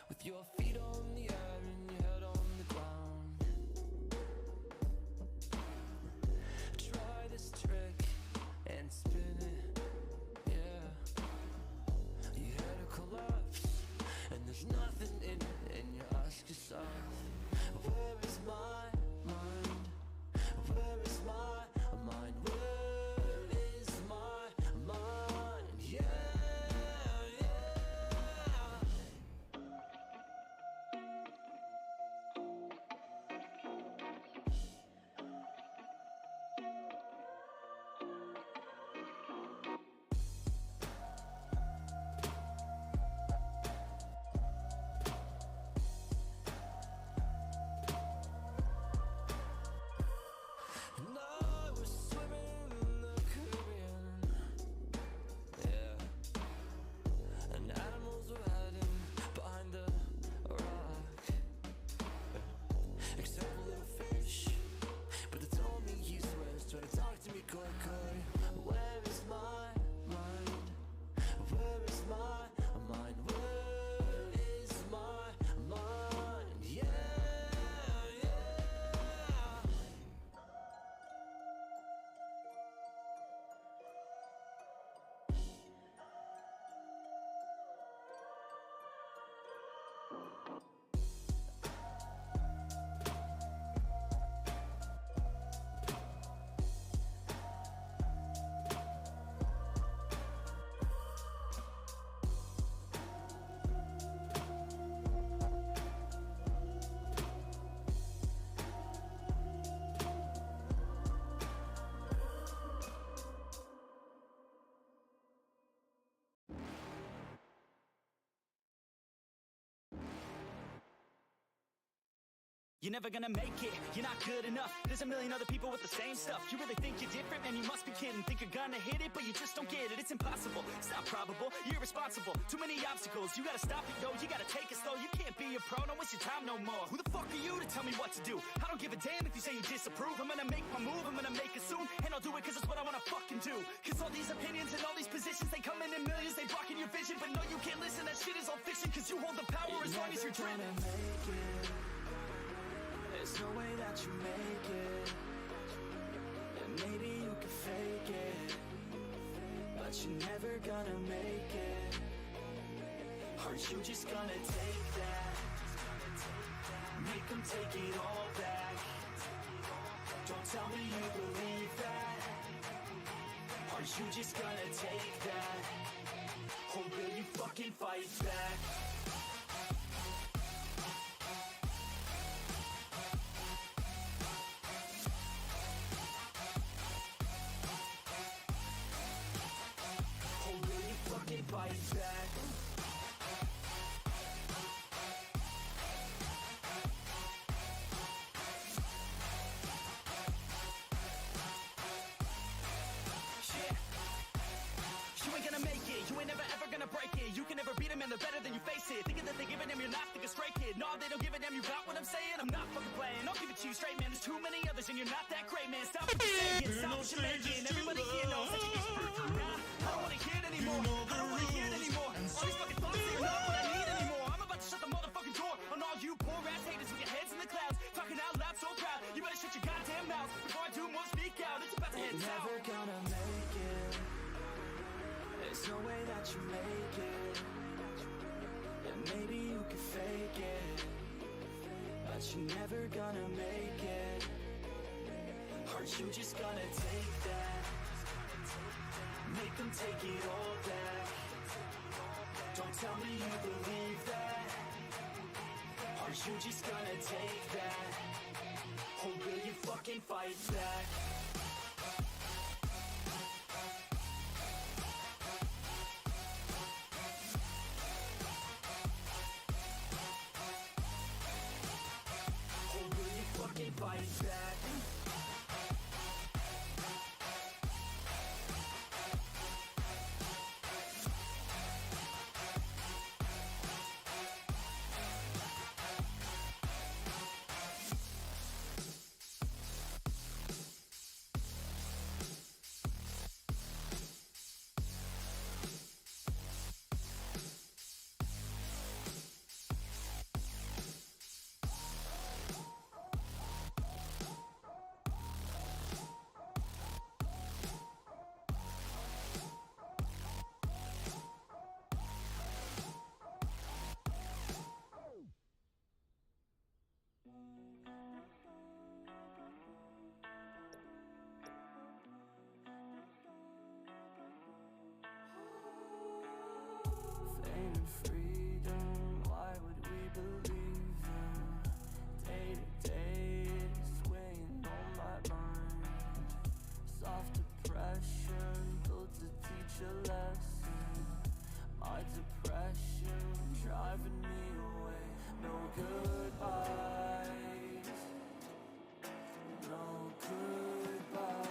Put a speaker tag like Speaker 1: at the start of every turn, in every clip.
Speaker 1: with your feet on the air and your head on the ground. Try this trick and spin it, yeah. Your head will collapse and there's nothing in it, and you ask yourself, where is my mind? Where is my mind? Where is my mind? Yeah. And I was swimming in the Caribbean, yeah. And animals were hiding behind the rock, except for little fish. But they told me he swears, try to talk to me coy coy. Where is my mind? Where is my mind? Where is my mind? Yeah.
Speaker 2: You're never gonna make it, you're not good enough. There's a million other people with the same stuff. You really think you're different? Man, you must be kidding. Think you're gonna hit it, but you just don't get it. It's impossible, it's not probable, you're irresponsible. Too many obstacles, you gotta stop it, yo. You gotta take it slow, you can't be a pro. Don't waste your time no more. Who the fuck are you to tell me what to do? I don't give a damn if you say you disapprove. I'm gonna make my move, I'm gonna make it soon. And I'll do it cause it's what I wanna fucking do. Cause all these opinions and all these positions, they come in millions, they blocking your vision. But no, you can't listen, that shit is all fiction. Cause you hold the power as long as you're dreaming.
Speaker 1: There's no way that you make it, and maybe you can fake it, but you're never gonna make it. Are you just gonna take that? Make them take it all back. Don't tell me you believe that. Are you just gonna take that? Or will you fucking fight back? Fight back. Yeah. You ain't gonna make it, you ain't never ever gonna break it. You can never beat them and they're better than you face it. Thinking that they give a damn, you're not, think a straight kid. No, they don't give a damn, you got what I'm saying? I'm not fucking playing, I'll give it to you straight, man. There's too many others and you're not that great, man. Stop what you're saying, stop what you're making. Everybody here knows that you get screwed. Nah, I don't wanna hear it anymore, I don't wanna hear it anymore. All these fucking thoughts, they're not what I need anymore. I'm about to shut the motherfucking door on all you poor ass haters with your heads in the clouds, talking out loud so proud. You better shut your goddamn mouth before I do more speak out. It's about to head south. Never gonna make it. There's no way that you make it, and maybe you can fake it, but you're never gonna make it. Are you just gonna take that? Make them take it all back. Don't tell me you believe that. Are you just gonna take that? Or will you fucking fight back? Or will you fucking fight back?
Speaker 3: a lesson. My depression driving me away. No goodbyes, no goodbyes.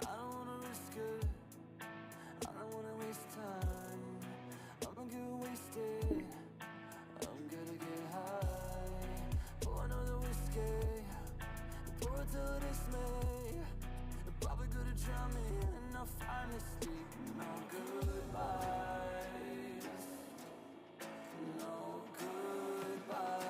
Speaker 3: I don't wanna risk it, I don't wanna waste time. I'm gonna get wasted, I'm gonna get high. Pour another whiskey, pour it till it dismay. You're probably gonna drown me and I'll finally sleep. No goodbyes, no goodbyes.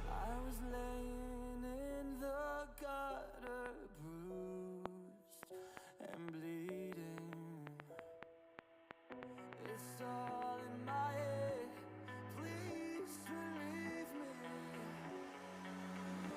Speaker 3: I was laying in the gutter, bruised and bleeding. It's all in my head, please relieve me. Oh,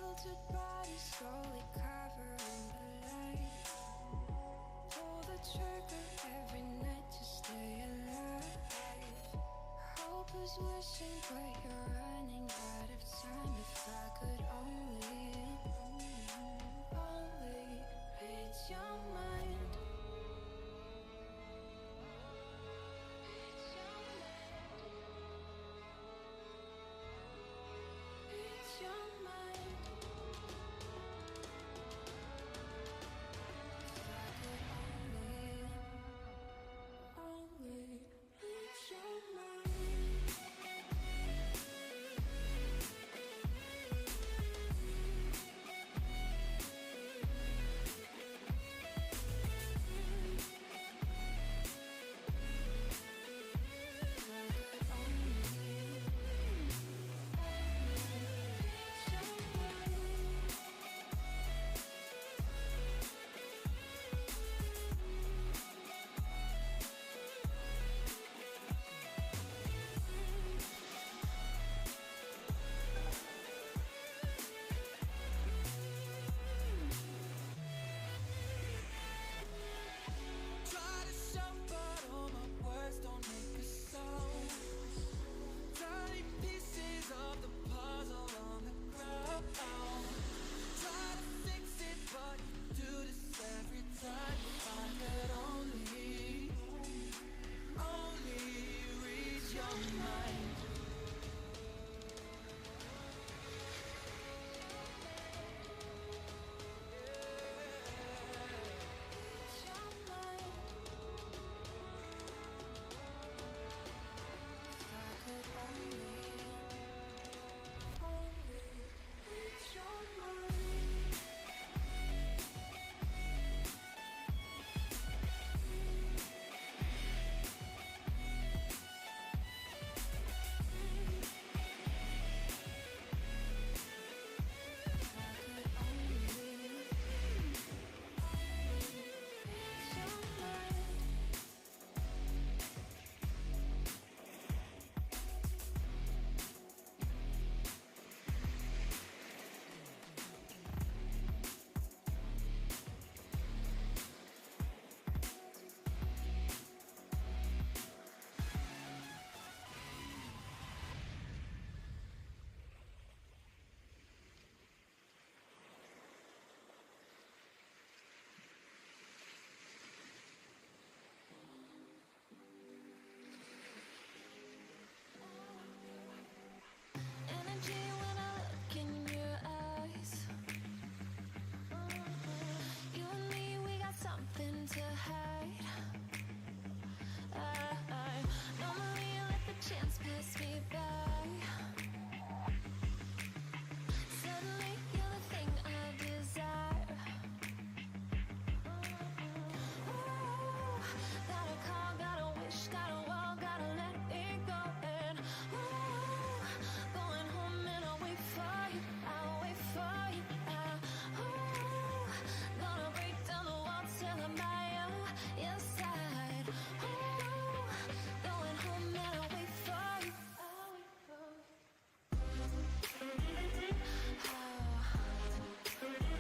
Speaker 4: Wilted bodies slowly covering the light. Pull the trigger every night to stay alive. Hope is wishing, but you're running out of time. If I could only read your mind. Read your mind. If I could only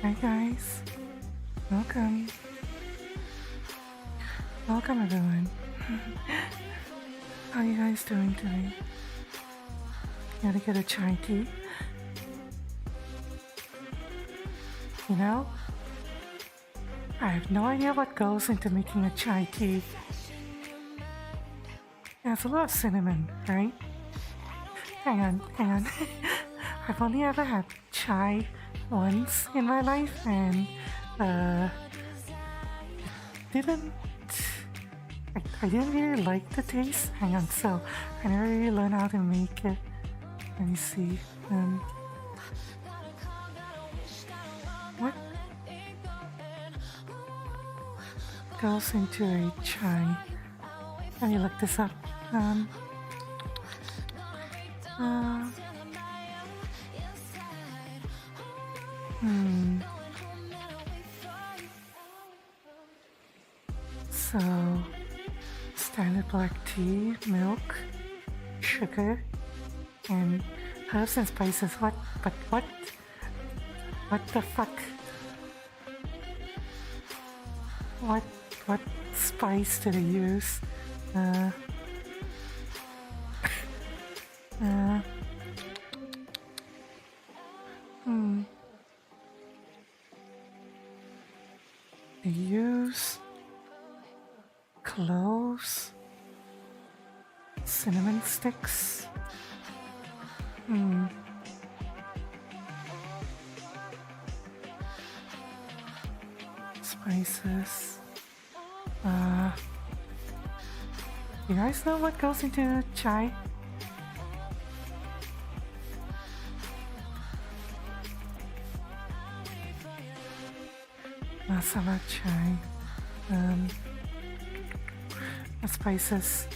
Speaker 5: Hi guys, welcome. Welcome everyone. How you guys doing today? Gotta get a chai tea. You know, I have no idea what goes into making a chai tea. There's a lot of cinnamon, right? Hang on. I've only ever had chai once in my life and didn't I didn't really like the taste. Hang on, so I never really learned how to make it. Let me see. What goes into a chai? Let me look this up. So, standard black tea, milk, sugar, and herbs and spices. What? But what? What the fuck? What spice did they use? They use cloves, cinnamon sticks. Spices. You guys know what goes into chai? Masala chai. Spices.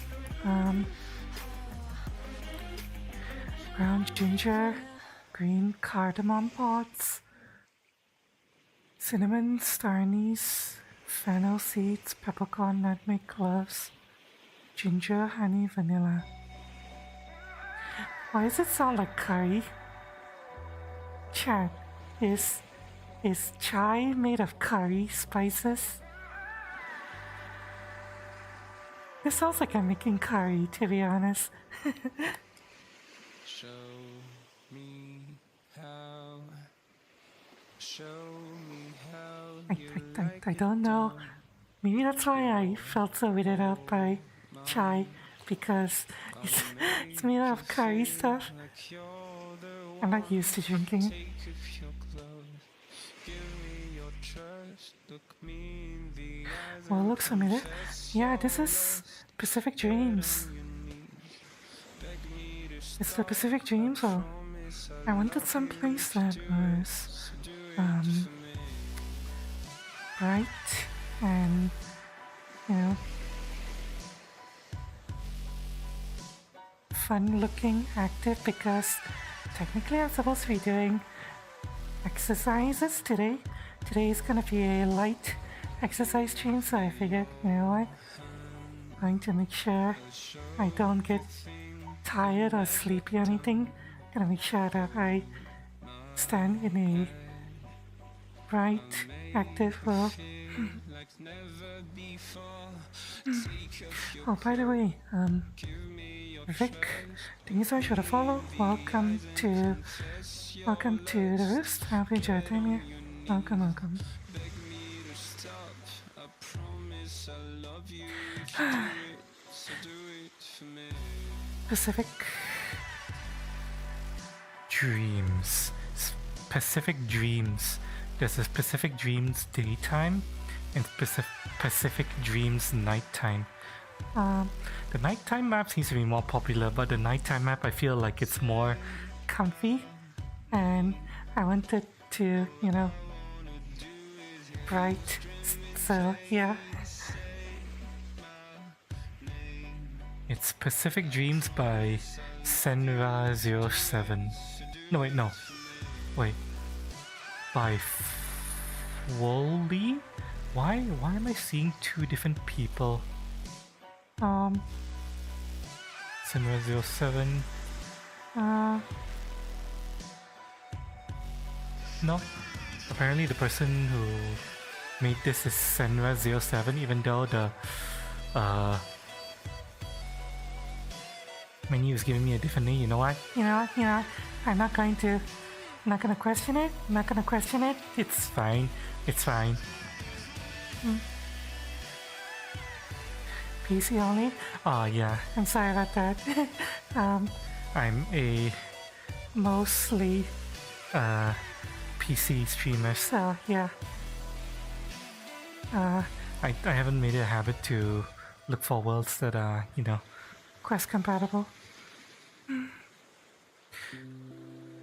Speaker 5: Brown ginger, green cardamom pods, cinnamon, star anise, fennel seeds, peppercorn, nutmeg, cloves, ginger, honey, vanilla. Why does it sound like curry? Chat, is chai made of curry spices? This sounds like I'm making curry, to be honest.
Speaker 3: Show me how. Show me how.
Speaker 5: I don't know. Maybe that's why I felt so weirded out by chai, because it's made out of curry stuff. I'm not used to drinking it. Well, it looks familiar. Yeah, this is Pacific Dreams. It's the Pacific Dreams. Well, I wanted some place that was bright and, you know, fun looking, active, because technically I'm supposed to be doing exercises today. Today is gonna be a light exercise stream, so I figured, you know what, I'm going to make sure I don't get tired or sleepy or anything. I'm gonna make sure that I stand in a bright, active world. Oh, by the way, Vic, thank you so much for the follow. Welcome to the Roost. I hope you enjoy your time here. Welcome. Pacific Dreams. Pacific Dreams. There's a Pacific Dreams daytime and Pacific Dreams nighttime. The nighttime map seems to be more popular, but the nighttime map I feel like it's more comfy, and I wanted to, you know, bright. So yeah. It's Pacific Dreams by Senra07. Wait. By Wooly? Why am I seeing two different people? Senra07. No. apparently the person who made this is Senra07, even though the menu is giving me a different name. You know what? I'm not going to question it. I'm not gonna question it. It's fine. It's fine. PC only? Oh yeah, I'm sorry about that. I'm a mostly PC streamer, so yeah. I haven't made it a habit to look for worlds that are, Quest compatible.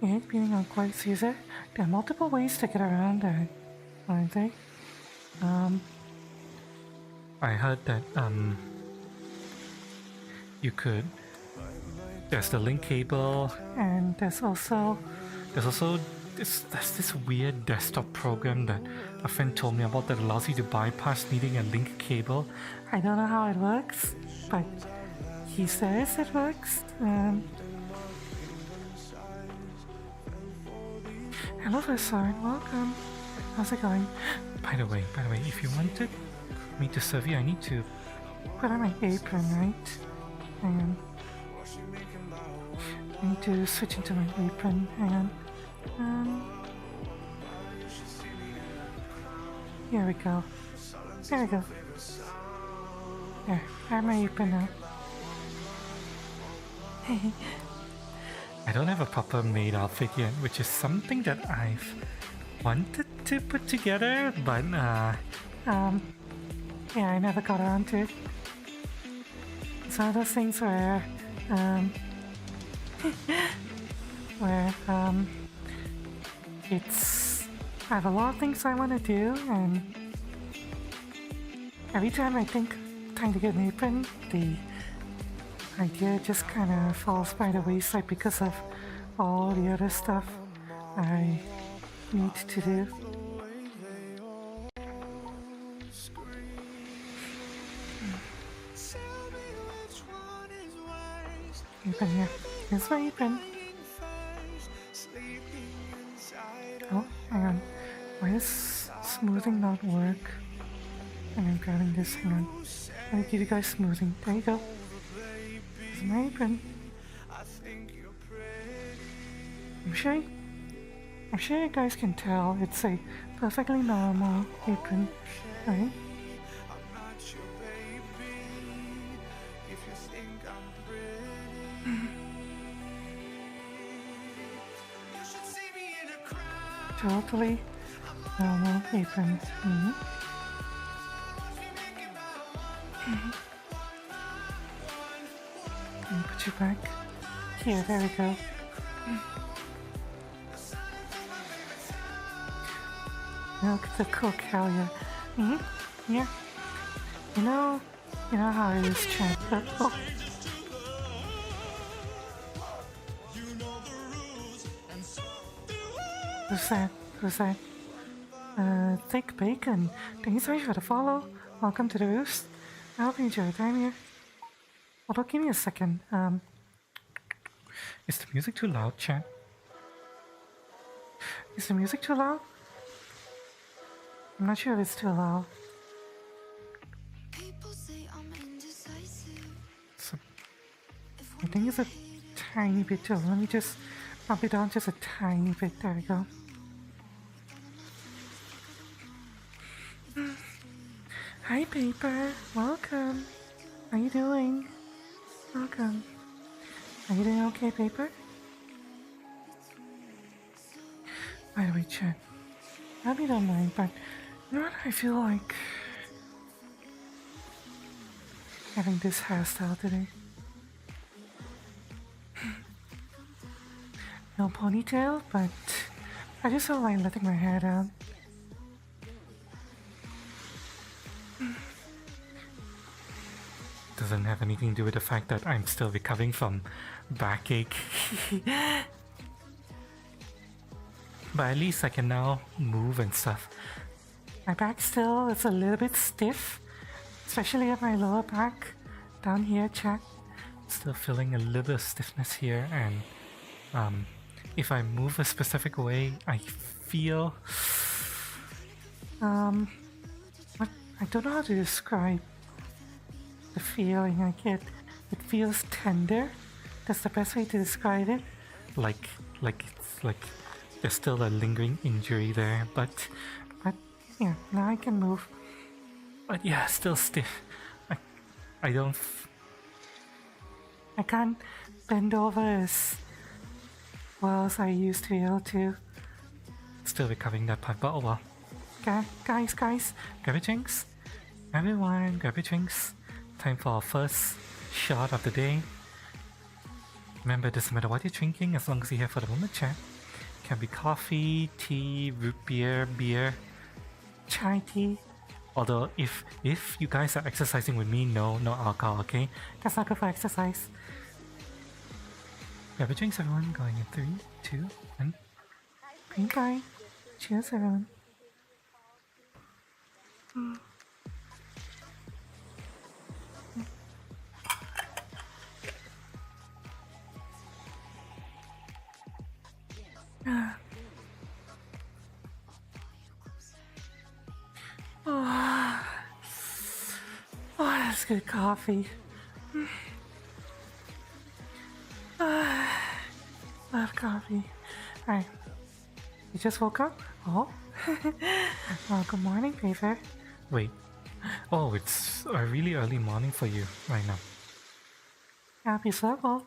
Speaker 5: Yeah, being on Quest user, there are multiple ways to get around that, aren't they? I heard that you could. There's the link cable, and there's also this weird desktop program that a friend told me about that allows you to bypass needing a link cable. I don't know how it works, but he says it works. Hello there, Soren. Welcome. How's it going? By the way, if you wanted me to serve you, I need to put on my apron, right? And I need to switch into my apron. And here we go. There we go. There, I have my apron now. I don't have a proper maid outfit yet, which is something that I've wanted to put together, but yeah, I never got around to it. It's one of those things where I have a lot of things I want to do, and every time I think time to get an apron, the idea just kind of falls by the wayside because of all the other stuff I need to do. Apron here. Here's my apron. Oh, hang on. Why does smoothing not work? And I'm grabbing this. Hang on. Let me give you guys smoothing. There you go. Here's my apron. I'm sure you guys can tell it's a perfectly normal apron, right? Totally normal apron. Let me put you back. Here, there we go. Milk the cook, hell yeah. Yeah. You know how it is, chat. Oh. Who's that? Thick Bacon. Thank you so much for the follow. Welcome to the Roost. I hope you enjoy your time here. Although, give me a second. Is the music too loud, chat? Is the music too loud? I'm not sure if it's too loud. So, I think it's a tiny bit too. Let me just bump it down just a tiny bit. There we go. Hi, Paper. Welcome. How you doing? Welcome. Are you doing okay, Paper? By the way, chat. I hope you don't mind, but you know what? I feel like having this hairstyle today. No ponytail, but I just feel like letting my hair down. Doesn't have anything to do with the fact that I'm still recovering from backache. But at least I can now move and stuff. My back still is a little bit stiff, especially at my lower back. Down here, chat. Still feeling a little bit of stiffness here, and if I move a specific way, I feel what, I don't know how to describe the feeling I get. It feels tender. That's the best way to describe it. Like it's like there's still a lingering injury there, but yeah, now I can move. But yeah, still stiff. I don't. I can't bend over as well as I used to be able to. Still recovering that part, but oh well. Guys, grab your drinks. Everyone, grab your drinks. Time for our first shot of the day. Remember, it doesn't matter what you're drinking as long as you're here for the moment chat. Can be coffee, tea, root beer, chai tea. Although if you guys are exercising with me, no alcohol, okay? That's not good for exercise. Grab your drinks, everyone. Going in 3, 2, 1. Green bye. Cheers, everyone. Oh, that's good coffee. Love coffee. Alright. You just woke up? Oh. Well, good morning, Paper. Wait. Oh, it's a really early morning for you right now. Happy level.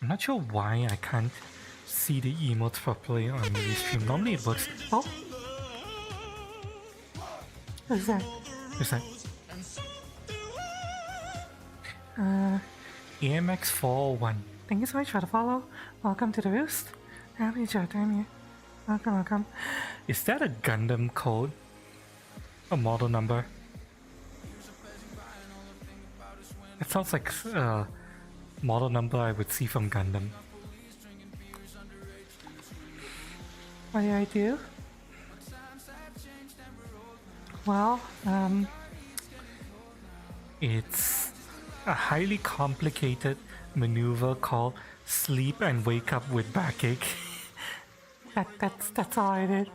Speaker 5: I'm not sure why I can't see the emotes properly on the stream. Normally it works. Oh. Who's that? Who's that? AMX401. Thank you so much for the follow. Welcome to the Roost. Happy chat time here. Welcome. Is that a Gundam code? A model number? It sounds like a model number I would see from Gundam. What do I do? Well, it's a highly complicated maneuver called sleep and wake up with backache. That's all I did.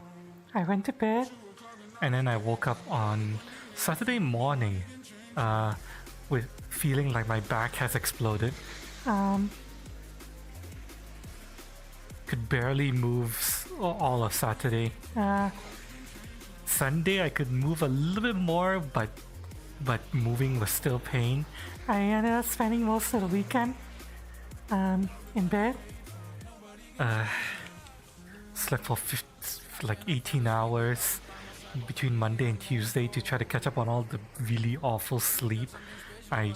Speaker 5: I went to bed and then I woke up on Saturday morning with feeling like my back has exploded. Could barely move all of Saturday. Sunday I could move a little bit more, but moving was still pain. I ended up spending most of the weekend in bed. Slept for like 18 hours between Monday and Tuesday to try to catch up on all the really awful sleep I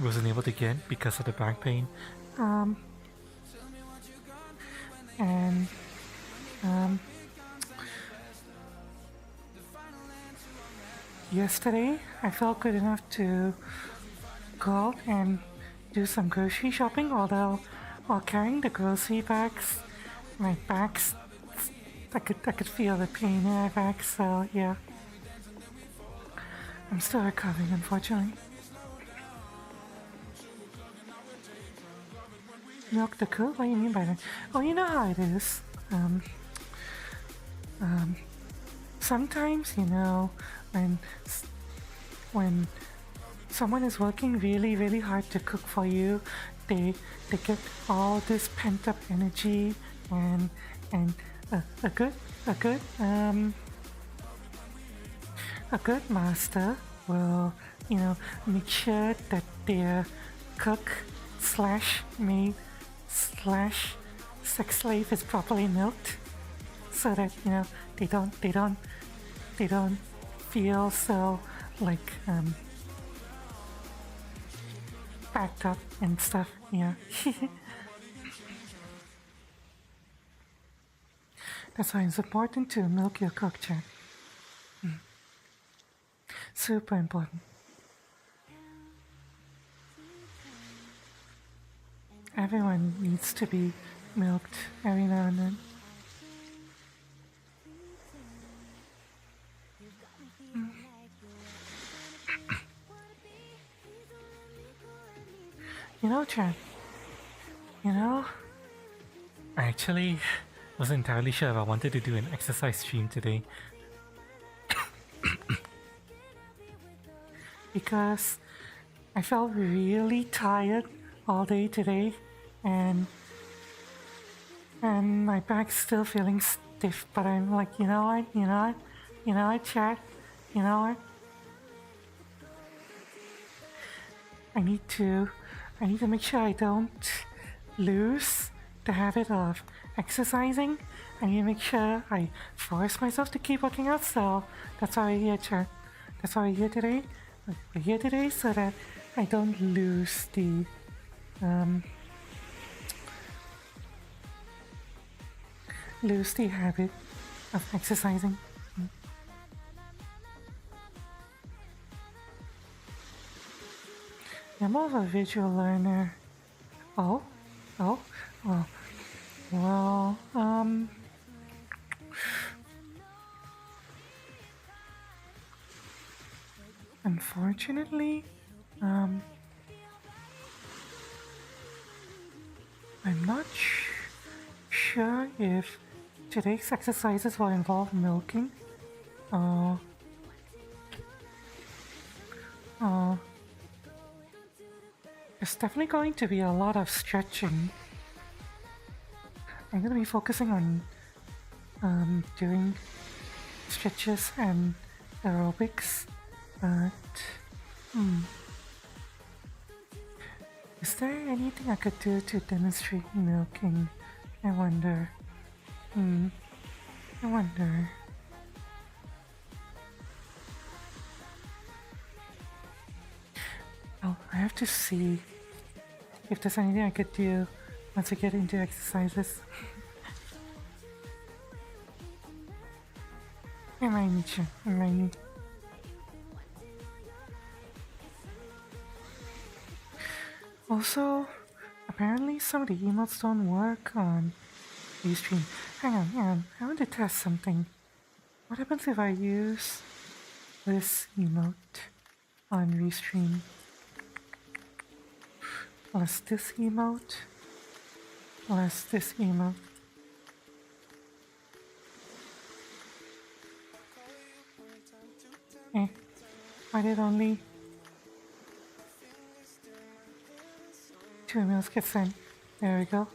Speaker 5: wasn't able to get because of the back pain. Yesterday I felt good enough to go out and do some grocery shopping, although while carrying the grocery bags, my back's I could feel the pain in my back, so yeah. I'm still recovering, unfortunately. Milk the coot? What do you mean by that? Oh, you know how it is. Sometimes, you know, when someone is working really hard to cook for you, they get all this pent up energy and a good master will, you know, make sure that their cook / maid / sex slave is properly milked, so that, you know, they don't feel so like backed up and stuff, you know. That's why it's important to milk your cook, chat. Super important. Everyone needs to be milked every now and then. You know, chat. You know, I actually wasn't entirely sure if I wanted to do an exercise stream today. because I felt really tired all day today, and my back's still feeling stiff. But I'm like, you know what, chat, you know what? I need to make sure I don't lose the habit of exercising. I need to make sure I force myself to keep working out. So that's why we're here, chat. That's why we're here today. We're here today so that I don't lose the habit of exercising. I'm more of a visual learner. Oh, well, unfortunately, I'm not sure if today's exercises will involve milking. There's definitely going to be a lot of stretching. I'm going to be focusing on doing stretches and aerobics, but is there anything I could do to demonstrate milking? I wonder. Oh, I have to see if there's anything I could do once I get into exercises. Remind me. Also, apparently some of the emotes don't work on Restream. Hang on, I want to test something. What happens if I use this emote on Restream plus this emote plus this emote? Why did only 2 emails get sent? There we go.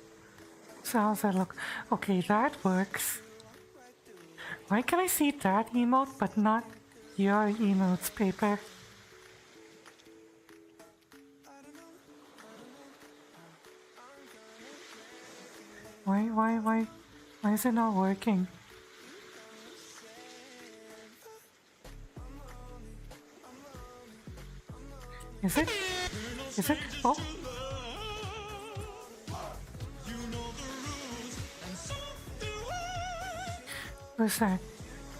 Speaker 5: So how's that look? Okay, that works. Why can I see that emote but not your emotes, Paper? Why is it not working? Is it? Oh! Who's that?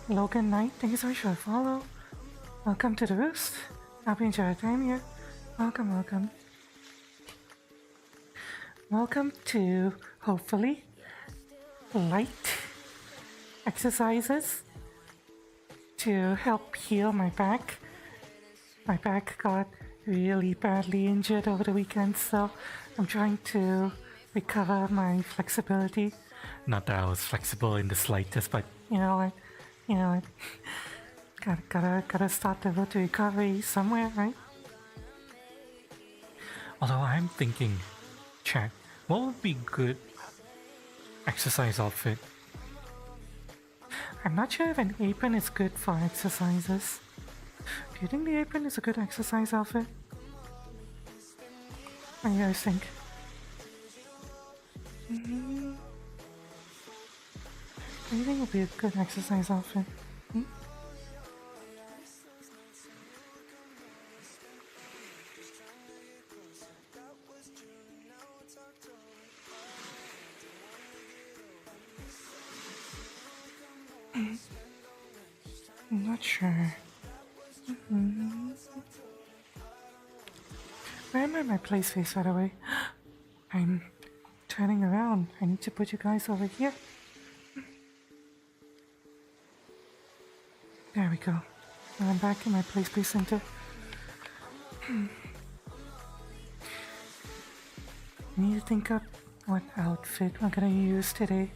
Speaker 5: Logan Knight, thank you so much for the follow. Welcome to the Roost. Hope you enjoy your time here. Welcome. Welcome to, hopefully, light exercises to help heal my back. My back got really badly injured over the weekend, so I'm trying to recover my flexibility. Not that I was flexible in the slightest, but you know what? Gotta start the road to recovery somewhere, right? Although I'm thinking, chat, what would be good exercise outfit? I'm not sure if an apron is good for exercises. Do you think the apron is a good exercise outfit? What do you guys think? What do you think would be a good exercise outfit? I'm not sure. Where am I my place face, by the way? I'm turning around. I need to put you guys over here. There we go. Now I'm back in my place center. I need to think up what outfit we're gonna use today.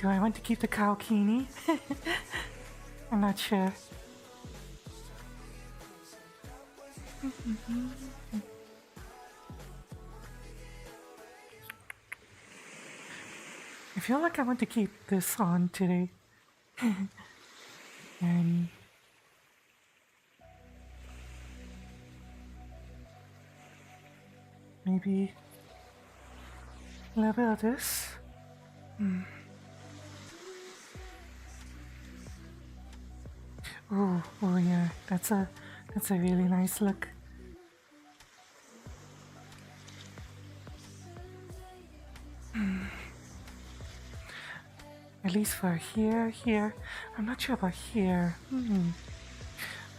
Speaker 5: Do I want to keep the cow kini? I'm not sure. I feel like I want to keep this on today. And maybe a little bit of this. Oh yeah, that's a really nice look. At least for here. I'm not sure about here.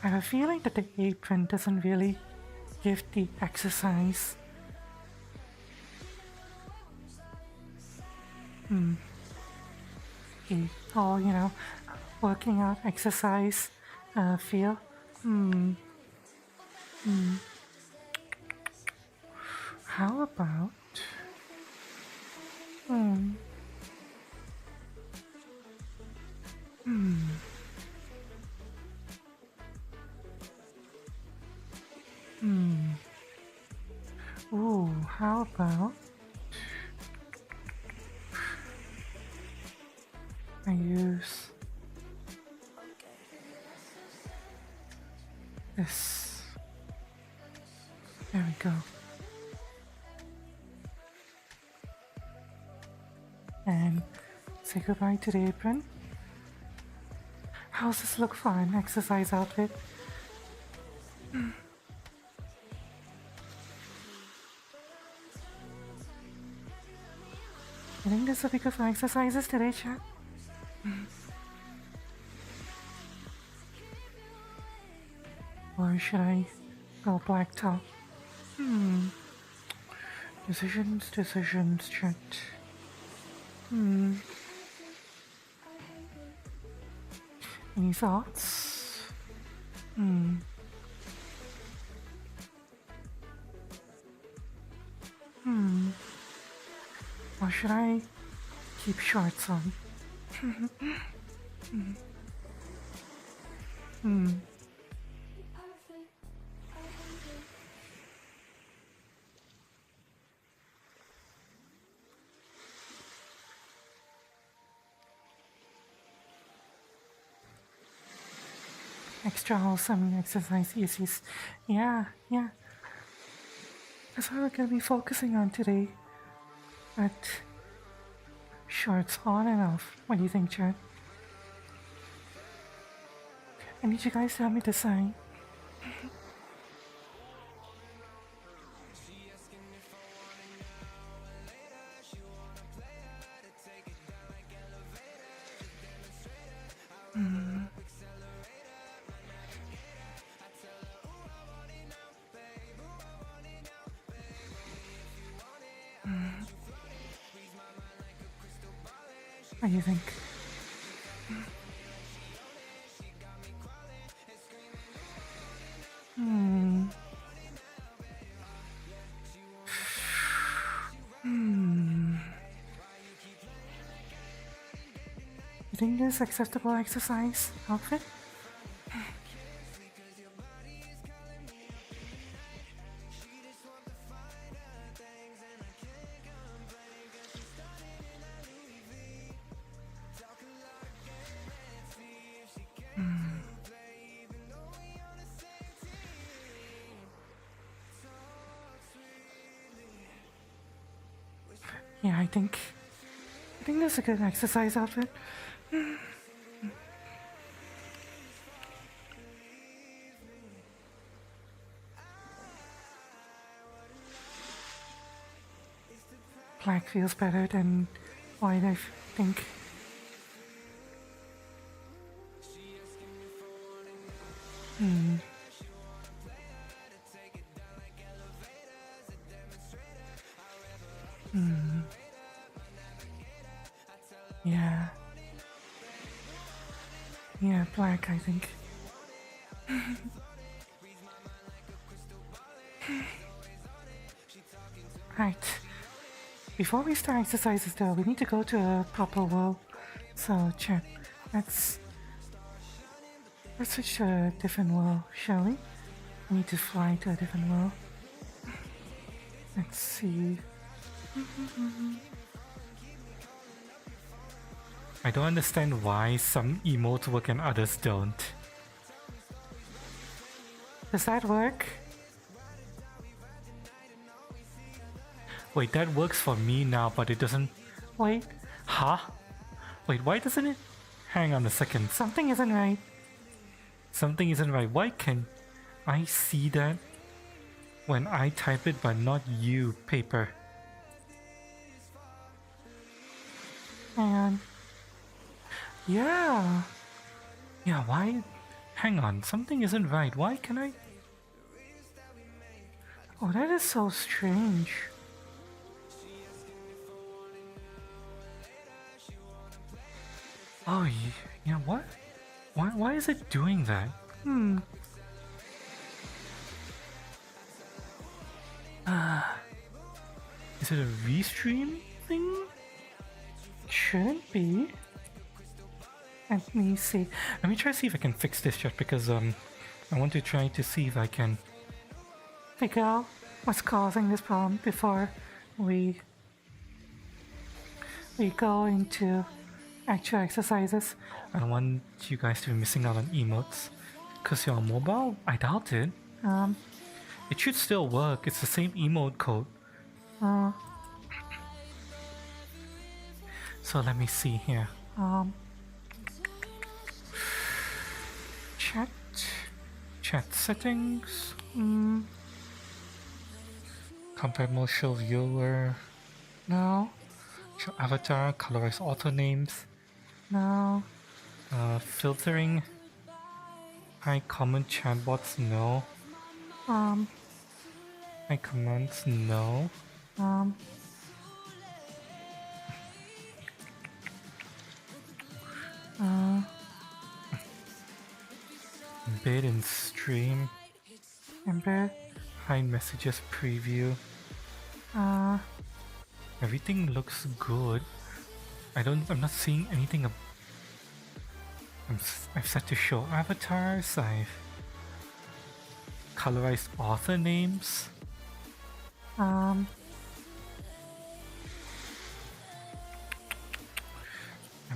Speaker 5: I have a feeling that the apron doesn't really give the exercise. Oh, you know, working out exercise feel. How about ooh, how about I use this. There we go. And say goodbye to the apron. How's this look for an exercise outfit? I think this will be good for exercises today, chat. Or should I go black top? Decisions, chat. Any thoughts? Or should I keep shorts on? Extra wholesome exercise uses. Yeah. That's what we're gonna be focusing on today. But shorts on and off. What do you think, Chad? I need you guys to help me decide. What do you think? You think this is acceptable exercise outfit? Yeah, I think that's a good exercise outfit. Black feels better than white, I think. Yeah, black, I think. Right. Before we start exercises though, we need to go to a proper well So, chat, let's switch to a different world, shall we? We need to fly to a different world. Let's see. I don't understand why some emotes work and others don't. Does that work? Wait, that works for me now, but it doesn't... Wait, huh? Wait, why doesn't it... Hang on a second, something isn't right. Something isn't right. Why can I see that when I type it, but not you, Paper? Hang on. Yeah. Yeah, why? Hang on, something isn't right. Why can I... Oh, that is so strange. Oh, yeah, what? Why is it doing that? Is it a restream thing? Shouldn't be. Let me see. Let me try to see if I can fix this just because I want to try to see if I can figure out what's causing this problem before we go into actual exercises. I don't want you guys to be missing out on emotes. Because you're on mobile? I doubt it. It should still work. It's the same emote code. So let me see here. Chat settings. Comparable viewer. No. Show avatar. Colorize author names. No. Filtering. High comment chatbots. No. High comments. No. Embed in stream. Embed. Hide messages preview. Everything looks good. I'm not seeing anything. I've set to show avatars. I've colorized author names. Let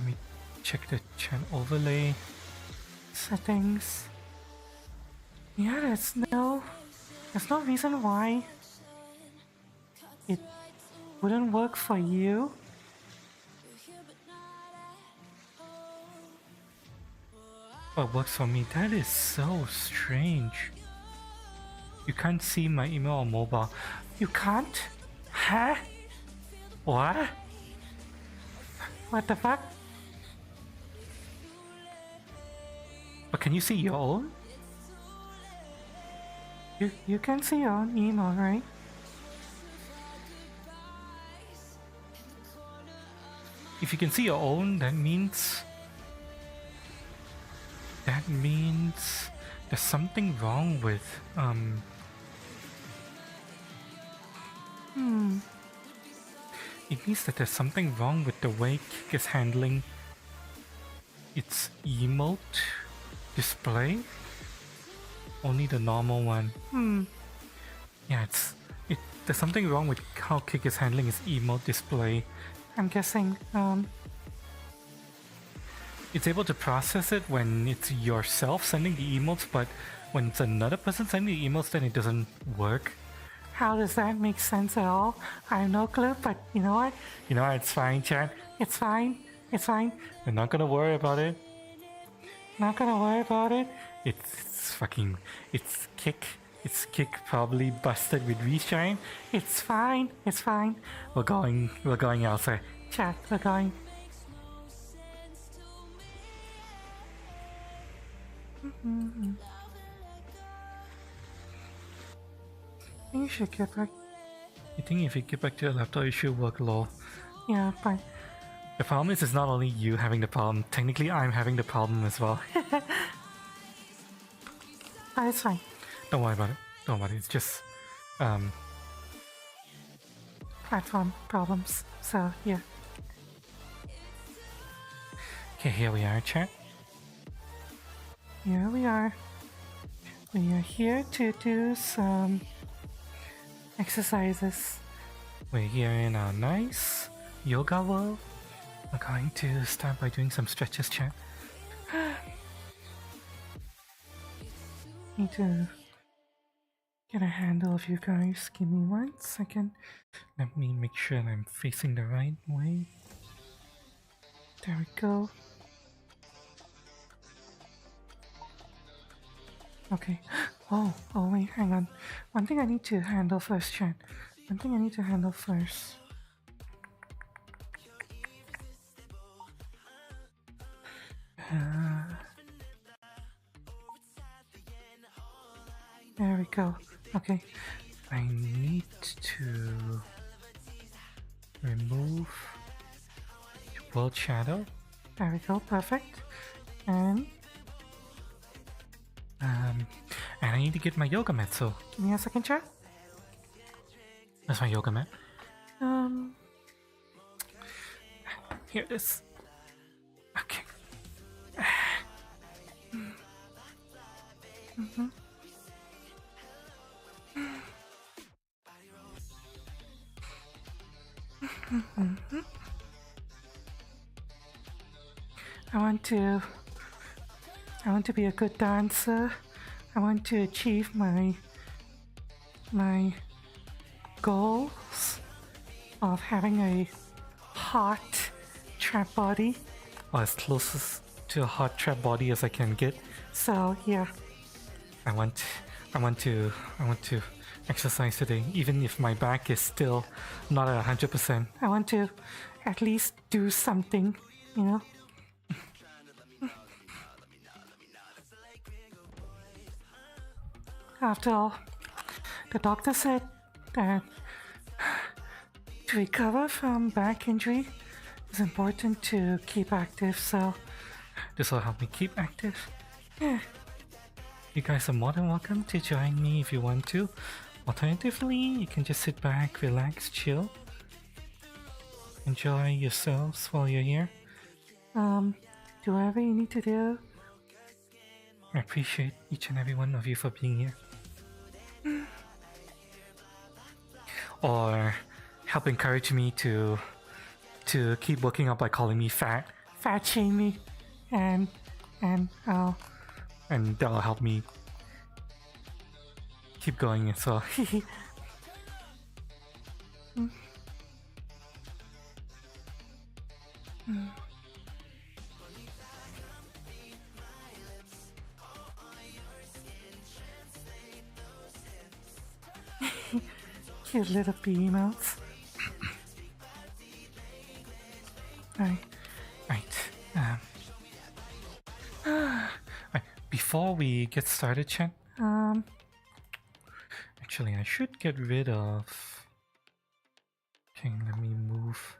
Speaker 5: me check the chat overlay settings. Yeah, there's no reason why it wouldn't work for you. But works for me. That is so strange. You can't see my email on mobile. You can't? Huh? What? What the fuck? But can you see your own? You can see your own email, right? If you can see your own, that means there's something wrong with It means that there's something wrong with the way Kik is handling its emote display. Only the normal one. Yeah, there's something wrong with how Kik is handling its emote display. I'm guessing it's able to process it when it's yourself sending the emotes, but when it's another person sending the emotes, then it doesn't work. How does that make sense at all? I have no clue, but you know what? You know what? It's fine, chat. It's fine. It's fine. We're not gonna worry about it. Not gonna worry about it. It's Kik. It's Kik probably busted with reshine. It's fine. It's fine. We're going elsewhere. Chat, we're going. You should get back. You think if you get back to your laptop, it should work, lol. Yeah, fine. The problem is, it's not only you having the problem. Technically, I'm having the problem as well. But it's fine. Don't worry about it. Don't worry. It's just platform problems. So yeah. Okay, here we are, chat. Here we are. We are here to do some exercises. We're here in our nice yoga world. We're going to start by doing some stretches, chat. Need to get a handle of you guys. Give me 1 second. Let me make sure I'm facing the right way. There we go. Okay. Oh, wait, hang on. One thing I need to handle first, chat. One thing I need to handle first. There we go. Okay. I need to remove world shadow. There we go. Perfect. And I need to get my yoga mat, so give me a second, chat. That's my yoga mat. Here it is. Okay. I want to be a good dancer. I want to achieve my goals of having a hot trap body, or as close to a hot trap body as I can get. So yeah, I want to exercise today, even if my back is still not at 100%. I want to at least do something, you know. After all, the doctor said that to recover from back injury, it's important to keep active, so this will help me keep active. Yeah. You guys are more than welcome to join me if you want to. Alternatively, you can just sit back, relax, chill. Enjoy yourselves while you're here. Do whatever you need to do. I appreciate each and every one of you for being here. Or help encourage me to keep working out by calling me fat shame me, and that'll help me keep going as well. Cute little bee mouths. Right. Before we get started, chat. Actually, I should get rid of. Okay, let me move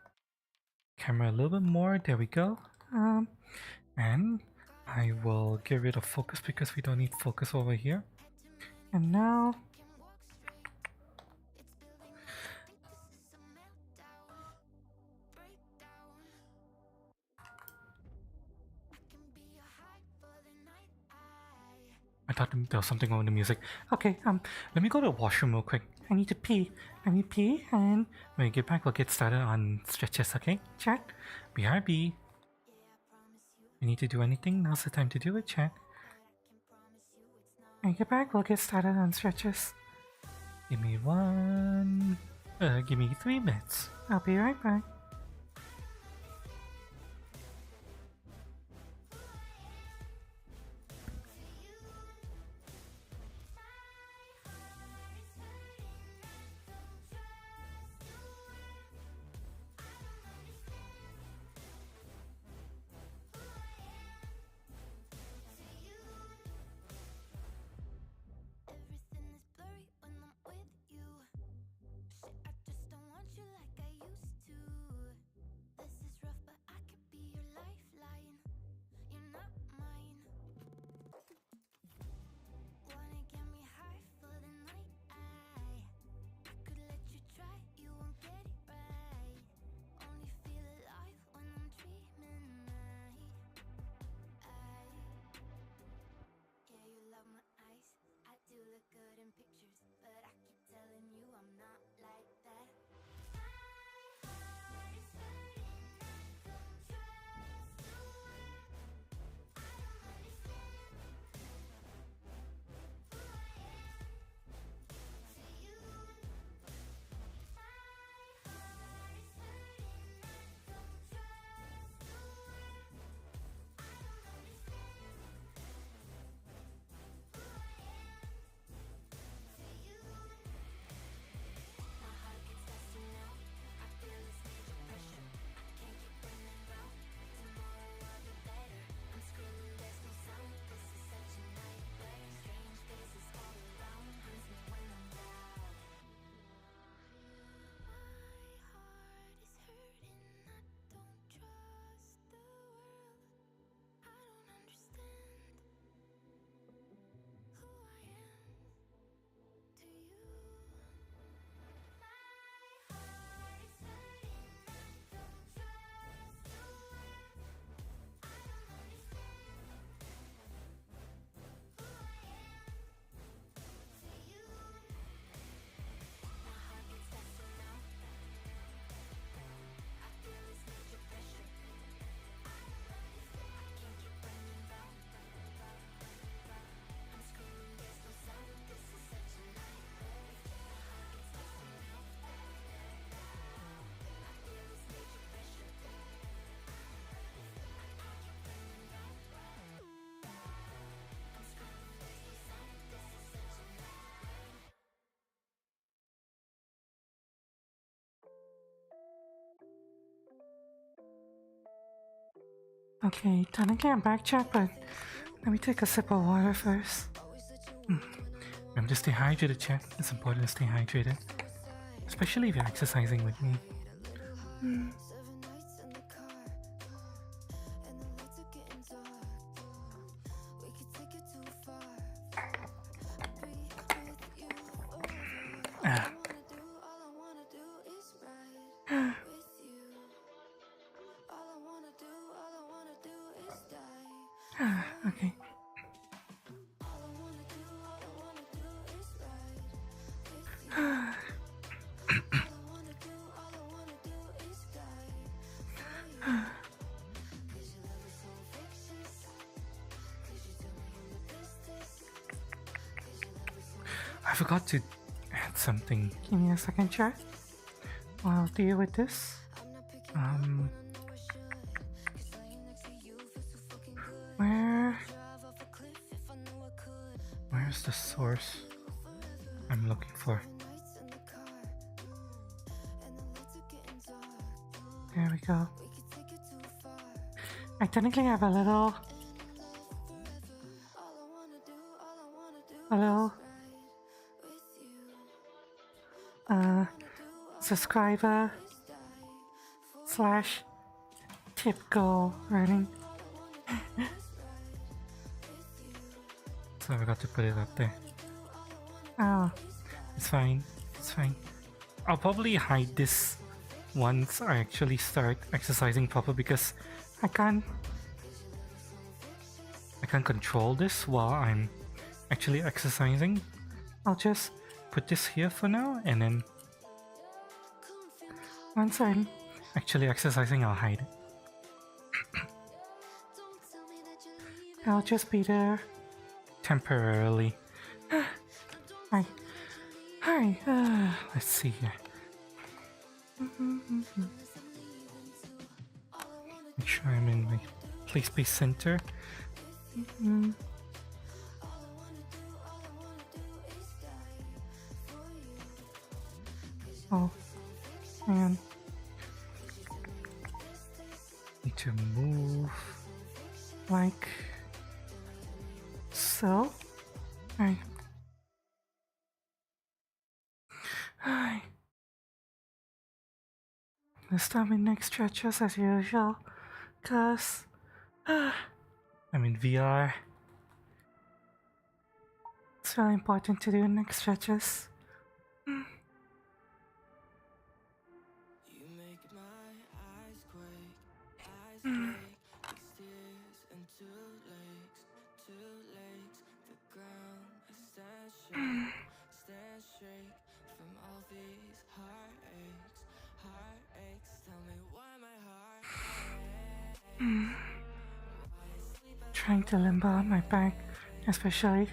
Speaker 5: camera a little bit more. There we go. And I will get rid of focus because we don't need focus over here. And now. I thought there was something wrong with the music. Okay, let me go to the washroom real quick. I need to pee. Let me pee, and when we get back, we'll get started on stretches, okay? Chat? BRB. You need to do anything? Now's the time to do it, chat. When we get back, we'll get started on stretches. Give me 3 minutes. I'll be right back.
Speaker 4: Everything is blurry when I'm with you. Shit, I just don't want you like I used to.
Speaker 5: Okay, technically I'm back, chat, but let me take a sip of water first. Remember to stay hydrated, chat. It's important to stay hydrated, especially if you're exercising with me.
Speaker 3: 7 nights in the car, and the lights are getting dark. We could take it too far. Be with you forever. All I wanna do is ride with you. All I wanna do is die.
Speaker 5: Okay.
Speaker 3: All I wanna do is ride with you. All I wanna do is die for you. 'Cause your love is so infectious. 'Cause you tell me I'm the bestest. 'Cause your love is so
Speaker 5: I forgot to add something. Give me a second, chat. I'll deal with this.
Speaker 3: I'm not picking up when I know I should. 'Cause lying next to you feels so fucking good. Drive off a cliff if I knew I could.
Speaker 5: Where's the source I'm looking for?
Speaker 3: Nights in the car, and the lights are getting dark.
Speaker 5: There we go.
Speaker 3: We could take it too far.
Speaker 5: I technically have a little
Speaker 3: All I wanna do
Speaker 5: Hello.
Speaker 3: with you.
Speaker 5: Subscriber slash tip goal running. So I forgot to put it up there. Oh, it's fine. It's fine. I'll probably hide this once I actually start exercising proper because I can't control this while I'm actually exercising. I'll just put this here for now, and then once I'm actually exercising, I'll hide it. I'll just be there temporarily. Hi. Hi. Let's see here. Make sure I'm in my place-based center. Oh, man. Need to move like so. Alright. Hi. Let's start my next stretches as usual, cause I'm in VR. It's really important to do next stretches.
Speaker 3: You make my eyes quake, like stairs and two legs. The ground stands straight from all these heartaches. Tell me why my heart
Speaker 5: Trying to limber out my back, especially.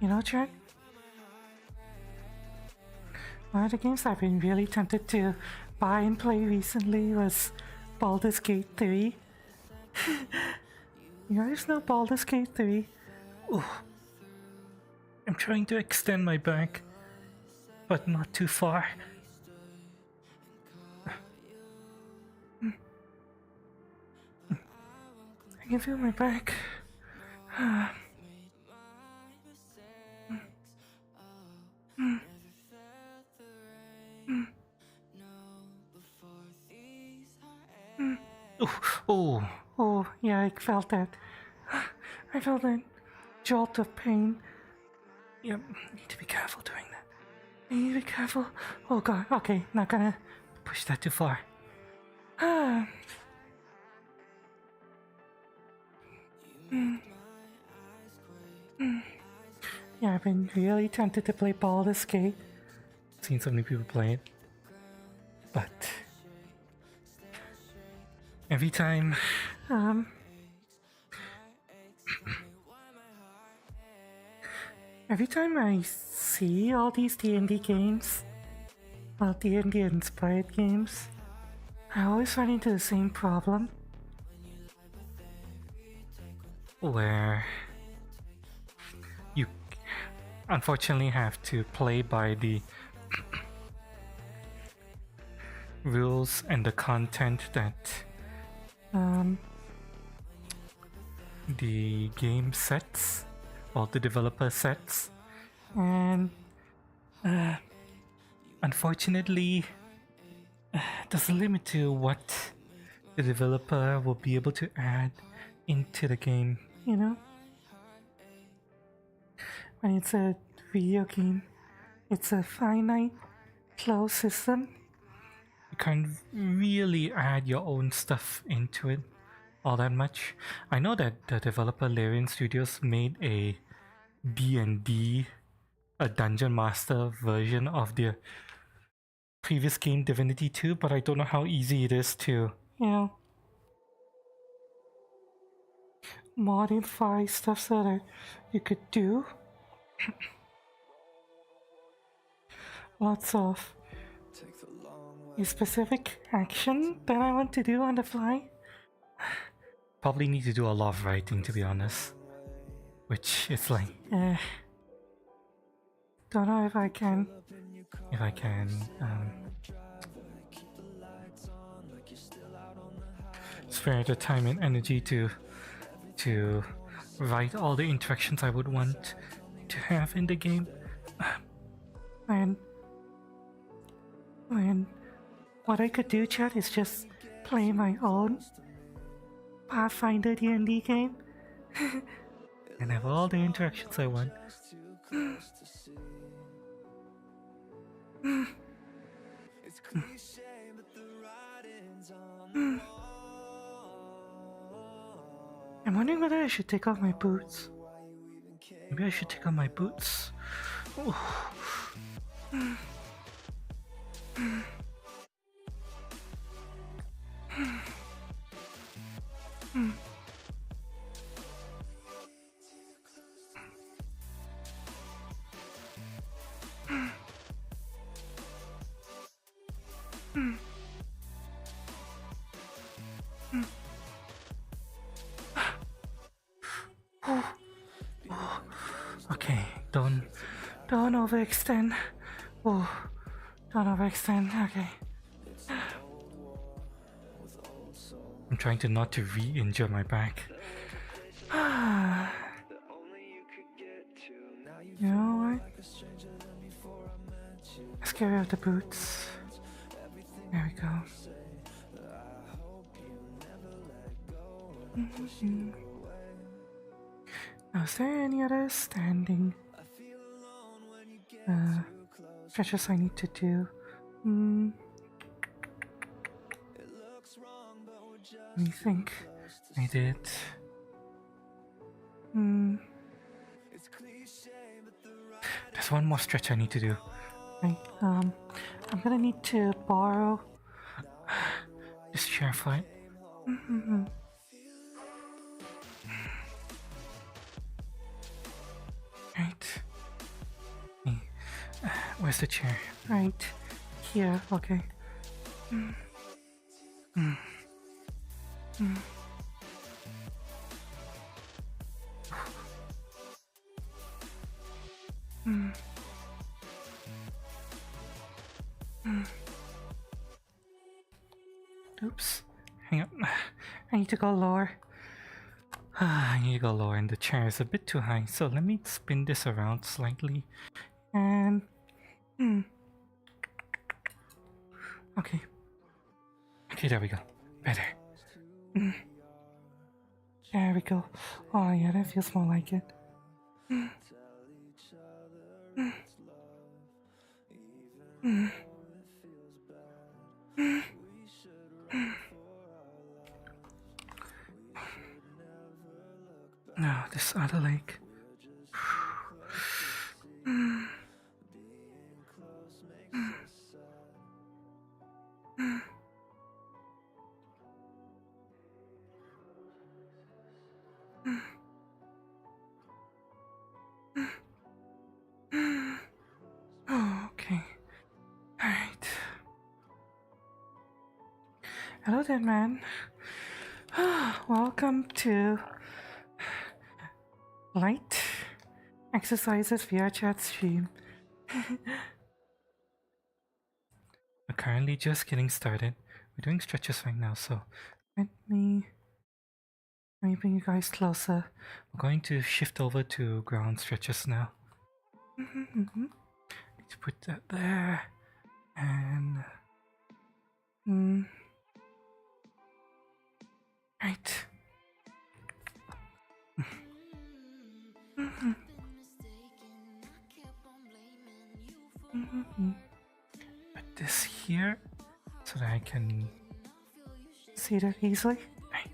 Speaker 5: You know, Jack? One of the games I've been really tempted to buy and play recently was Baldur's Gate 3. You guys know Baldur's Gate 3? Ooh. I'm trying to extend my back, but not too far. I can feel my back. Oh, yeah, I felt that. I felt that jolt of pain. Yep, need to be careful doing that. I need to be careful. Oh god, okay, not gonna push that too far. Yeah, I've been really tempted to play Baldur's Gate. Seen so many people play it. But every time every time I see all these D&D games, well, D&D inspired games, I always run into the same problem. where you unfortunately have to play by the rules and the content that the game sets or the developer sets, and unfortunately there's a limit to what the developer will be able to add into the game, you know? When it's a video game, it's a finite, closed system. You can't really add your own stuff into it all that much. I know that the developer Larian Studios made a D&D, a Dungeon Master version of their previous game Divinity 2, but I don't know how easy it is to, you know, modify stuff so that you could do lots of specific action that I want to do on the fly. Probably need to do a lot of writing, to be honest, which is like don't know if I can spare the time and energy to write all the interactions I would want to have in the game. And what I could do, chat, is just play my own Pathfinder D&D game and have all the interactions I want. I'm wondering whether I should take off my boots. Maybe I should take off my boots. Ooh. Okay, don't overextend. Oh, don't overextend. Okay. I'm trying to not to re-injure my back. You know what? Let's get rid of the boots. There we go. Now, is there any other standing stretches I need to do? Let me think. I did. There's one more stretch I need to do. Right. I'm gonna need to borrow this chair for it. Right. Where's the chair? Right here. Okay. Oops. Hang on. I need to go lower. I need to go lower, and the chair is a bit too high, so let me spin this around slightly. And okay, there we go. Better. There we go. Oh yeah, that feels more like it. Now this other leg. Okay. Alright. Hello there, man. Welcome to light exercises VRChat stream. We're currently just getting started. We're doing stretches right now, so let me bring you guys closer. We're going to shift over to ground stretches now. Let's put that there. And right. Put this here so that I can see that easily. Right.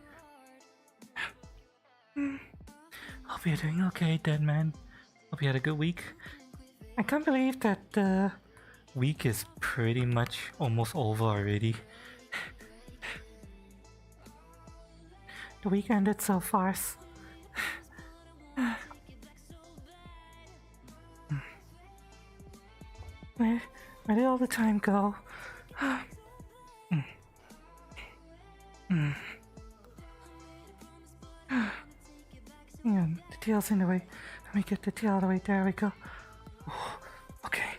Speaker 5: Hope you're doing okay, dead man. Hope you had a good week. I can't believe that the week is pretty much almost over already. The week ended so fast. Where did all the time go? Hang on, the tail's in the way. Let me get the tail out of the way. There we go. Oh, okay.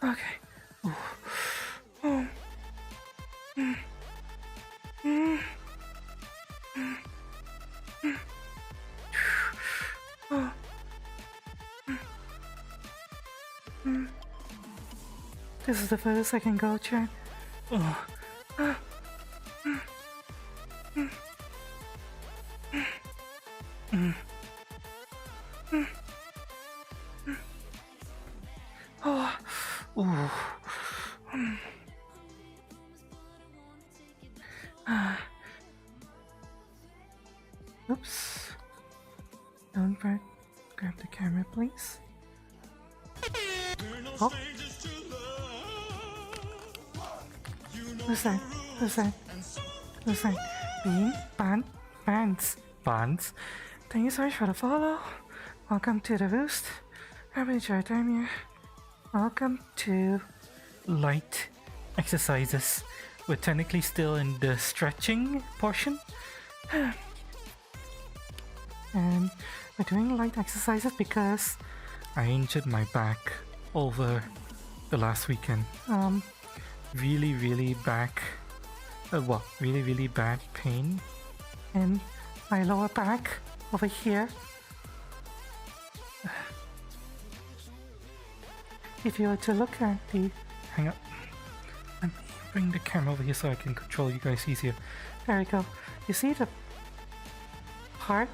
Speaker 5: Okay. This is the furthest I can go, Chan. Oh. Oops. Don't grab the camera, please. Oh. Who's that? Who's that? Who's that? Bean? Bands. Thank you so much for the follow. Welcome to the Roost. Happy enjoy time here. Welcome to light exercises. We're technically still in the stretching portion. And we're doing light exercises because I injured my back over the last weekend. Really bad pain in my lower back over here. If you were to look at the... Hang on. Let me bring the camera over here so I can control you guys easier. There we go. You see the part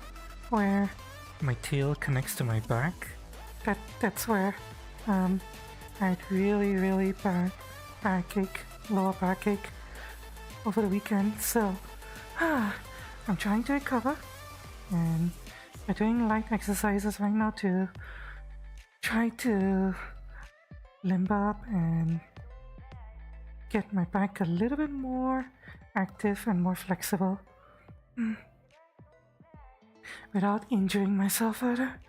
Speaker 5: where my tail connects to my back? That's where I had really bad backache, lower backache over the weekend. So I'm trying to recover, and we're doing light exercises right now to try to limber up and get my back a little bit more active and more flexible without injuring myself further.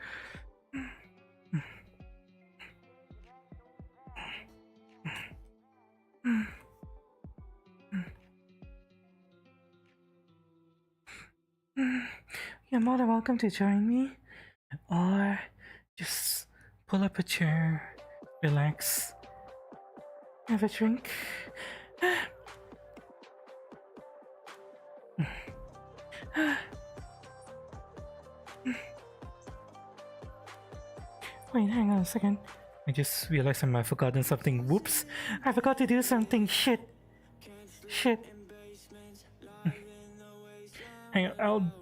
Speaker 5: You're more than welcome to join me, or just pull up a chair, relax, have a drink. Wait, hang on a second. I just realized I might have forgotten something. Whoops! I forgot to do something. Shit. Hang on, I'll...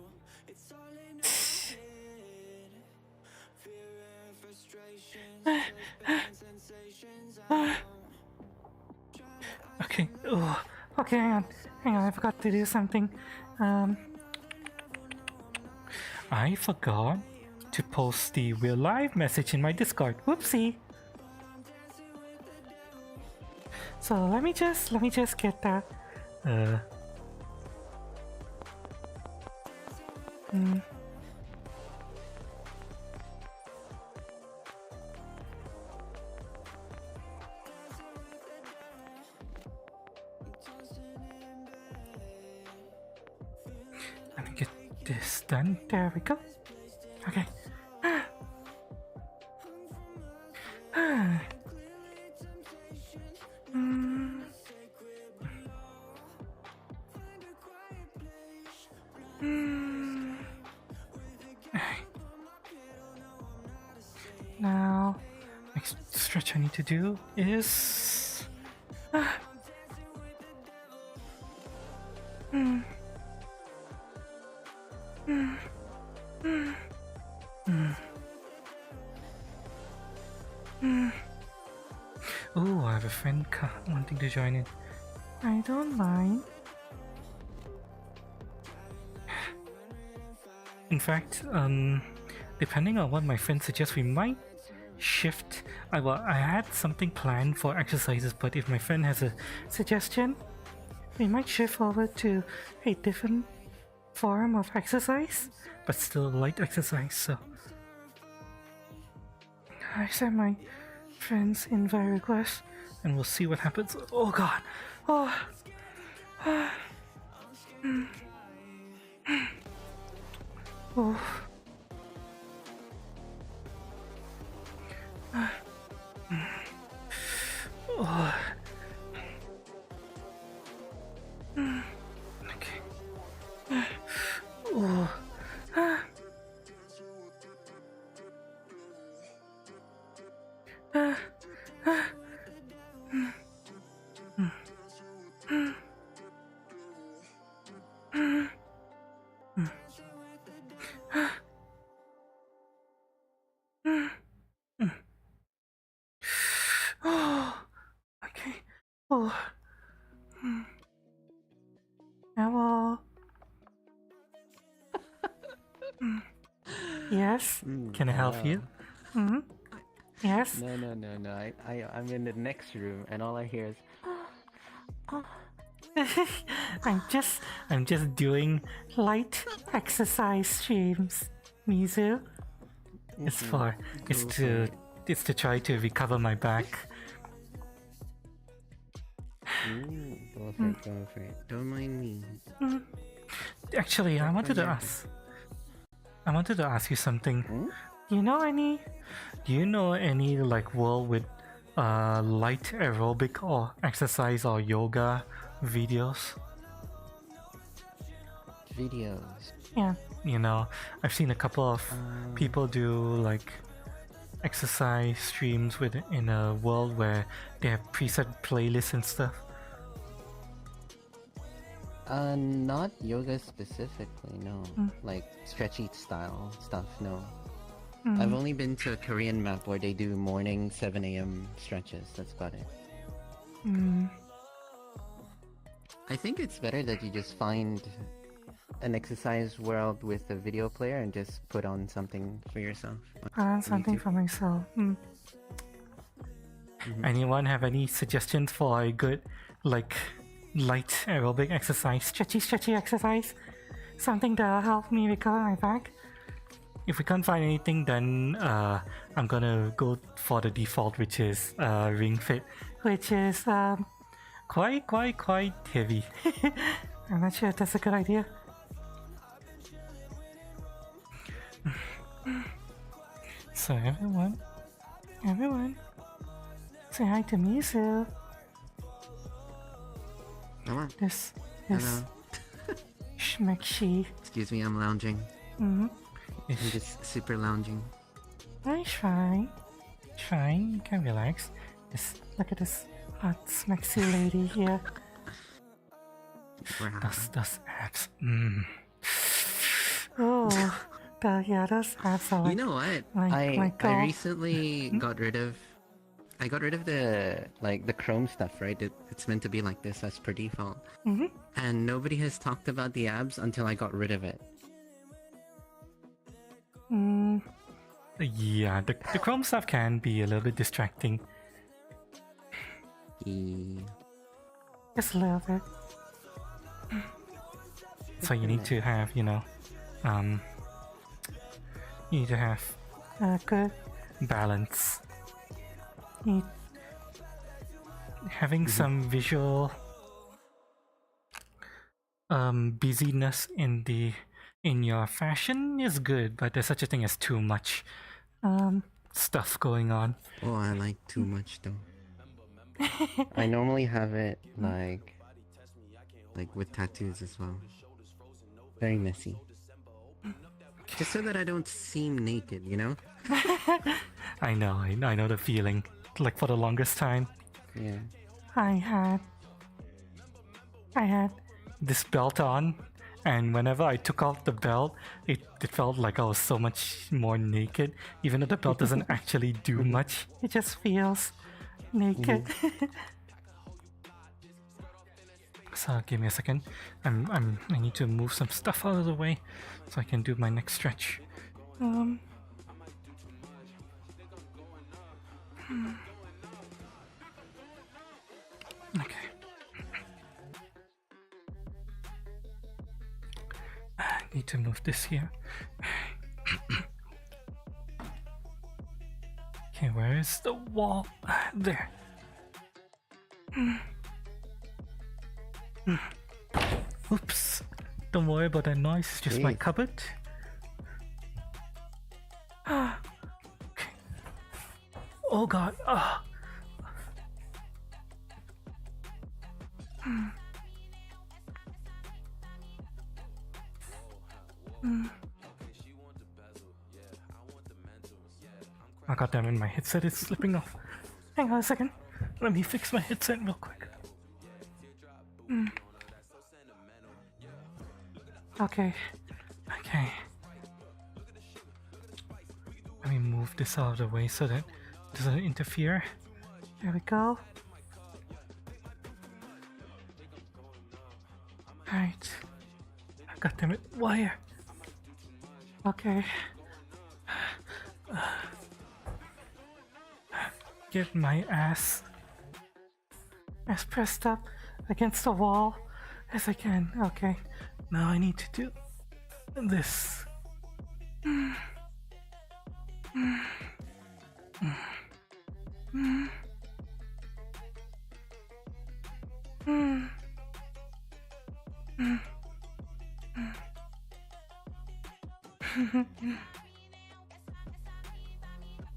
Speaker 5: Okay. Oh. Okay, hang on. I forgot to do something. I forgot to post the "We're Live" message in my Discord. Whoopsie. So let me just get that. almost done. There we go. Okay. Now, next stretch I need to do is... Oh, I have a friend wanting to join in. I don't mind. In fact, depending on what my friend suggests, we might shift. I had something planned for exercises, but if my friend has a suggestion, we might shift over to a different form of exercise, but still light exercise. So I sent my friend's invite request, and we'll see what happens. Oh God! Oh. Oh. Oh. Okay. Oh. Okay. Oh. Hello. Yes. Can I help you? Yes.
Speaker 6: No. I'm in the next room, and all I hear is.
Speaker 5: I'm just doing light exercise streams, Mizu. It's to try to recover my back.
Speaker 6: Go for it. Don't mind me.
Speaker 5: Actually, I wanted to ask you something. Do you know any like world with light aerobic or exercise or yoga videos? Yeah, I've seen a couple of people do like exercise streams in a world where they have preset playlists and stuff.
Speaker 6: Not yoga specifically, no. Like stretchy style stuff, no. I've only been to a Korean map where they do morning 7 a.m. stretches, that's about it. I think it's better that you just find an exercise world with a video player and just put on something for yourself.
Speaker 5: Something for myself. Anyone have any suggestions for a good, like, light aerobic exercise, stretchy exercise? Something that'll help me recover my back? If we can't find anything, then I'm gonna go for the default, which is Ring Fit, which is quite heavy. I'm not sure if that's a good idea. So everyone, say hi to Mizu.
Speaker 6: Hello.
Speaker 5: This
Speaker 6: Hello.
Speaker 5: Schmexy.
Speaker 6: Excuse me, I'm lounging. I'm just super lounging.
Speaker 5: It's fine. You can relax. Just look at this hot smexy lady here.
Speaker 6: Wow.
Speaker 5: Those abs. Oh, those abs are like...
Speaker 6: You know what?
Speaker 5: I
Speaker 6: recently got rid of the chrome stuff, right? It's meant to be like this as per default. And nobody has talked about the abs until I got rid of it.
Speaker 5: Yeah, the chrome stuff can be a little bit distracting. Just a little bit. So you need to have, you need to have a good balance. Having some visual busyness in in your fashion is good, but there's such a thing as too much stuff going on.
Speaker 6: Oh, I like too much though. I normally have it like with tattoos as well. Very messy. Just so that I don't seem naked, you know?
Speaker 5: I know the feeling. Like for the longest time,
Speaker 6: Yeah.
Speaker 5: I had this belt on, and whenever I took off the belt, it felt like I was so much more naked, even though the belt doesn't actually do much. It just feels naked. So give me a second. I need to move some stuff out of the way so I can do my next stretch. Okay. I need to move this here. Okay, where is the wall? There. Oops. Don't worry about that noise, it's just my cupboard. Okay. Oh god. Oh god damn it, my headset is slipping off. Hang on a second. Let me fix my headset real quick. Okay. Let me move this out of the way so that it doesn't interfere. There we go. Right. God damn it, wire. Okay. Get my ass as pressed up against the wall as I can. Okay. Now I need to do this.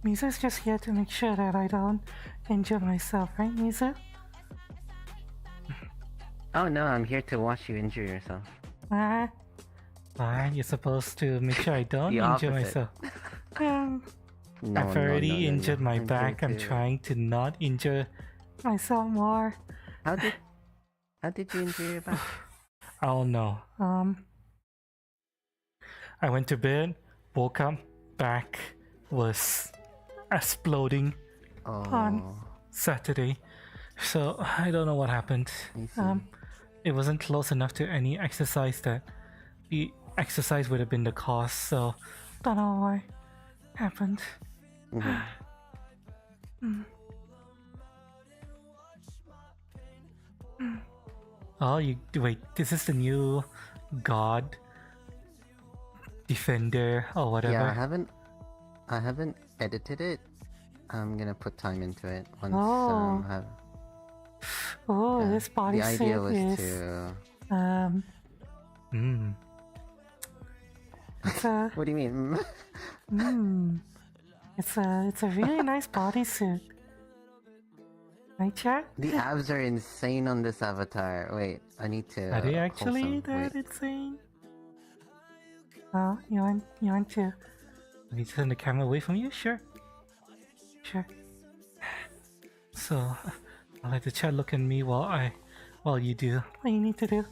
Speaker 5: Mizu's just here to make sure that I don't injure myself, right, Mizu?
Speaker 6: Oh no, I'm here to watch you injure yourself.
Speaker 5: You're supposed to make sure I don't
Speaker 6: The
Speaker 5: injure
Speaker 6: opposite.
Speaker 5: myself. I've already injured my back. I'm trying to not injure myself more.
Speaker 6: How did you injure your back?
Speaker 5: I don't know. I went to bed, woke up, back was exploding on Saturday. So I don't know what happened. It wasn't close enough to any exercise that the exercise would have been the cause, so don't know why happened. Oh, you wait, this is the new God Defender or whatever.
Speaker 6: Yeah, I haven't edited it. I'm gonna put time into it once
Speaker 5: this body
Speaker 6: the idea was
Speaker 5: is
Speaker 6: to
Speaker 5: it's a
Speaker 6: What do you mean?
Speaker 5: it's a really nice bodysuit. Right, chat?
Speaker 6: The abs are insane on this avatar. Wait, I need to
Speaker 5: Are they
Speaker 6: pull
Speaker 5: actually
Speaker 6: some.
Speaker 5: that
Speaker 6: Wait.
Speaker 5: insane? Oh, you want to? Let me turn the camera away from you? Sure. So, I'll let the chat look at me while you do what you need to do.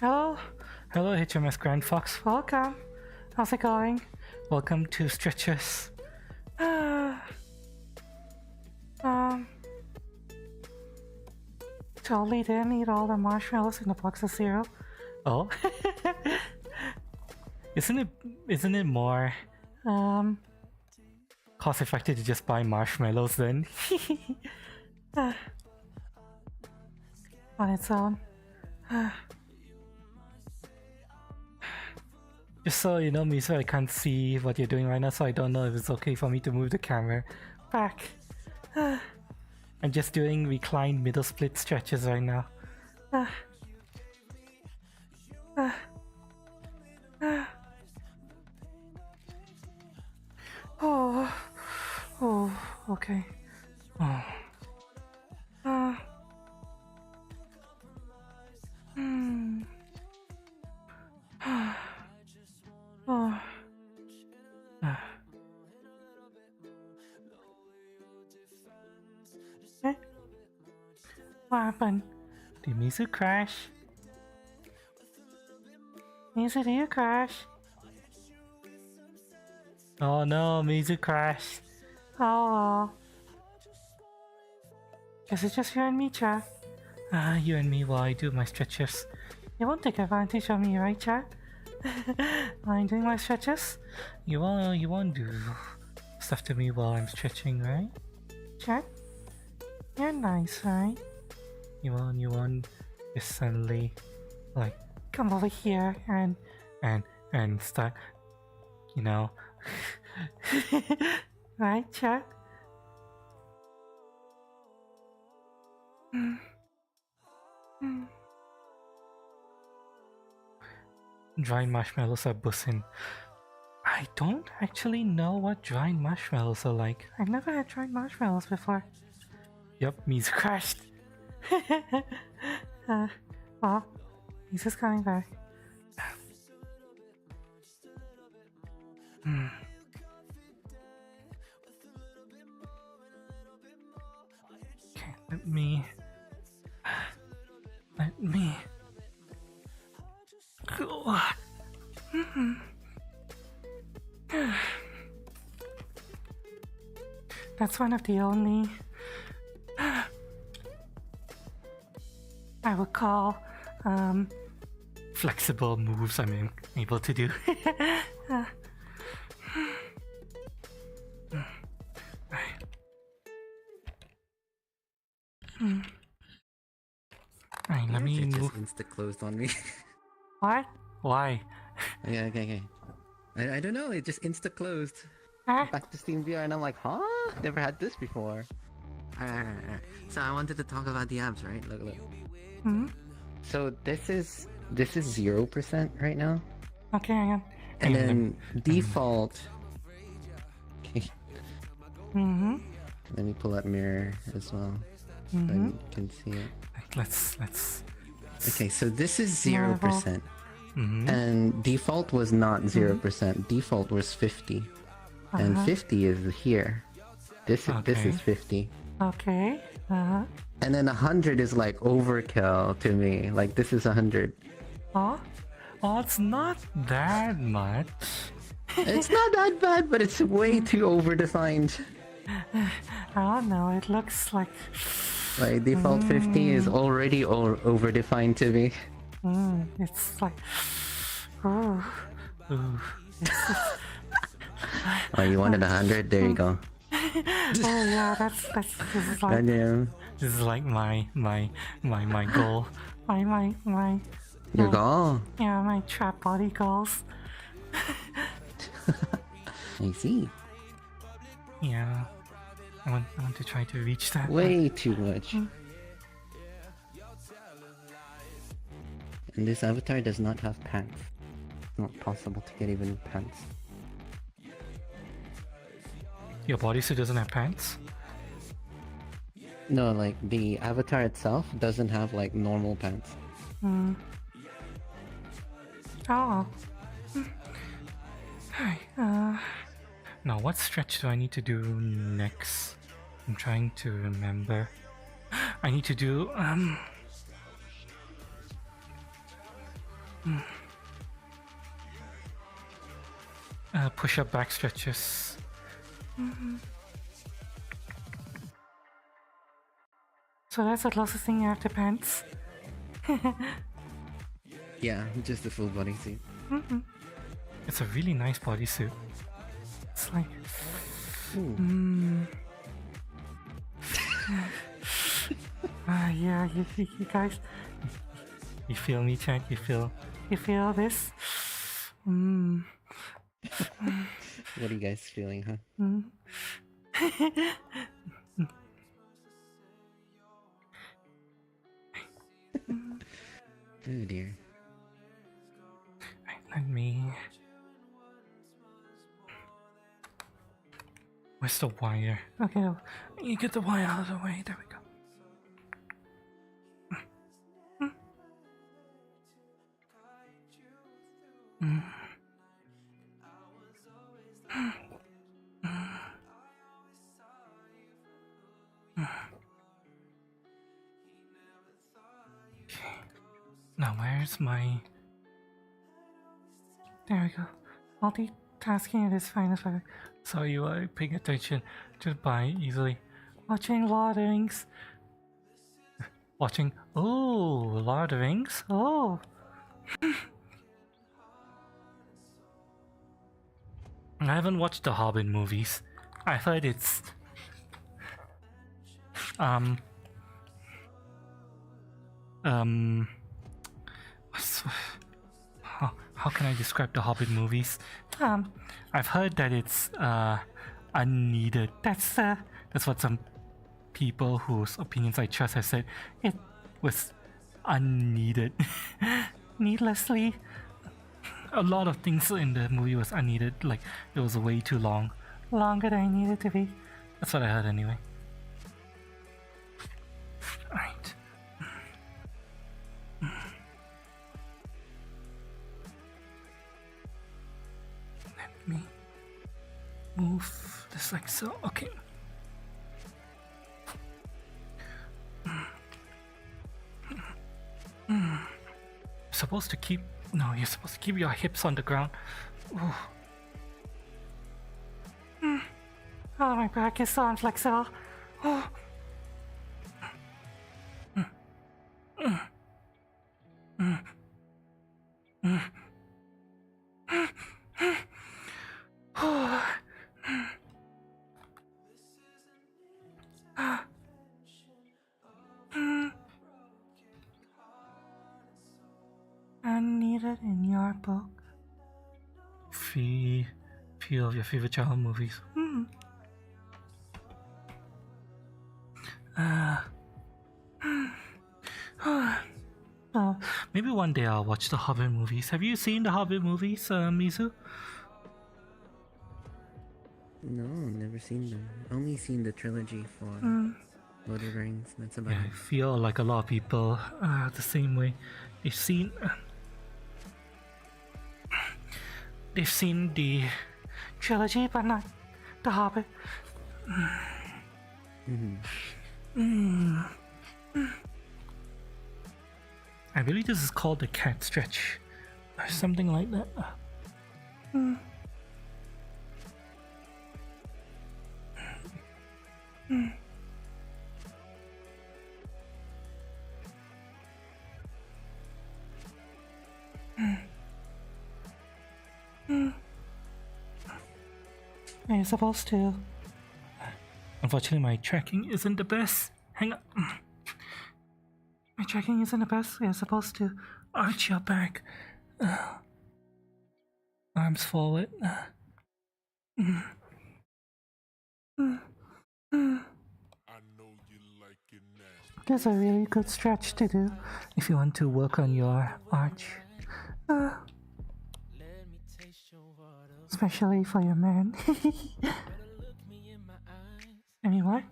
Speaker 5: Hello, HMS Grand Fox. Welcome. How's it going? Welcome to Stretchers. Totally didn't eat all the marshmallows in the box of cereal. Oh, isn't it more cost effective to just buy marshmallows then? On its own. Just so you know, Miso, I can't see what you're doing right now, so I don't know if it's okay for me to move the camera back. I'm just doing reclined middle split stretches right now. Okay. Oh. Uh. Hmm. Oh. Eh? What happened? Did Mizu crash? Mizu, do you crash? Oh no, Mizu crashed. Oh well. Guess it's just you and me, chat. You and me while I do my stretches. You won't take advantage of me, right, chat? While I'm doing my stretches? You won't do stuff to me while I'm stretching, right? Chat? You're nice, right? You won't just suddenly, like, come over here and start, you know, right, chat? Dried marshmallows are bussin'. I don't actually know what dried marshmallows are like. I've never had dried marshmallows before. Yup, Mizu crashed. Well, Mizu's coming back. Okay, let me... That's one of the only... I would call flexible moves I'm able to do. Alright, let me
Speaker 6: It
Speaker 5: move.
Speaker 6: just insta-closed on me.
Speaker 5: What? Why?
Speaker 6: Okay. I don't know, it just insta-closed.
Speaker 5: Huh?
Speaker 6: Back to Steam VR and I'm like, huh? Never had this before. Alright. So I wanted to talk about the abs, right? Look.
Speaker 5: Hmm?
Speaker 6: So this is 0% right now.
Speaker 5: Okay, hang on.
Speaker 6: And then default. Okay.
Speaker 5: Mm-hmm.
Speaker 6: Let me pull up mirror as well. So you can see it.
Speaker 5: Let's
Speaker 6: Okay, so this is 0%. And default was not 0%. Default was 50. And 50 is here. This is 50.
Speaker 5: Okay.
Speaker 6: And then 100 is like overkill to me. Like this is 100.
Speaker 5: Oh, it's not that much.
Speaker 6: It's not that bad, but it's way too over-defined.
Speaker 5: I don't know, it looks like...
Speaker 6: Like default 50 is already over-defined to me.
Speaker 5: It's like... Ooh.
Speaker 6: Oh, you wanted 100? There you go.
Speaker 5: Oh yeah, this is like...
Speaker 6: Goddamn.
Speaker 5: This is like my goal. My
Speaker 6: Your goal?
Speaker 5: Yeah, my trap body goals.
Speaker 6: I see.
Speaker 5: Yeah. I want to try to reach that.
Speaker 6: Way too much. And this avatar does not have pants. It's not possible to get even pants.
Speaker 5: Your bodysuit doesn't have pants?
Speaker 6: No, like the avatar itself doesn't have like normal pants.
Speaker 5: Oh. Hi. Now what stretch do I need to do next? I'm trying to remember. I need to do push-up back stretches. So that's the closest thing you have to pants.
Speaker 6: Yeah, just the full bodysuit.
Speaker 5: It's a really nice bodysuit. It's like... yeah, you guys... You feel me, chat? You feel this?
Speaker 6: What are you guys feeling, huh? Oh dear.
Speaker 5: Let me... Where's the wire? Okay, you get the wire out of the way. There we go. Now where's my... There we go. Multitasking at its finest. So you are paying attention to buy easily. Watching Lord of the Rings. Watching... Oh, Lord of the Rings? Oh. I haven't watched the Hobbit movies. I've heard it's... How can I describe the Hobbit movies? I've heard that it's unneeded. That's what some people whose opinions I trust have said. It was unneeded. Needlessly. A lot of things in the movie was unneeded. Like, it was way too long. Longer than it needed to be. That's what I heard anyway. Alright. Let me move this like so. Okay. Supposed to keep... No, you're supposed to keep your hips on the ground. Oh, my back is so inflexible. Oh. Unneeded in your book. Feel of your favorite childhood movies. Maybe one day I'll watch the Hobbit movies. Have you seen the Hobbit movies, Mizu?
Speaker 6: No, never seen them. Only seen the trilogy for Lord of the Rings. That's about
Speaker 5: Yeah, I
Speaker 6: it.
Speaker 5: feel like a lot of people are the same way. They've seen the trilogy, but not the Hobbit. I believe this is called the cat stretch, or something like that. You're supposed to... Unfortunately, my tracking isn't the best. Hang on. My tracking isn't the best. You're supposed to arch your back. Arms forward. That's a really good stretch to do if you want to work on your arch. Especially for your man. Anyway.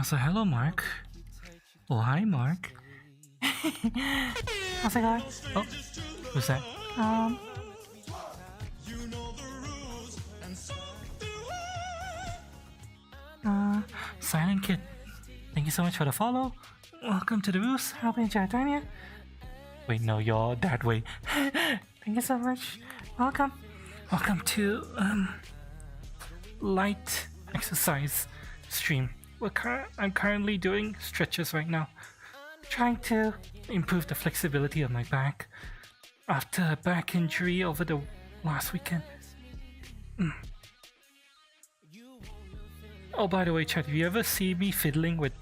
Speaker 5: So hello, Mark. Oh, hi, Mark. How's it going? Oh, who's that? Silent Kid. Thank you so much for the follow. Welcome to the Roost. Hope you enjoy Tanya. Wait, no, you're that way. Thank you so much. Welcome. Welcome to light exercise stream. I'm currently doing stretches right now. Trying to improve the flexibility of my back after a back injury over the last weekend. Oh, by the way, chat, if you ever see me fiddling with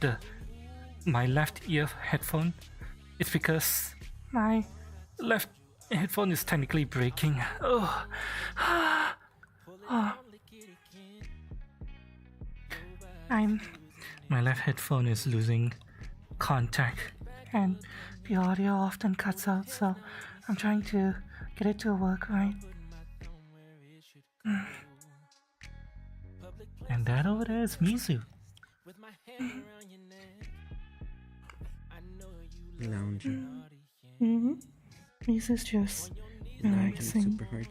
Speaker 5: my left ear headphone, it's because my left headphone is technically breaking. My left headphone is losing contact, and the audio often cuts out, so I'm trying to get it to work right. And that over there is Mizu.
Speaker 6: Lounging.
Speaker 5: Mizu's just
Speaker 6: Lounging
Speaker 5: relaxing.
Speaker 6: super hard.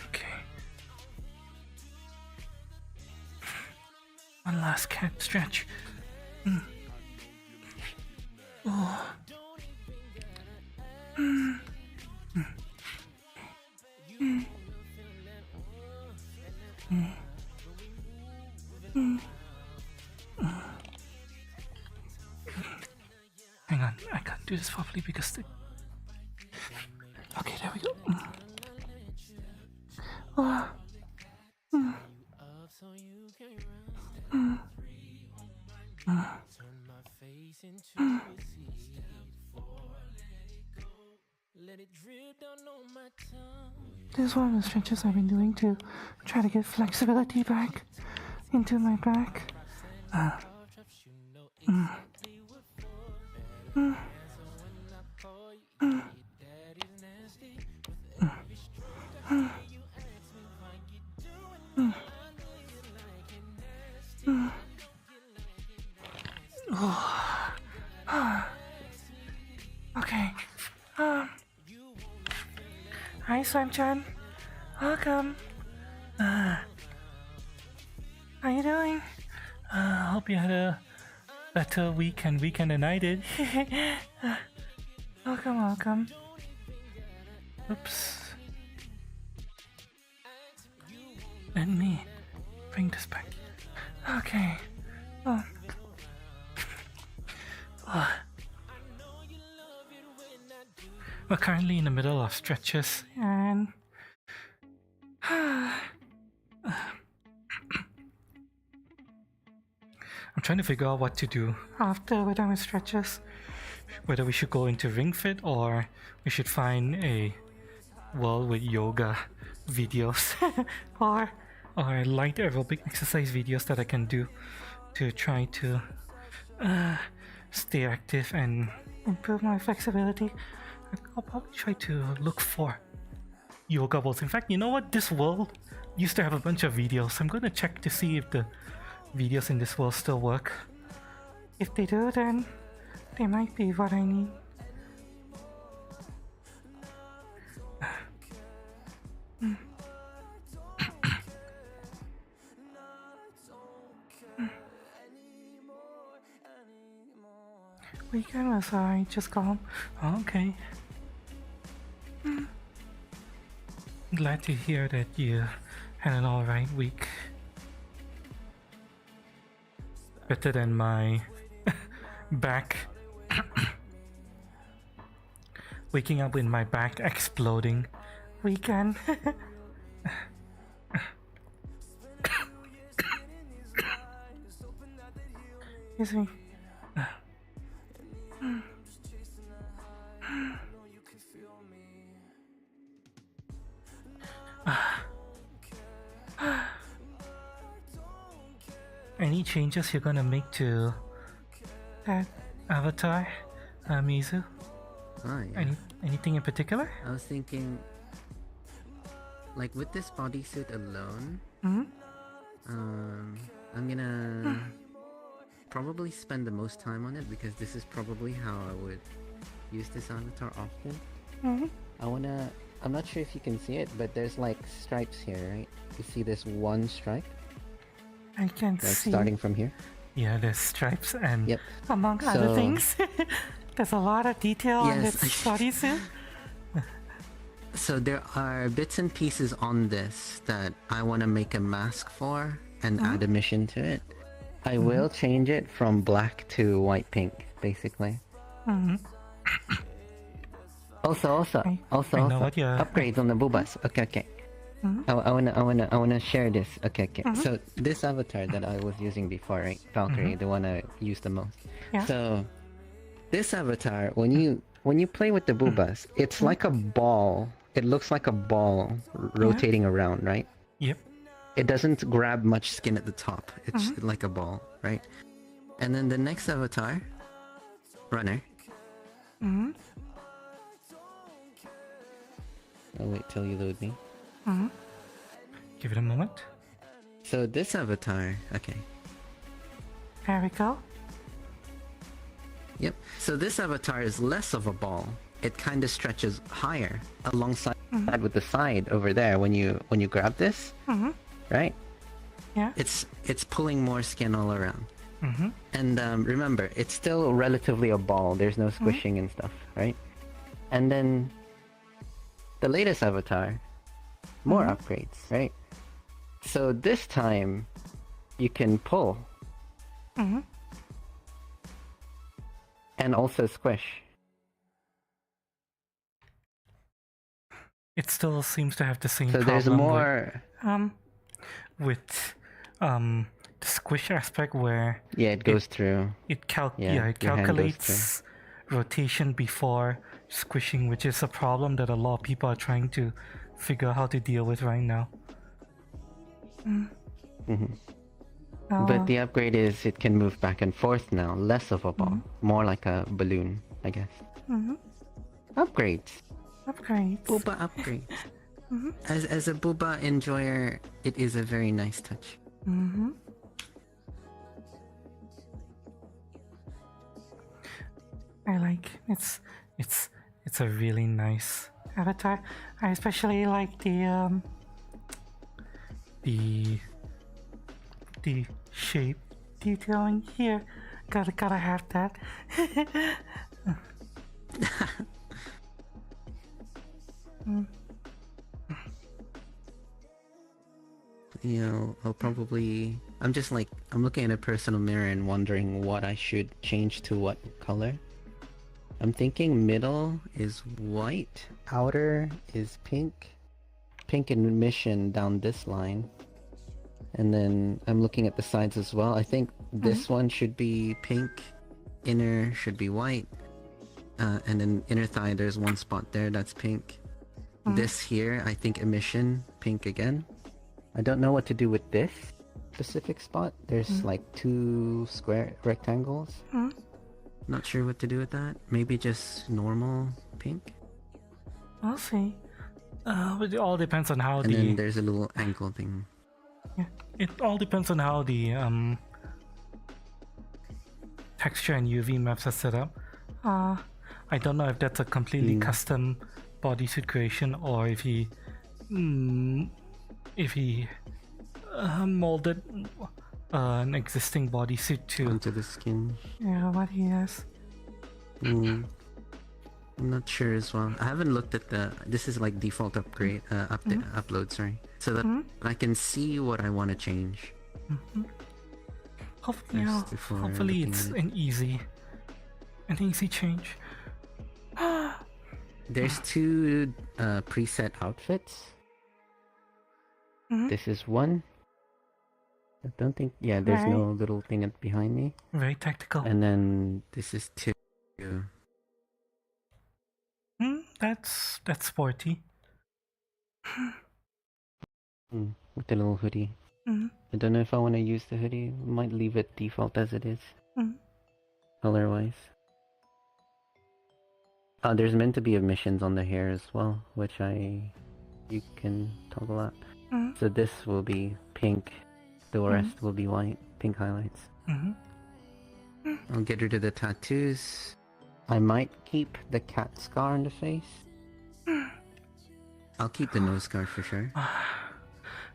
Speaker 5: Okay. One last cat stretch. Oh. Hang on, I can't do this properly because the... Okay, there we go. Oh. This is one of the stretches I've been doing to try to get flexibility back into my back. Okay. Hi, Slime-chan. Welcome. How you doing? Hope you had a better weekend than I did. Welcome. Oops. Let me bring this back. Okay. We're currently in the middle of stretches and I'm trying to figure out what to do after we're done with stretches. Whether we should go into Ring Fit or we should find a world with yoga videos or light aerobic exercise videos that I can do to try to stay active and improve my flexibility. I'll probably try to look for yoga worlds. In fact, you know what? This world used to have a bunch of videos. I'm gonna check to see if the videos in this world still work. If they do, then they might be what I need. Weekend was alright, just calm. Okay. Glad to hear that you had an alright week. Better than my back. Waking up with my back exploding weekend. Excuse me. Any changes you're gonna make to that avatar, Mizu?
Speaker 6: Oh, yeah.
Speaker 5: Anything in particular?
Speaker 6: I was thinking, like with this bodysuit alone, I'm gonna probably spend the most time on it because this is probably how I would use this avatar often. I'm not sure if you can see it, but there's like stripes here, right? You see this one stripe?
Speaker 5: I can see.
Speaker 6: Starting from here?
Speaker 5: Yeah, there's stripes and
Speaker 6: Yep.
Speaker 5: among other things. There's a lot of detail on this bodysuit.
Speaker 6: So there are bits and pieces on this that I want to make a mask for and add a mission to it. I will change it from black to white pink, basically. Also,
Speaker 5: I know what you're...
Speaker 6: upgrades on the boobas. Okay. I wanna share this. Okay. So this avatar that I was using before, right? Valkyrie, the one I used the most.
Speaker 5: Yeah.
Speaker 6: So this avatar, when you play with the boobas, it's like a ball. It looks like a ball rotating around, right?
Speaker 5: Yep.
Speaker 6: It doesn't grab much skin at the top. It's like a ball, right? And then the next avatar, runner. I'll wait till you load me.
Speaker 5: Give it a moment.
Speaker 6: So this avatar, okay.
Speaker 5: There we go.
Speaker 6: Yep. So this avatar is less of a ball. It kind of stretches higher alongside with the side over there when you grab this, right?
Speaker 5: Yeah.
Speaker 6: It's pulling more skin all around. And remember, it's still relatively a ball. There's no squishing and stuff, right? And then the latest avatar, more upgrades, right? So this time you can pull and also squish.
Speaker 5: It still seems to have the same
Speaker 6: So
Speaker 5: problem
Speaker 6: there's more.
Speaker 5: With the squish aspect where
Speaker 6: It goes through.
Speaker 5: it
Speaker 6: your hand goes
Speaker 5: calculates rotation before squishing, which is a problem that a lot of people are trying to figure out how to deal with right now.
Speaker 6: But the upgrade is it can move back and forth now, less of a ball, more like a balloon, I guess. Upgrades. Booba upgrades. As a booba enjoyer, it is a very nice touch.
Speaker 5: I like it's a really nice avatar. I especially like the shape detailing here. Gotta have that.
Speaker 6: You know, I'm just like, I'm looking at a personal mirror and wondering what I should change to what color. I'm thinking middle is white, outer is pink and mission down this line. And then I'm looking at the sides as well. I think this one should be pink, inner should be white. And then inner thigh, there's one spot there that's pink. This here, I think emission, pink again. I don't know what to do with this specific spot. There's like 2 square rectangles. Not sure what to do with that. Maybe just normal pink.
Speaker 5: I'll see. But it all depends on how
Speaker 6: And then there's a little ankle thing.
Speaker 5: Yeah, it all depends on how the texture and UV maps are set up. I don't know if that's a completely custom bodysuit creation or if he molded an existing bodysuit to
Speaker 6: onto the skin.
Speaker 5: Yeah, what he has.
Speaker 6: I'm not sure as well. I haven't looked at this is like default upgrade upload, sorry, so that I can see what I want to change.
Speaker 5: Hopefully it's an easy change.
Speaker 6: There's 2 preset outfits. This is one. I don't think, there's no little thing behind me.
Speaker 5: Very tactical.
Speaker 6: And then this is 2.
Speaker 5: That's sporty.
Speaker 6: With the little hoodie. I don't know if I want to use the hoodie. Might leave it default as it is. Color wise. There's meant to be emissions on the hair as well, which you can toggle up. So this will be pink, the rest will be white, pink highlights. I'll get rid of the tattoos. I might keep the cat scar on the face. I'll keep the nose scar for sure.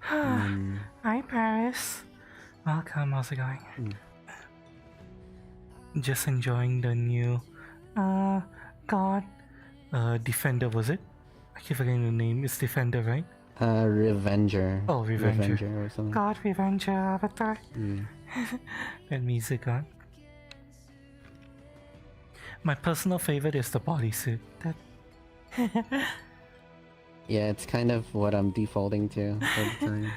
Speaker 5: Hi Paris. Welcome, how's it going? Just enjoying the new God Defender, was it? I keep forgetting the name. It's Defender, right?
Speaker 6: Revenger.
Speaker 5: Oh, Revenger.
Speaker 6: Or something.
Speaker 5: God Revenger avatar. That music on. My personal favorite is the bodysuit.
Speaker 6: Yeah, it's kind of what I'm defaulting to all the time.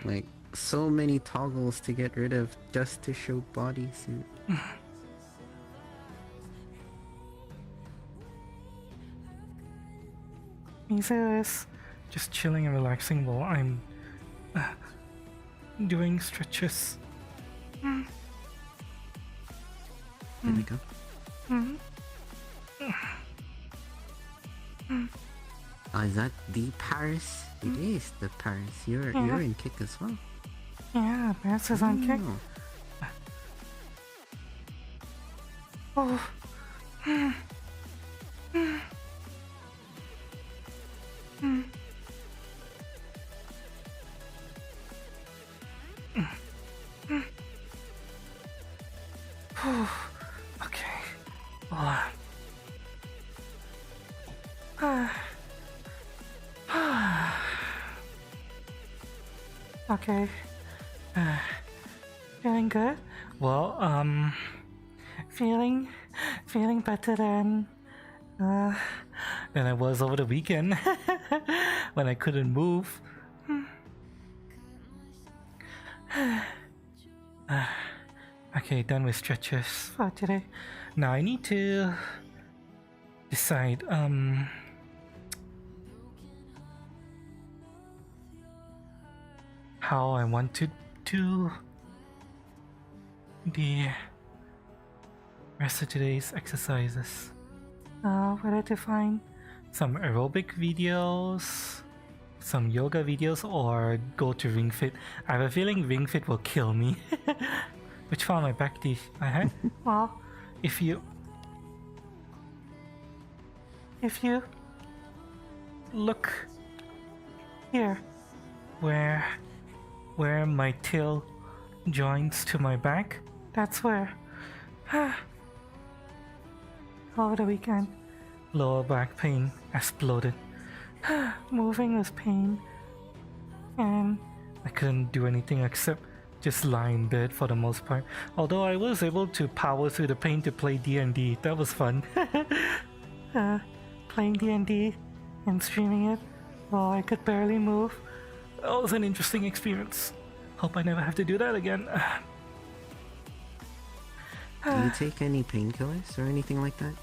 Speaker 6: Like, so many toggles to get rid of just to show bodysuit.
Speaker 5: Misa is just chilling and relaxing while I'm doing stretches.
Speaker 6: There we go. Oh, is that the Paris? It is the Paris. You're in kick as well.
Speaker 5: Yeah, Paris is on kick. Oh. Okay. Okay. Feeling good? Well, feeling better than I was over the weekend when I couldn't move. Okay, done with stretches for today. Now I need to decide how I want to do the rest of today's exercises. Whether to find some aerobic videos, some yoga videos, or go to Ring Fit. I have a feeling Ring Fit will kill me. Which found my back teeth I had? Well, if you look here, where my tail joins to my back, that's where over the weekend lower back pain exploded. Moving was pain, and I couldn't do anything except just lie in bed for the most part. Although I was able to power through the pain to play D&D. That was fun. Playing D&D and streaming it while I could barely move. That was an interesting experience. Hope I never have to do that again.
Speaker 6: Do you take any painkillers or anything like that?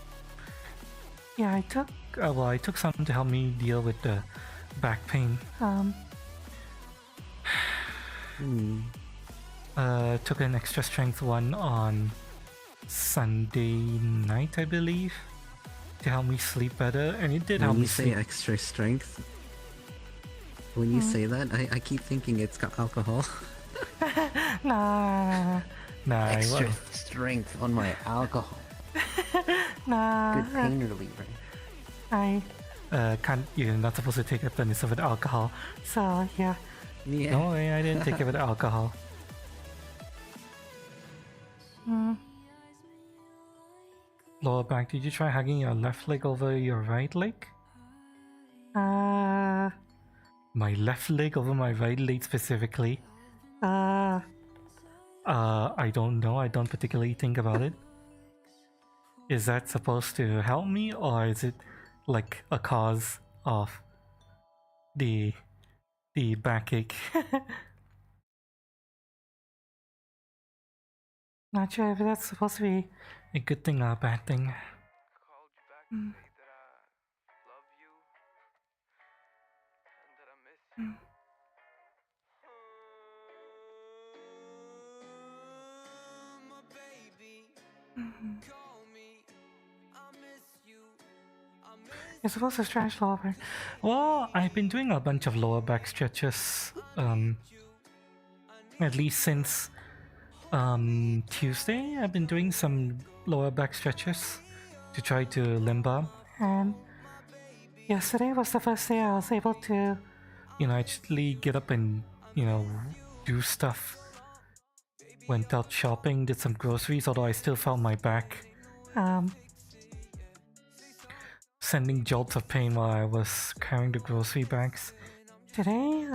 Speaker 5: Yeah, I took I took some to help me deal with the back pain. Took an extra strength one on Sunday night, I believe, to help me sleep better, and it did help me sleep.
Speaker 6: When you say extra strength, when you say that, I keep thinking it's got alcohol.
Speaker 5: Nah.
Speaker 6: Extra strength on my alcohol.
Speaker 5: Nah.
Speaker 6: Good pain reliever.
Speaker 5: I you're not supposed to take a medicine with alcohol, so yeah. No way, I didn't take it with alcohol. Lower back, did you try hugging your left leg over your right leg? My left leg over my right leg specifically? I don't know, I don't particularly think about it. Is that supposed to help me, or is it like a cause of the backache? Not sure if that's supposed to be a good thing or a bad thing. You're supposed to stretch lower back. Well, I've been doing a bunch of lower back stretches, at least since Tuesday. I've been doing some lower back stretches to try to limber, and yesterday was the first day I was able to, actually get up and, do stuff. Went out shopping, did some groceries, although I still felt my back sending jolts of pain while I was carrying the grocery bags. Today,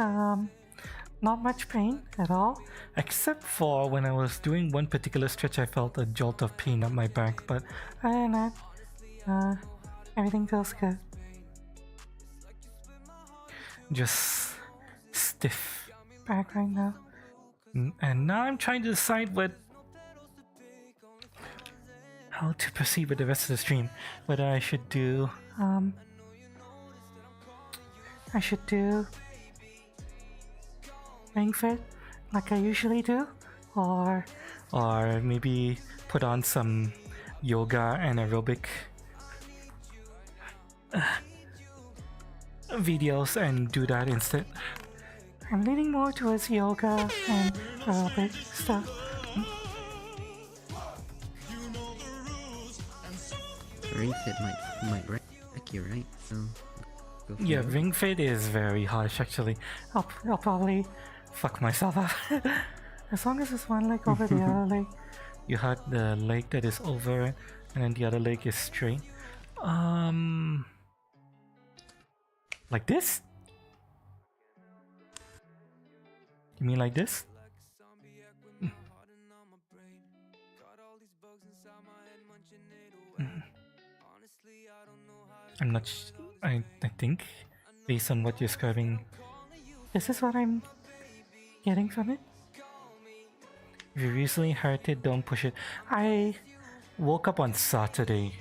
Speaker 5: not much pain at all, except for when I was doing one particular stretch, I felt a jolt of pain up my back, but other than that, everything feels good. just stiff back right now. And now I'm trying to decide how to proceed with the rest of the stream. Whether I should do Ring Fit like I usually do, or maybe put on some yoga and aerobic videos and do that instead. I'm leaning more towards yoga and aerobic stuff.
Speaker 6: Ring Fit might wreck you, right? So go for
Speaker 5: Yeah,
Speaker 6: it.
Speaker 5: Ring Fit is very harsh actually. I'll probably fuck myself up. As long as it's one leg over the other leg. You had the leg that is over and then the other leg is straight. Like this? You mean like this? I'm not I think based on what you're describing, this is what I'm getting from it. If you recently hurt it, don't push it. I woke up on Saturday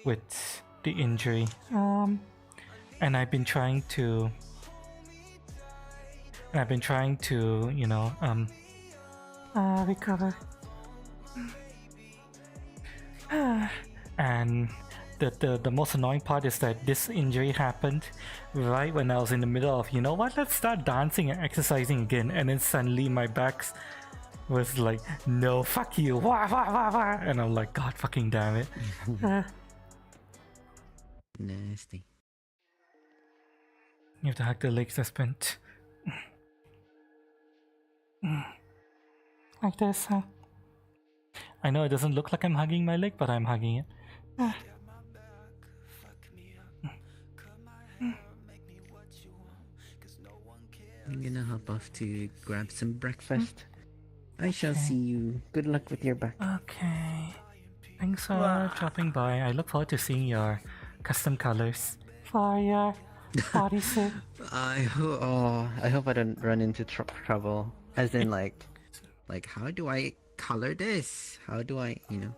Speaker 5: with the injury, and I've been trying to you know recover. And the most annoying part is that this injury happened right when I was in the middle of, you know what, let's start dancing and exercising again, and then suddenly my back was like, no, fuck you, wah, wah, wah, wah. And I'm like, god fucking damn it.
Speaker 6: Nasty.
Speaker 5: You have to hug the legs that's bent. Like this, huh? I know it doesn't look like I'm hugging my leg, but I'm hugging it.
Speaker 6: I'm gonna hop off to grab some breakfast. I shall see you. Good luck with your back.
Speaker 5: Okay. Thanks for dropping by. I look forward to seeing your custom colors for your bodysuit.
Speaker 6: I hope I don't run into trouble. As in, like how do I color this? How do I, you know?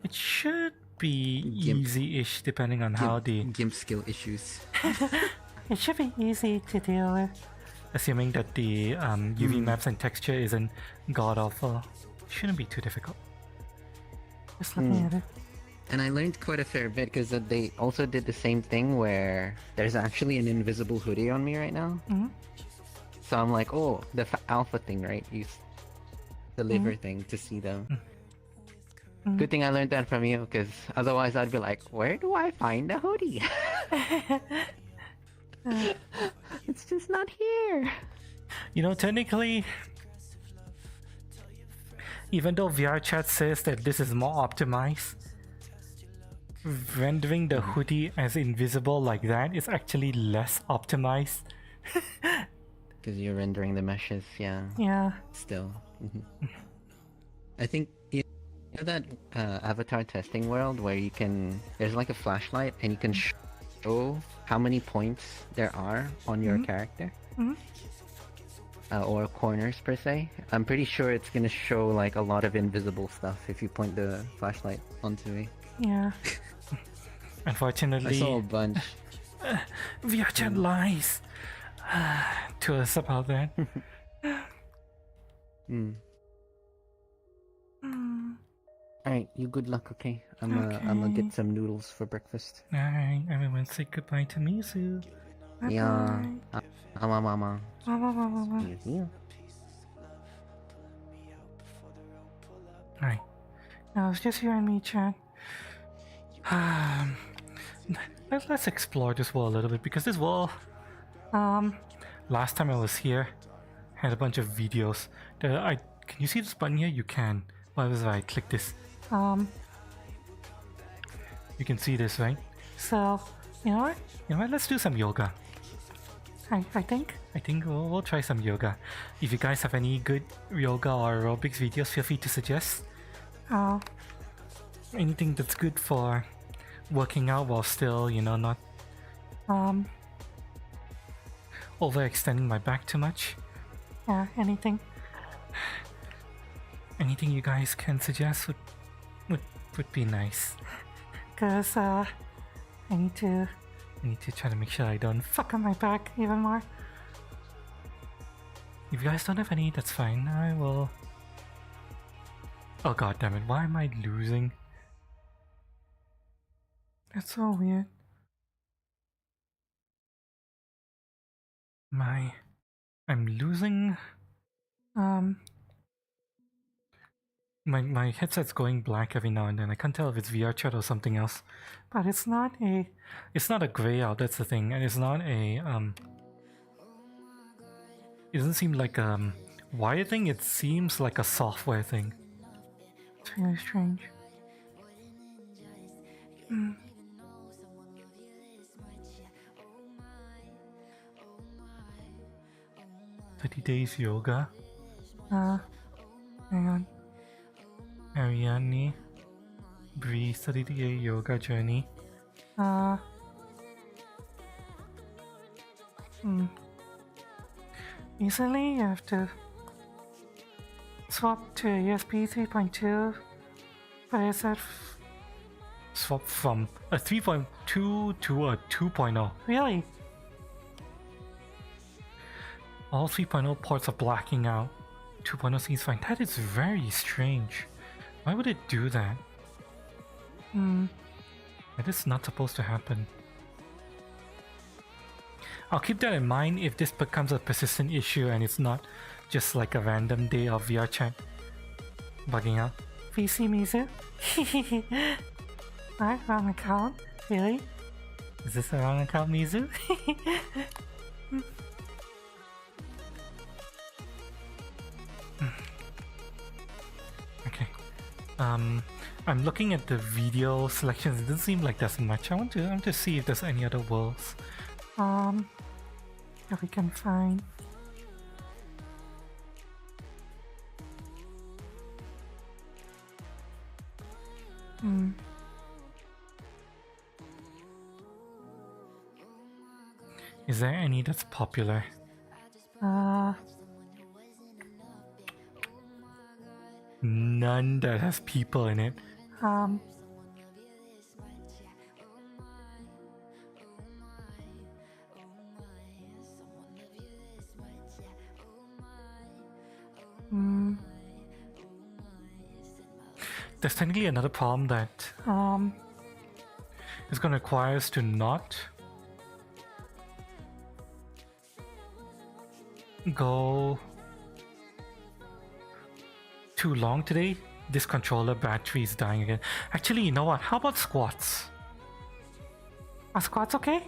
Speaker 5: It should be
Speaker 6: Gimp.
Speaker 5: easy-ish depending on how the...
Speaker 6: GIMP skill issues.
Speaker 5: It should be easy to deal with. Assuming that the UV maps and texture isn't god-awful. Shouldn't be too difficult. Just looking at it.
Speaker 6: And I learned quite a fair bit because they also did the same thing where there's actually an invisible hoodie on me right now. So I'm like, oh, the alpha thing, right? Use the liver thing to see them. Good thing I learned that from you, because otherwise I'd be like, where do I find a hoodie? It's just not here.
Speaker 5: You know, technically, even though VRChat says that this is more optimized, rendering the hoodie as invisible like that is actually less optimized.
Speaker 6: Because you're rendering the meshes, yeah.
Speaker 5: Yeah.
Speaker 6: Still. I think you know that avatar testing world where you can, there's like a flashlight and you can show how many points there are on your character, or corners per se. I'm pretty sure it's gonna show like a lot of invisible stuff if you point the flashlight onto it.
Speaker 5: Yeah. Unfortunately,
Speaker 6: I saw a bunch.
Speaker 5: VRChat lies to us about that.
Speaker 6: Alright, you good luck, okay? I'm gonna get some noodles for breakfast.
Speaker 5: Alright, everyone say goodbye to Mizu. Bye-bye.
Speaker 6: Yeah. Mama.
Speaker 5: Mama.
Speaker 6: See you.
Speaker 5: Alright. Now it's just you and me, chat. Let's explore this world a little bit, because this world, last time I was here, had a bunch of videos. Can you see this button here? You can. What if I click this? You can see this, right? So, you know what? Let's do some yoga. I think we'll try some yoga. If you guys have any good yoga or aerobics videos, feel free to suggest. Anything that's good for working out while still, you know, not overextending my back too much. Yeah, anything you guys can suggest would be nice. Cause I need to try to make sure I don't fuck on my back even more. If you guys don't have any, that's fine. I will. Oh god damn it! Why am I losing? That's so weird. I'm losing. My headset's going black every now and then. I can't tell if it's VRChat or something else. But it's not a gray out, that's the thing. And it's not a it doesn't seem like a wire thing, it seems like a software thing. It's really strange. 30 days yoga. Hang on. Ariane, Bree, 30-day yoga journey. Recently, you have to swap to a USB 3.2, but it's at swap from a 3.2 to a 2.0. Really? All 3.0 ports are blacking out. 2.0 seems fine. That is very strange. Why would it do that? That is not supposed to happen. I'll keep that in mind if this becomes a persistent issue and it's not just like a random day of VRChat bugging out. VC Mizu? What? Wrong account? Really? Is this a wrong account, Mizu? Okay. I'm looking at the video selections. It doesn't seem like there's much. I want to see if there's any other worlds. If we can find. Is there any that's popular? None that has people in it. There's technically another problem that is going to require us to not go too long today. This controller battery is dying again. Actually, you know what? How about squats? Are squats okay?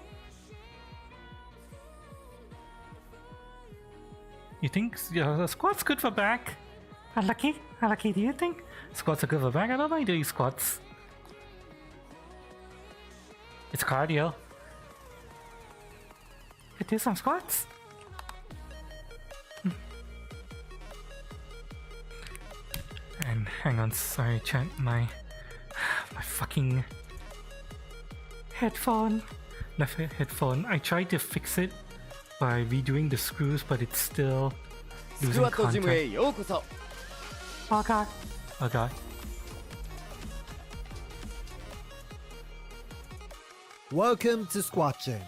Speaker 5: You think squats good for back? Lucky, do you think squats are good for back? I don't mind doing squats. It's cardio. Could do some squats. And hang on, sorry chat, my fucking left headphone. I tried to fix it by redoing the screws, but it's still losing contact. Oh god. Oh god.
Speaker 7: Welcome to Squat Gym.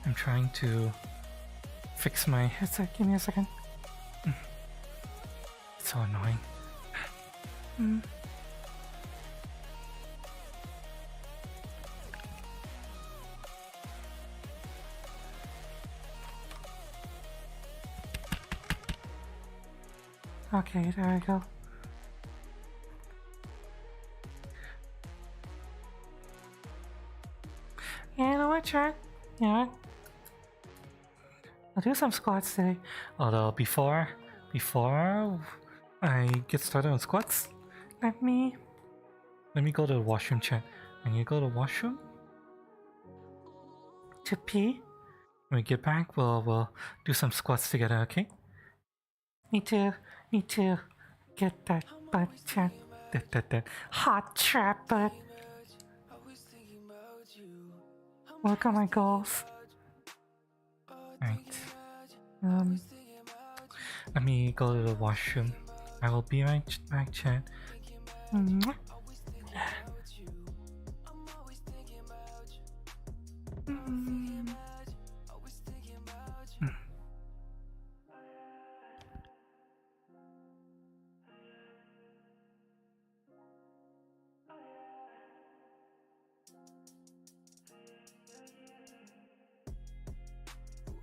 Speaker 5: I'm trying to fix my headset. Give me a second. It's so annoying. Okay, there we go. Yeah, you know what, chat? You know what? I'll do some squats today. Although before I get started on squats, let me go to the washroom, chat. I need to go to the washroom to pee. When we get back, we'll do some squats together, okay? Need to get that butt, chat. That hot trap butt. work on my goals. Right. Let me go to the washroom. I will be right back, chat. Mwah.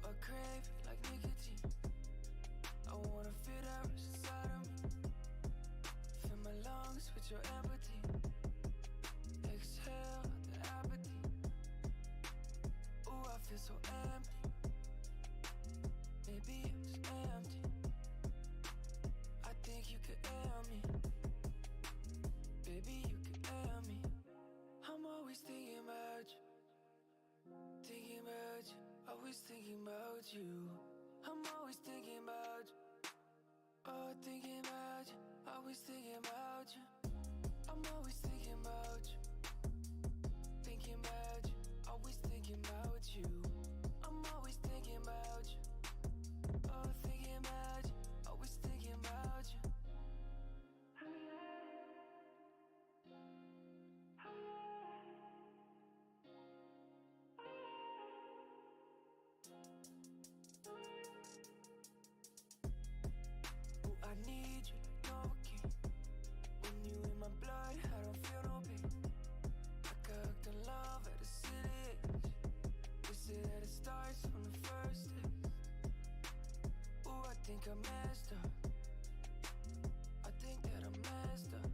Speaker 3: I crave like nicotine. I wanna fit out inside of me. Fill my lungs with your empathy. Exhale the apathy. Ooh, I feel so empty. Maybe I'm just empty. I think you could air me. Baby, you could air me. I'm always thinking about you. Thinking about you. Always thinking about you. I'm always thinking about you. Oh, thinking about you. Always thinking about you. I'm always thinking about you. Thinking about you. Always thinking about you. I'm always thinking about you. Oh, thinking about you. Always thinking about you. Ooh, I need you like Novocaine. When you in my blood, I don't feel no pain. I got hooked in love at a city age. They say that it starts from the first day. Ooh, I think I messed up. I think that I messed up.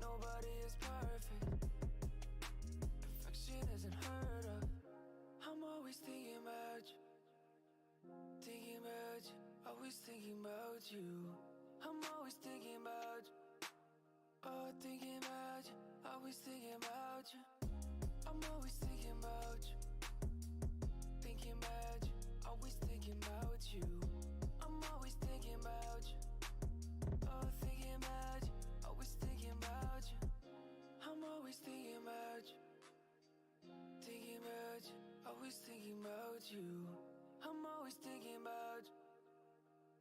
Speaker 3: Nobody is perfect. Perfection isn't heard of. I'm always thinking about you. Thinking about you. Always thinking about you. I'm always thinking about you. Oh, thinking about you. Always thinking about you. I'm always thinking about you. Thinking about you. Always thinking about you. I'm always thinking about you. Oh, thinking about you. Always thinking about you. I'm always thinking about you. Thinking about you. Always thinking about you. I'm always thinking about you.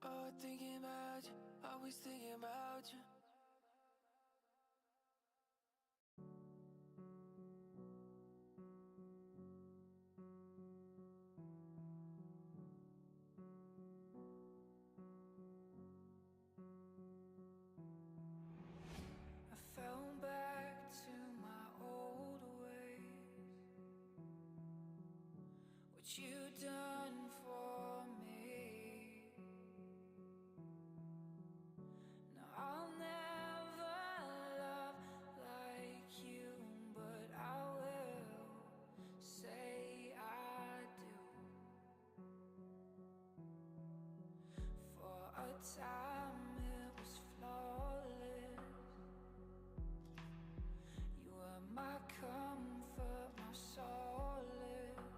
Speaker 3: Oh, thinking about you. Always thinking about you.
Speaker 4: I fell back to my old ways. What you done for me? No, I'll never love like you, but I will say I do. For a time it was flawless. You were my comfort, my solace.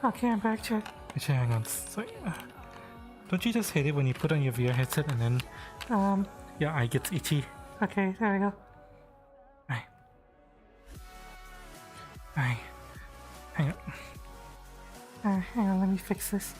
Speaker 5: Okay, I'm back, chat. Actually, hang on. So, don't you just hate it when you put on your VR headset and then, your eye gets itchy? Okay, there we go. Right. Right. Hang on. Hang on, let me fix this.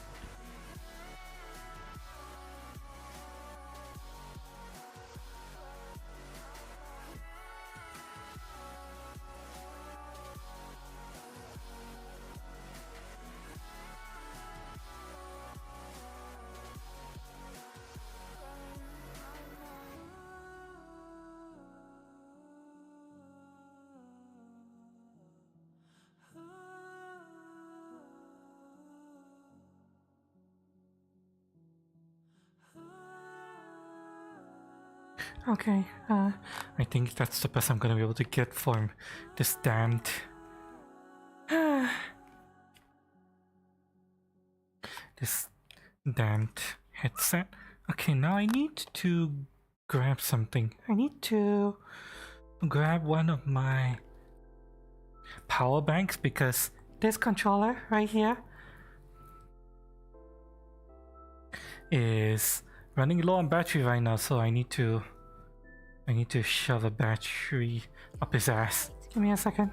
Speaker 5: Okay, I think that's the best I'm gonna be able to get for this damned... this damned headset. Okay, now I need to grab something. I need to grab one of my power banks because this controller right here is running low on battery right now, so I need to shove a battery up his ass. Give me a second.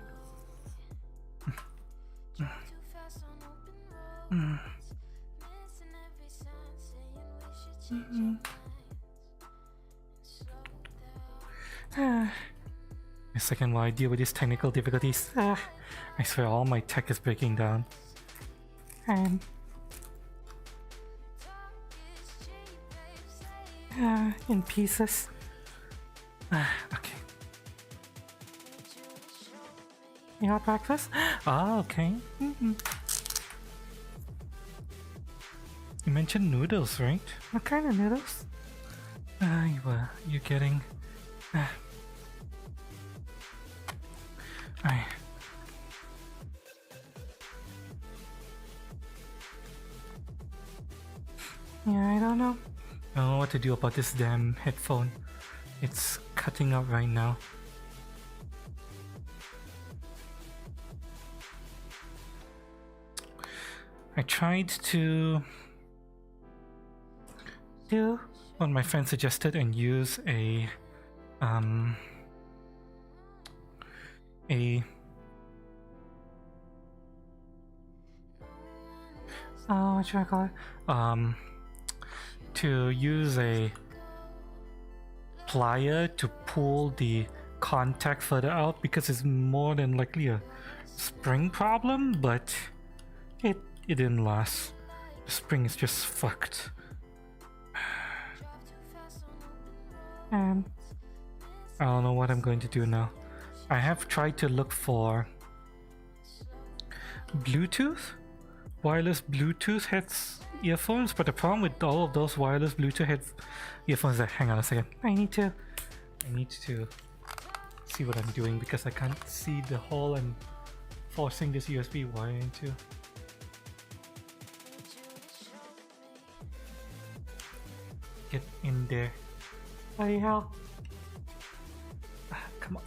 Speaker 5: A second while I deal with these technical difficulties. I swear all my tech is breaking down. And in pieces. Okay. You got breakfast? Ah, okay. You mentioned noodles, right? What kind of noodles? You're getting... Yeah, I don't know. I don't know what to do about this damn headphone. It's cutting out right now. I tried to do what my friend suggested and use a what should I call it? To use a plier to pull the contact further out because it's more than likely a spring problem, but it didn't last. The spring is just fucked. And I don't know what I'm going to do now. I have tried to look for wireless Bluetooth earphones, but the problem with all of those wireless Bluetooth earphones is that, hang on a second, I need to see what I'm doing because I can't see the hole I'm forcing this USB wire into. Get in there. Bloody hell. Come on.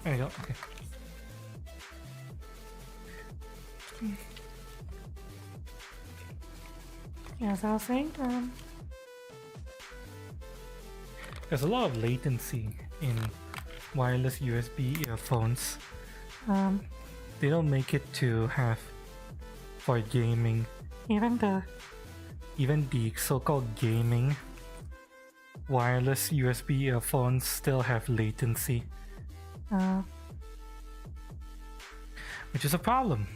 Speaker 5: There you go, okay. Yeah, as I was saying, there's a lot of latency in wireless USB earphones. They don't make it to have for gaming. Even the so-called gaming wireless USB earphones still have latency, which is a problem.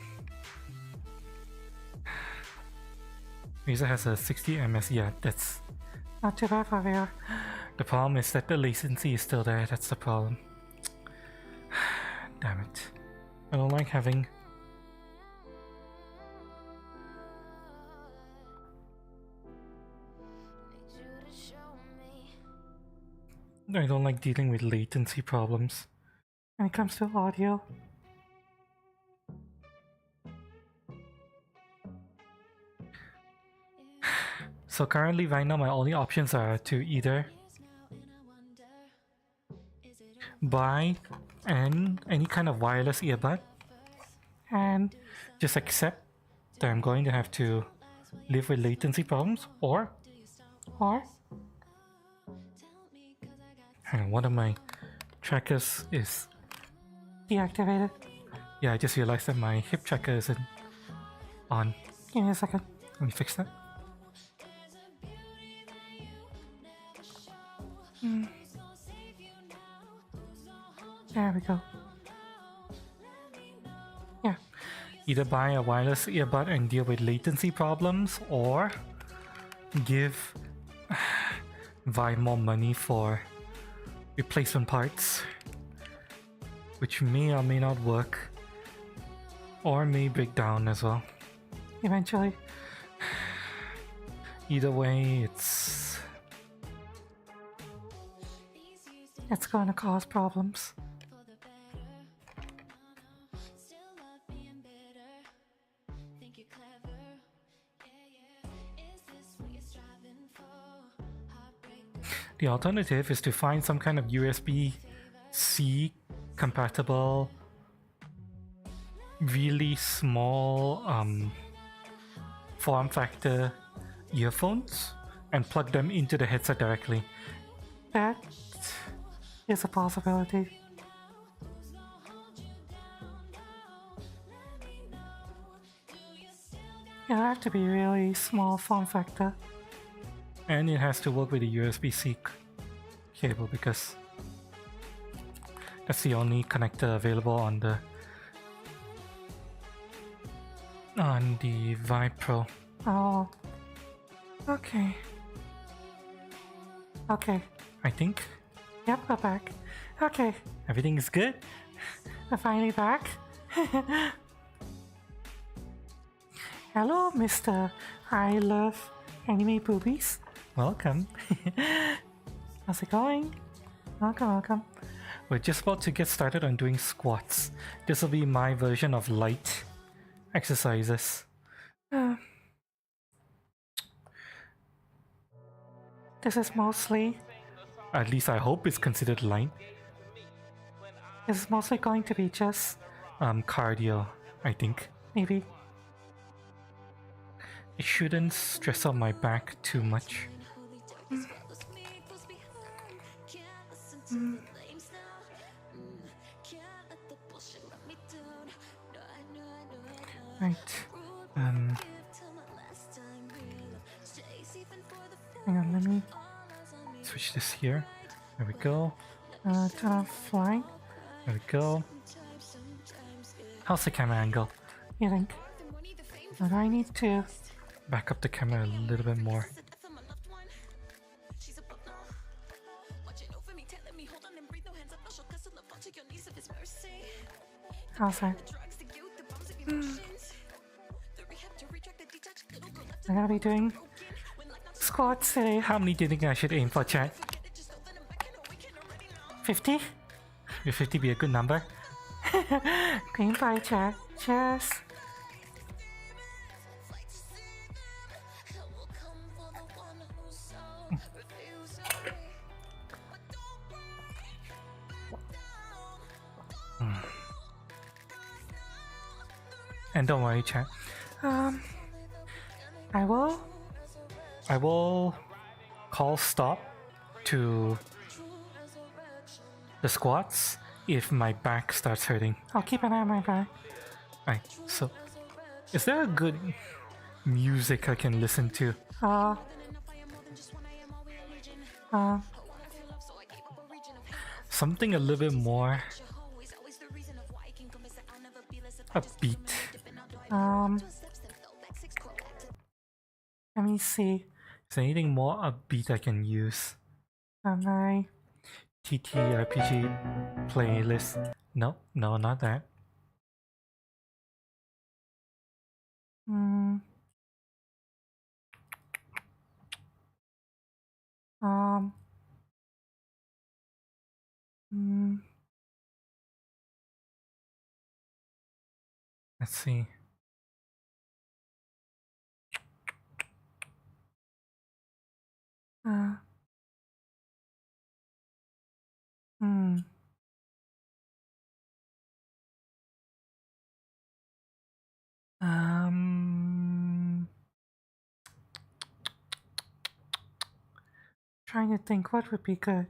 Speaker 5: Razer has a 60 ms, yeah, that's not too bad for VR. The problem is that the latency is still there, that's the problem. Damn it. I don't like having... I don't like dealing with latency problems when it comes to audio. So currently right now my only options are to either buy any kind of wireless earbud and just accept that I'm going to have to live with latency problems, or hang on, one of my trackers is deactivated. Yeah, I just realized that my hip tracker isn't on. Give me a second. Let me fix that. There we go. Yeah. Either buy a wireless earbud and deal with latency problems, or give Vi more money for replacement parts, which may or may not work, or may break down as well eventually. Either way, it's going to cause problems. The alternative is to find some kind of USB-C compatible, really small form factor earphones and plug them into the headset directly. That is a possibility. It'll have to be really small form factor. And it has to work with the USB-C cable, because that's the only connector available on the Vibe Pro. Oh, okay. Okay, I think. Yep, we're back. Okay, everything is good. We're finally back. Hello, Mr. I love anime boobies. Welcome. How's it going? Welcome. We're just about to get started on doing squats. This will be my version of light exercises. This is mostly, at least I hope it's considered light. This is mostly going to be just cardio, I think. Maybe. It shouldn't stress out my back too much. Right. Hang on, let me switch this here. There we go. Turn off flying. There we go. How's the camera angle, you think? Or do I need to back up the camera a little bit more? How's that? I'm gonna be doing squats today. How many do you think I should aim for, chat? 50? Will 50 be a good number? Green pie, chat. Cheers. And don't worry, chat. I will call stop to the squats if my back starts hurting. I'll keep an eye on my back. Right, so is there a good music I can listen to? Something a little bit more upbeat. Let me see. Is there anything more upbeat I can use on my TTRPG playlist? No, not that. Let's see. Trying to think what would be good.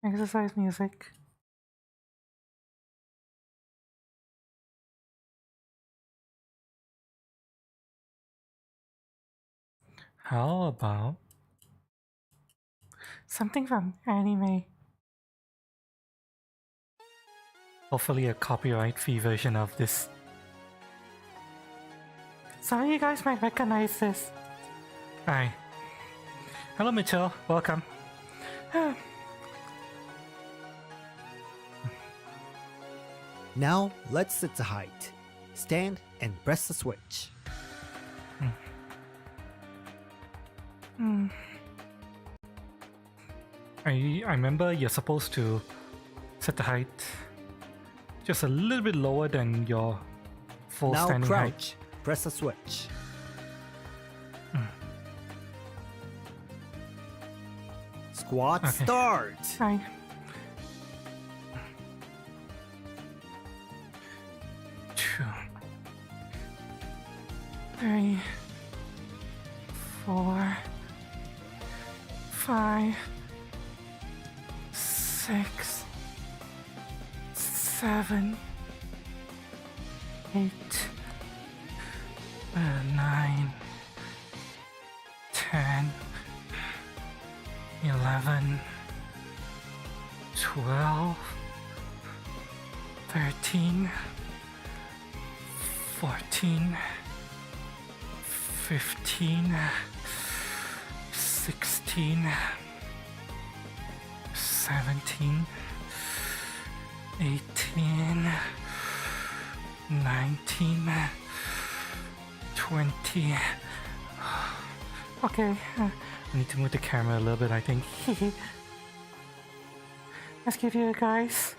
Speaker 5: Exercise music. How about something from anime? Hopefully a copyright-free version of this. Some of you guys might recognize this. Hi. Hello Mitchell, welcome.
Speaker 7: Now let's set the height. Stand and press the switch.
Speaker 5: I remember you're supposed to set the height just a little bit lower than your full
Speaker 7: Now
Speaker 5: standing
Speaker 7: crouch.
Speaker 5: height.
Speaker 7: Press the switch. Squat
Speaker 5: Okay.
Speaker 7: start.
Speaker 5: Hi. 2, 3, 4, 5, 6, 7, 8, 9, 10, 11, 12, 13, 14, 15, 16, 17, 18, 19, 20. Okay, I need to move the camera a little bit, I think. Let's give you guys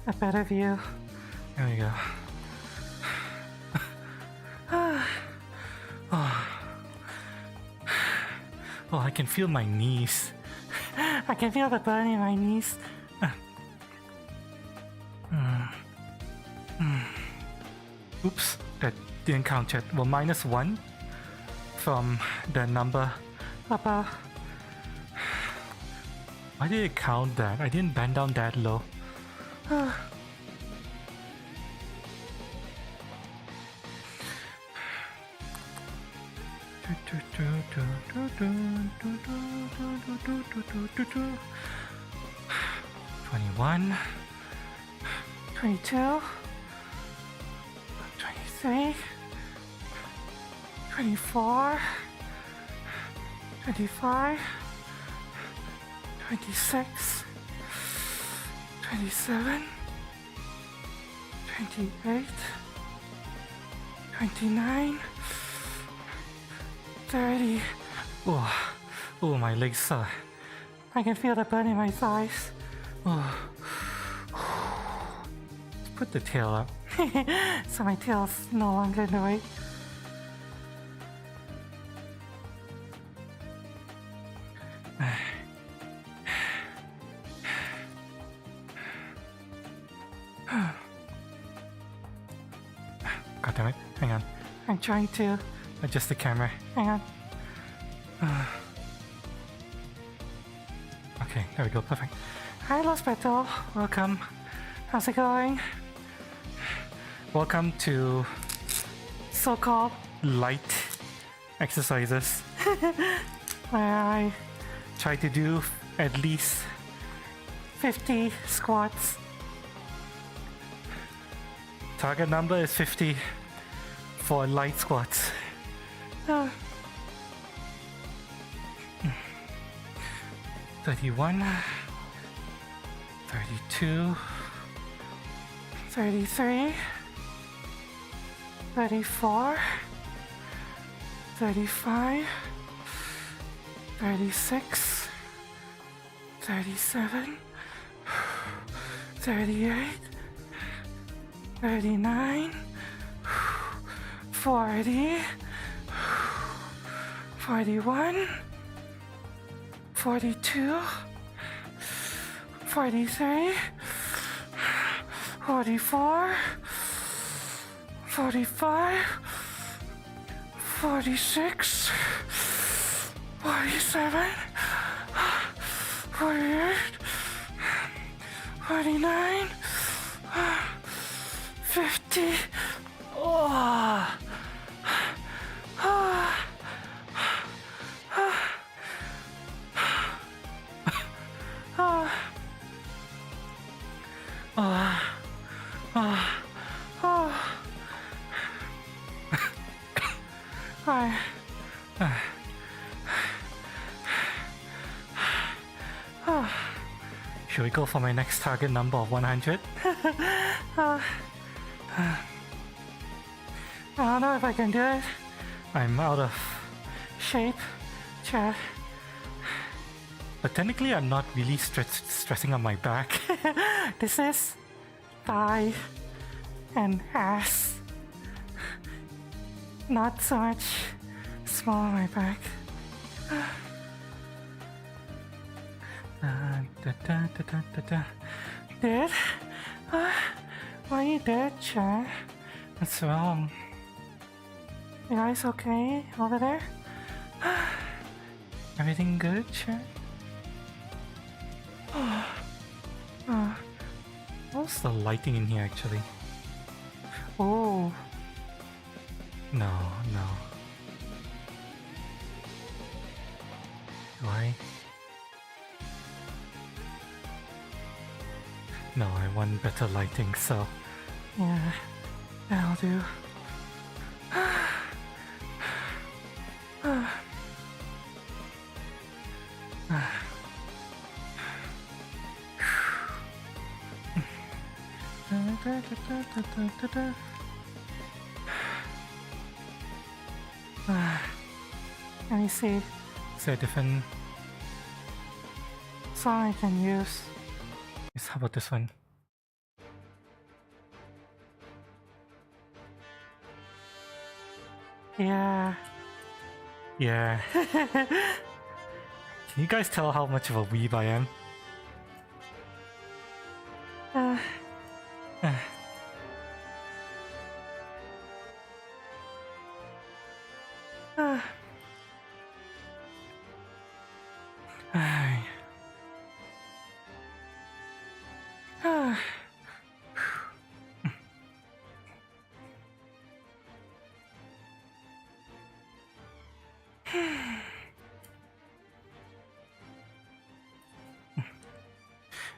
Speaker 5: a better view. There we go. Oh, I can feel my knees. I can feel the burn in my knees. Oops, that didn't count yet. Well, -1 from the number above. Why did it count that? I didn't bend down that low. $21, $22, $23, $24, $25, $26, $27, $28, $29, $30. Oh, my legs are. I can feel the burn in my thighs. Oh. Let's put the tail up. So my tail's no longer in the way. God damn it. Hang on. I'm trying to adjust the camera. Hang on. Okay, there we go. Perfect. Hi, Los Beto. Welcome. How's it going? Welcome to so-called light exercises where I try to do at least 50 squats. Target number is 50 for light squats. 31, 32, 33, 34, 35, 36, 37, 38, 39, 40, 41, 42, 43, 44, 45, 46, 47, 48, 49, 50. Oh. Should we go for my next target number of 100? I don't know if I can do it. I'm out of shape, chat. But technically I'm not really stressing on my back. This is thigh and ass. Not so much small on my back. Dead? Why are you dead, chat? What's wrong? You guys okay over there? Everything good, chat? What's the lighting in here actually? Oh. No. Why? No, I want better lighting, so yeah, that'll do. Let me see. Is there a different song I can use? Yes, how about this one? Yeah. Can you guys tell how much of a weeb I am?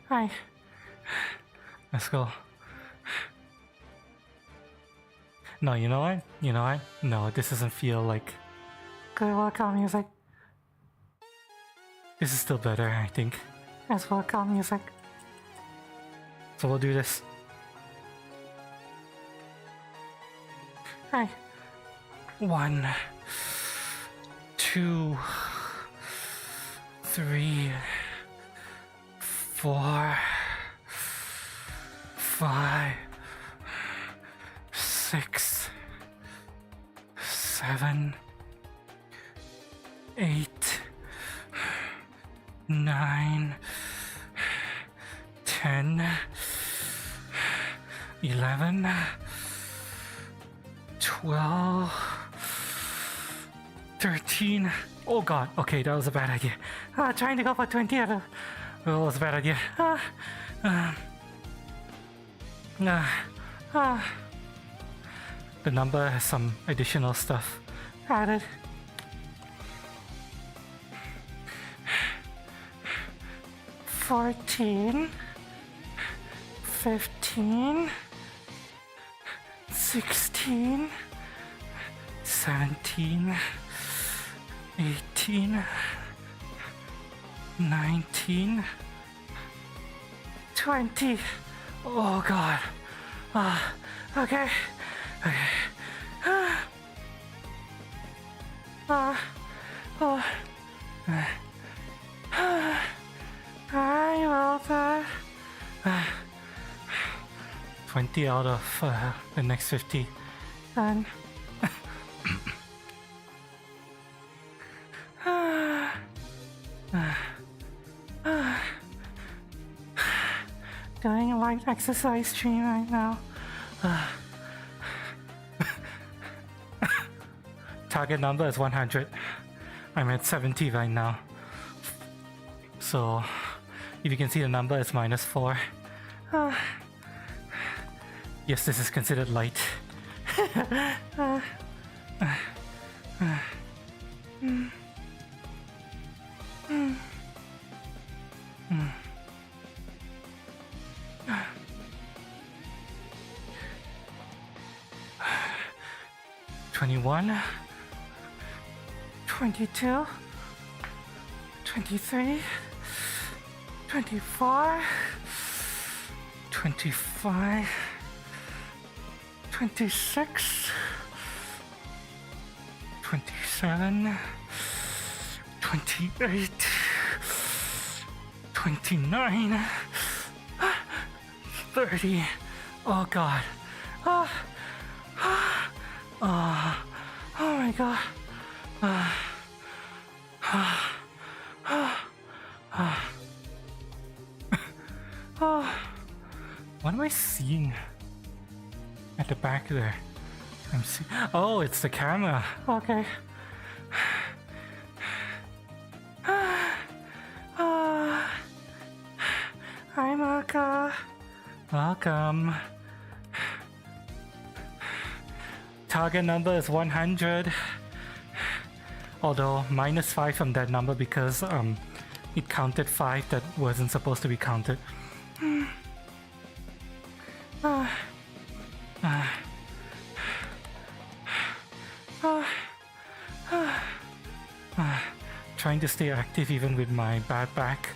Speaker 5: Hi. Let's go. No, you know what? No, this doesn't feel like good workout music. This is still better, I think, as workout music. So we'll do this. Hi. 1, 2, 3, 4, 5, 6, 7, 8, 9, 10, 11, 12, 13. Oh god, okay, that was a bad idea. Trying to go for 20 out of... That was a bad idea. The number has some additional stuff added. $14, $15, $16, $17, $18, $19, $20. Oh god. Okay. I will die. 20 out of the next 50. Then. doing a light exercise stream right now. Target number is 100. I'm at 70 right now. So, if you can see the number, it's -4. Yes, this is considered light. 21, 22, 23, 24, 25, 26, 27, 28, 29, 30. Oh god. Oh my god. What am I seeing at the back there? Oh, it's the camera. Okay. Hi, Marka. Welcome. Target number is 100. Although -5 from that number because it counted 5 that wasn't supposed to be counted. Trying to stay active even with my bad back.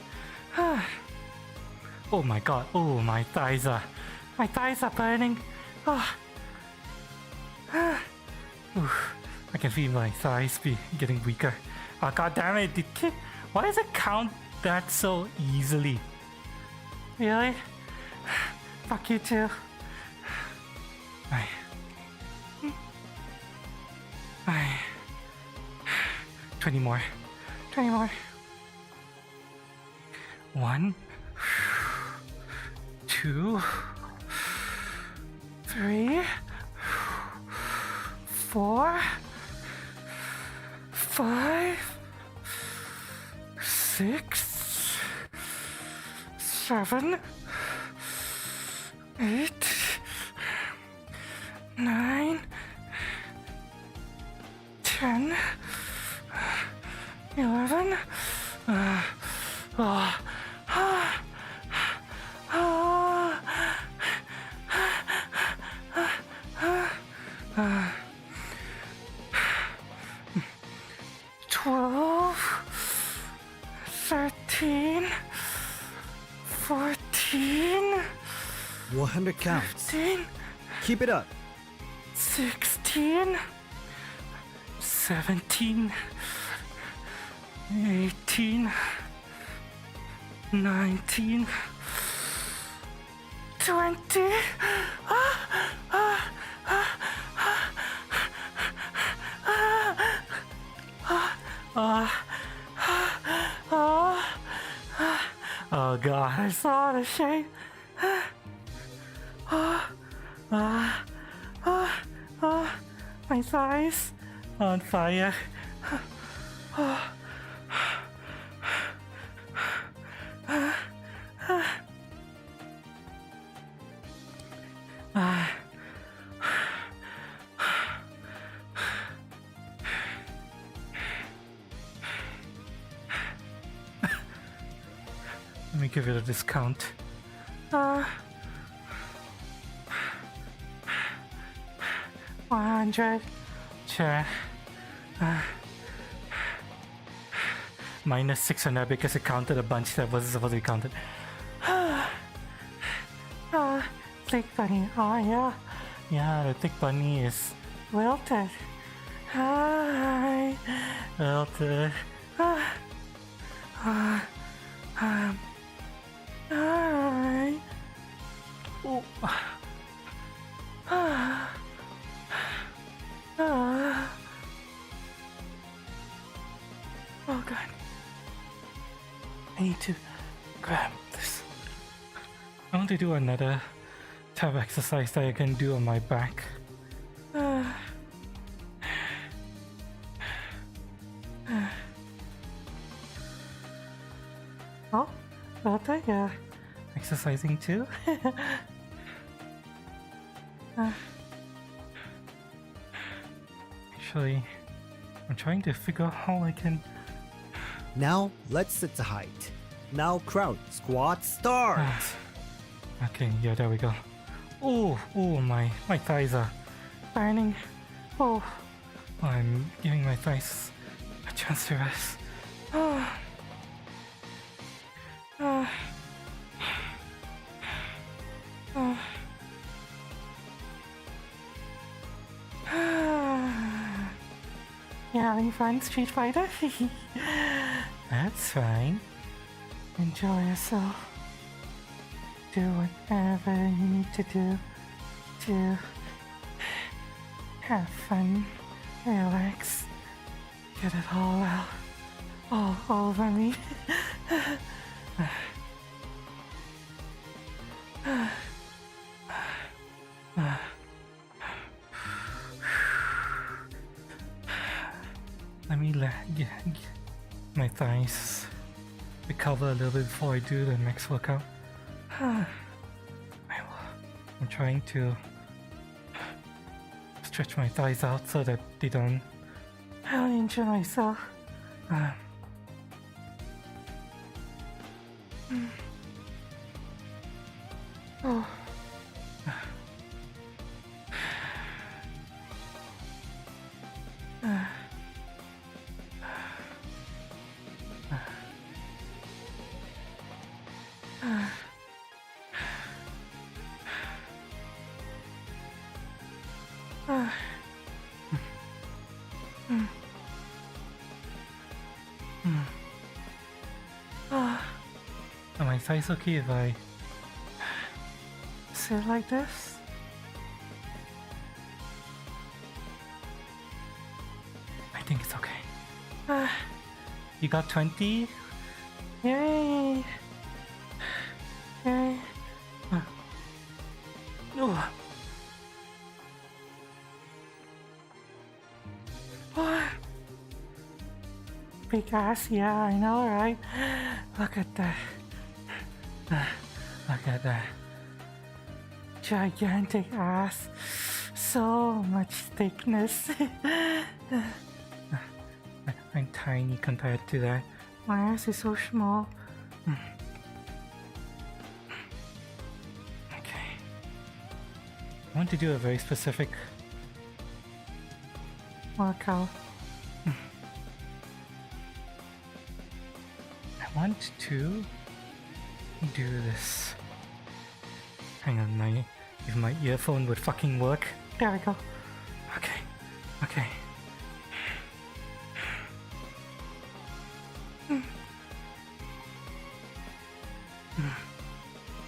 Speaker 5: Oh my god, oh my thighs are burning. I can feel my thighs be getting weaker. Oh god damn it, why does it count that so easily? Really? Fuck you too. 20 more. 20 more. 1, 2, 3, 4, 5, 6, 7, 8, 9, 10, 11. Twelve, 13, 14,
Speaker 7: 100 counts.
Speaker 5: 15,
Speaker 7: Keep it up.
Speaker 5: 16, 17, 18, 19, 20. Oh god, I saw the shape. My thighs on fire. Let me give it a discount. 100. Sure. -6 on that because it counted a bunch that wasn't supposed to be counted. Thick bunny. Oh yeah. Yeah, the thick bunny is wilted. Hi. Wilted. Hi. Oh. Oh god. I need to grab this. I want to do another type of exercise that I can do on my back. Oh, Lotte, you're exercising too? Actually, I'm trying to figure out how I can...
Speaker 7: Now let's set the height. Now crowd squat start.
Speaker 5: Okay, yeah, there we go. Oh, my thighs are burning. Oh, I'm giving my thighs a chance to rest. Yeah, having fun, Street Fighter? That's fine. Enjoy yourself. Do whatever you need to do to have fun, relax, get it all out, all over me. Let me get my thighs recover a little bit before I do the next workout. I'm trying to stretch my thighs out so that they don't injure myself. Oh. Are my thighs okay if I sit like this? I think it's okay. You got 20? Yay! Yay! Oh. Big ass, yeah, I know, right? Look at that. Look at that. Gigantic ass. So much thickness. I'm tiny compared to that. My ass is so small. Okay. I want to do a very specific workout. I want to do this. Hang on, if my earphone would fucking work. There we go. Okay.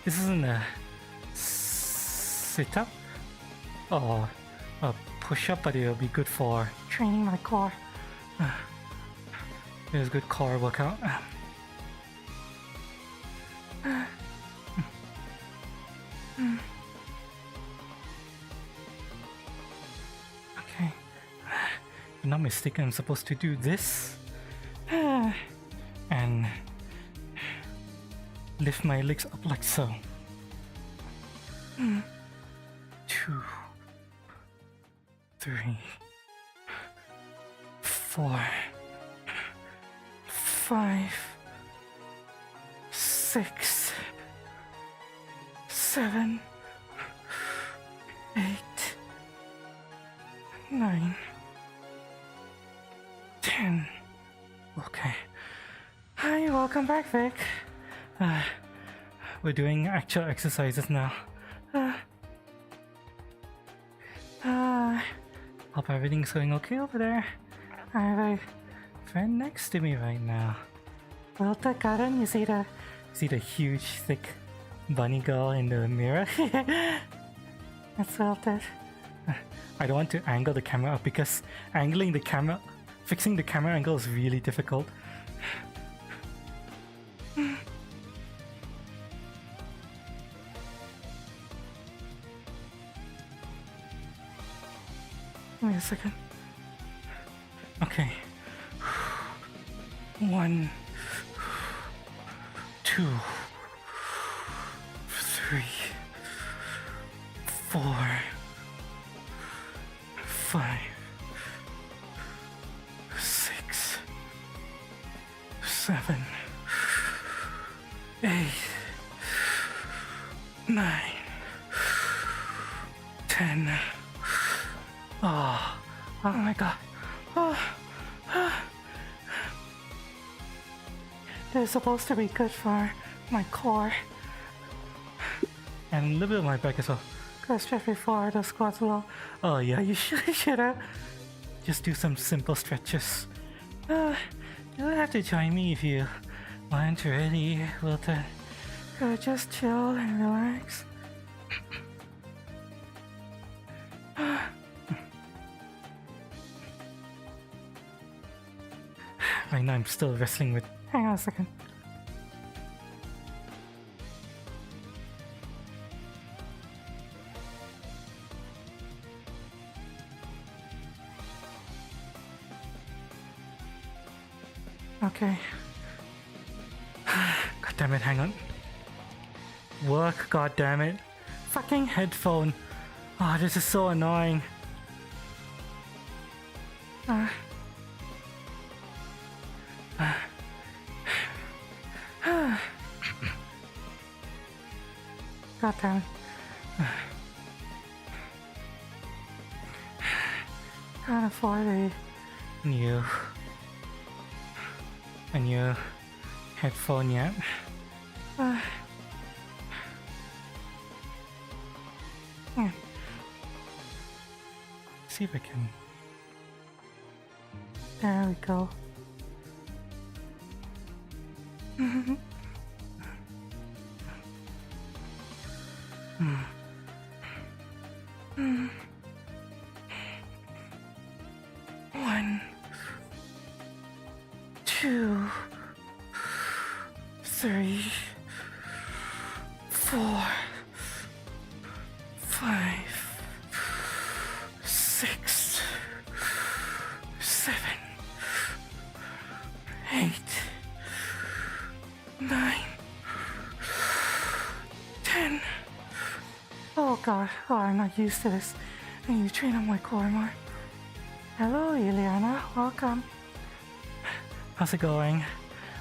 Speaker 5: This isn't a sit-up or a push-up, but it'll be good for training my core. It's a good core workout. Okay. If I'm not mistaken, I'm supposed to do this and lift my legs up like so. 2, 3, 4, 5, 6, 7, 8, 9, 10. Okay. Hi, welcome back, Vic. We're doing actual exercises now. Hope everything's going okay over there. I have a friend next to me right now. Well, Karen, you see the huge, thick bunny girl in the mirror? That's well done. I don't want to angle the camera up because fixing the camera angle is really difficult. Give me a second. Okay. 1, 2, 3, 4, 5, 6, 7, 8, 9, 10. Oh my god. They're supposed to be good for my core. And a little bit of my back as well. Because just before the squats low. Oh yeah, you should have. Just do some simple stretches. You don't have to join me if you aren't ready, Wilton. Just chill and relax. Right now I'm still wrestling with... Hang on a second. Okay. God damn it, hang on. Work, god damn it. Fucking headphone. Oh, this is so annoying. God damn it. Can't afford a new headphone yet. See if I can. There we go. One, 2, 3, 4, 5, 6, 7, 8, 9, 10. Oh god, I'm not used to this. I need to train on my core more. Hello, Ileana. Welcome. How's it going?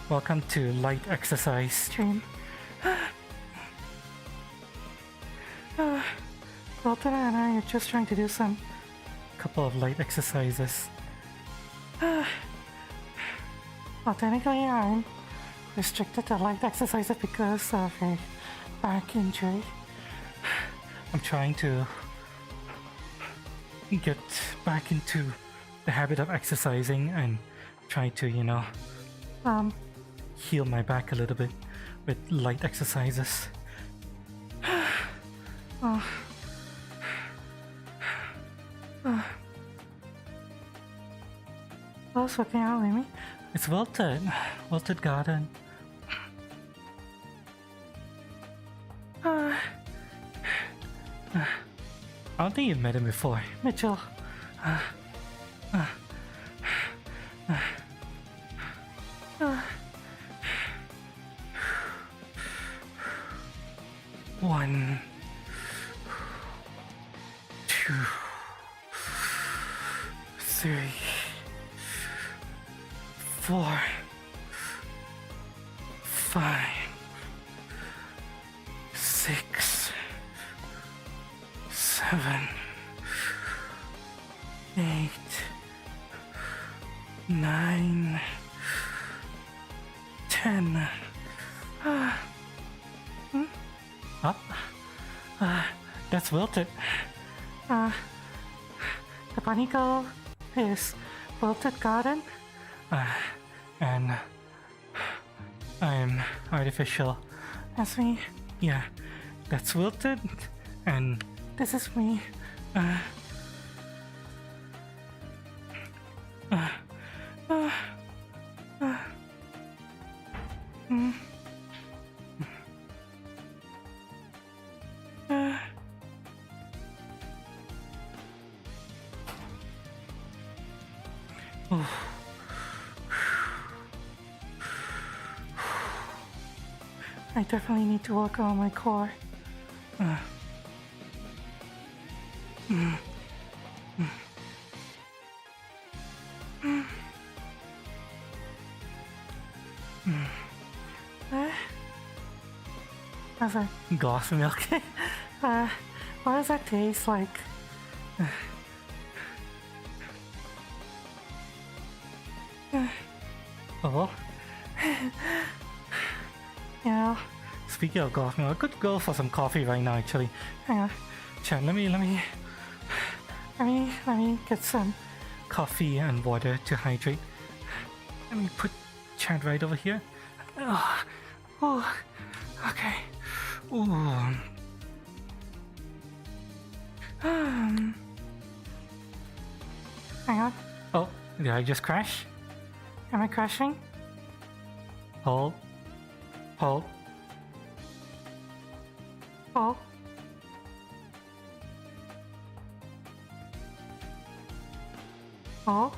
Speaker 5: Welcome to light exercise stream. Walter and I are just trying to do some couple of light exercises. Well, technically I'm restricted to light exercises because of a back injury. I'm trying to get back into the habit of exercising and try to, heal my back a little bit with light exercises. What's working out, Amy? It's Wilted Garden. I don't think you've met him before. Mitchell. One, 2, 3, 4, 5, 6, 7, 8, 9, 10. Up. That's Wilted. The bunny girl is Wilted Garden. And I'm artificial. That's me. Yeah, that's Wilted. And this is me. I definitely need to work on my core. How's that glass of milk? What does that taste like? Oh. Yeah. Speaking of glass milk, I could go for some coffee right now actually. Hang on. Chat, let me get some coffee and water to hydrate. Let me put chat right over here. Oh, okay. Ooh. Hang on. Oh, did I just crash? Am I crashing? Hold. Hold. Hold. Hold.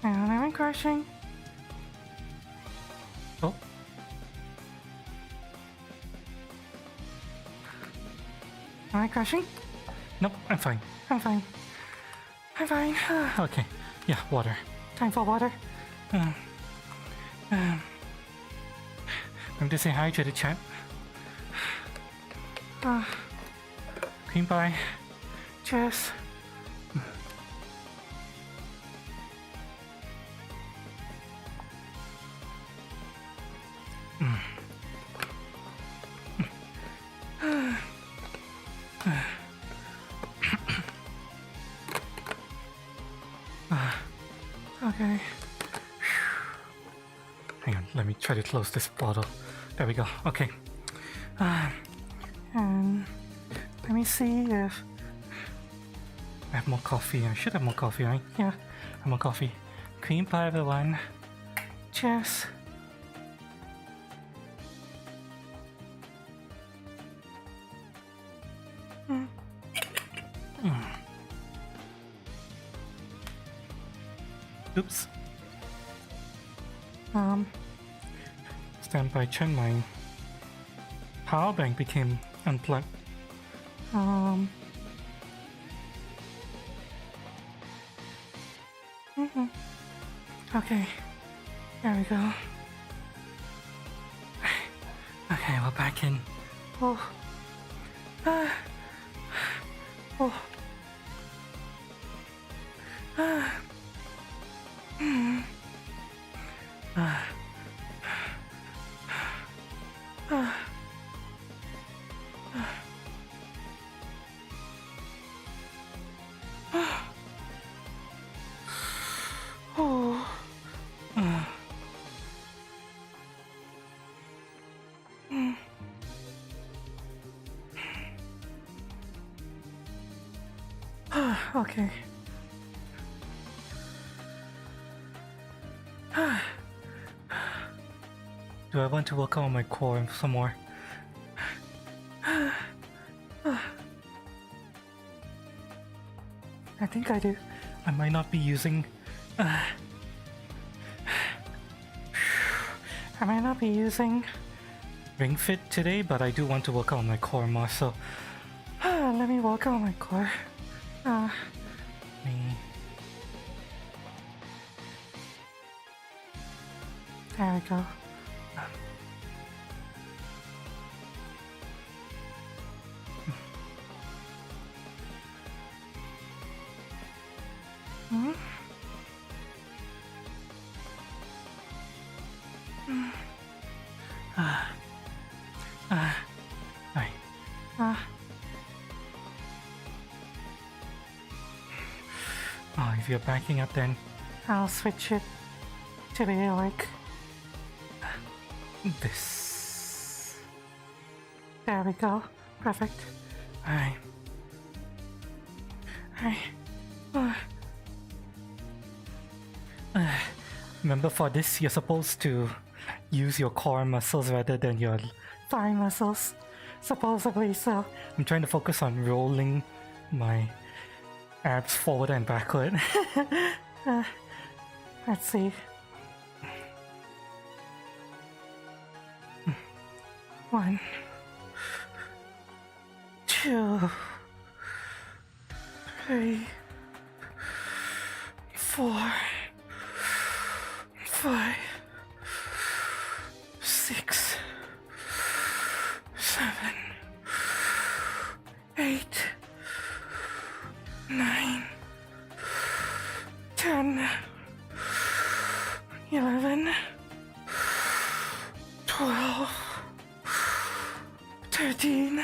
Speaker 5: Hang on, am I crashing? Oh. Am I crashing? Nope, I'm fine. I'm fine. I'm fine. Okay. Yeah, water. Time for water. I'm to say hi to the chat. Cream pie. Cheers. Okay. Hang on, let me try to close this bottle. There we go. Okay. And let me see if I have more coffee. I should have more coffee, right? Yeah, I have more coffee. Cream pie, everyone. Cheers. Oops. Stand by, Chen. My power bank became unplugged. Okay. There we go. Okay, we're back in. Oh. Oh. Okay. Do I want to work on my core some more? I think I do. I might not be using... I might not be using Ring Fit today, but I do want to work on my core more, so... let me work on my core. There we go. Oh, if you're backing up, then I'll switch it to be like this. There we go. Perfect. Alright. Remember, for this, you're supposed to use your core muscles rather than your thigh muscles, supposedly, so I'm trying to focus on rolling my abs forward and backward. Let's see. 1, 2, 3, 4, 5, 6, 7, 8, 9, 10, 11, 12, 13,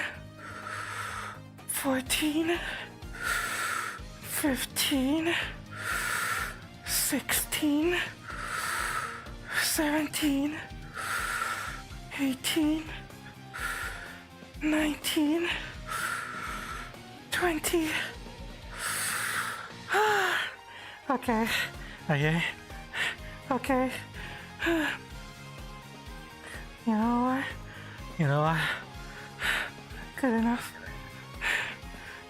Speaker 5: 14, 15, 16, 17, 18, 19, 20. Okay. Okay. You know what? Good enough.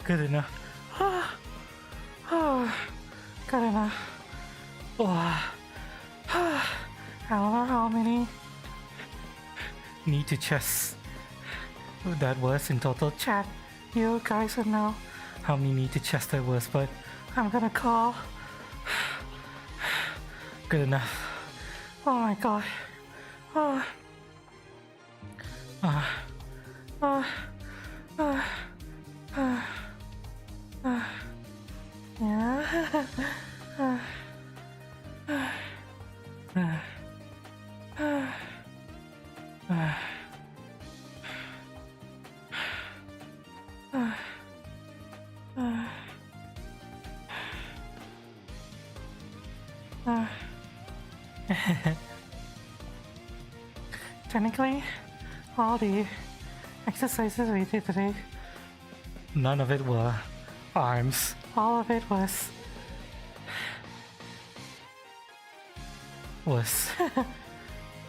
Speaker 5: Good enough. Good enough. I don't know how many knee to chest that was in total. Chat, you guys would know how many knee to chest that was, but I'm gonna call good enough. Oh my god. Technically, all the exercises we did today, none of it were arms. All of it was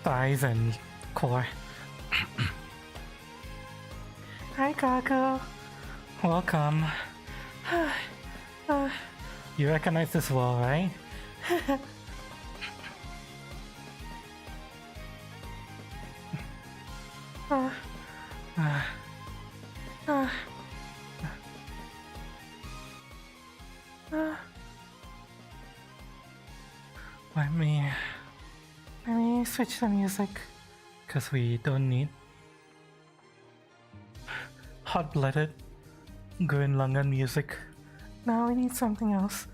Speaker 5: thighs and core. Hi Gago, welcome. You recognize this wall, right? Let me switch the music, because we don't need hot-blooded Grönlangen music. Now we need something else.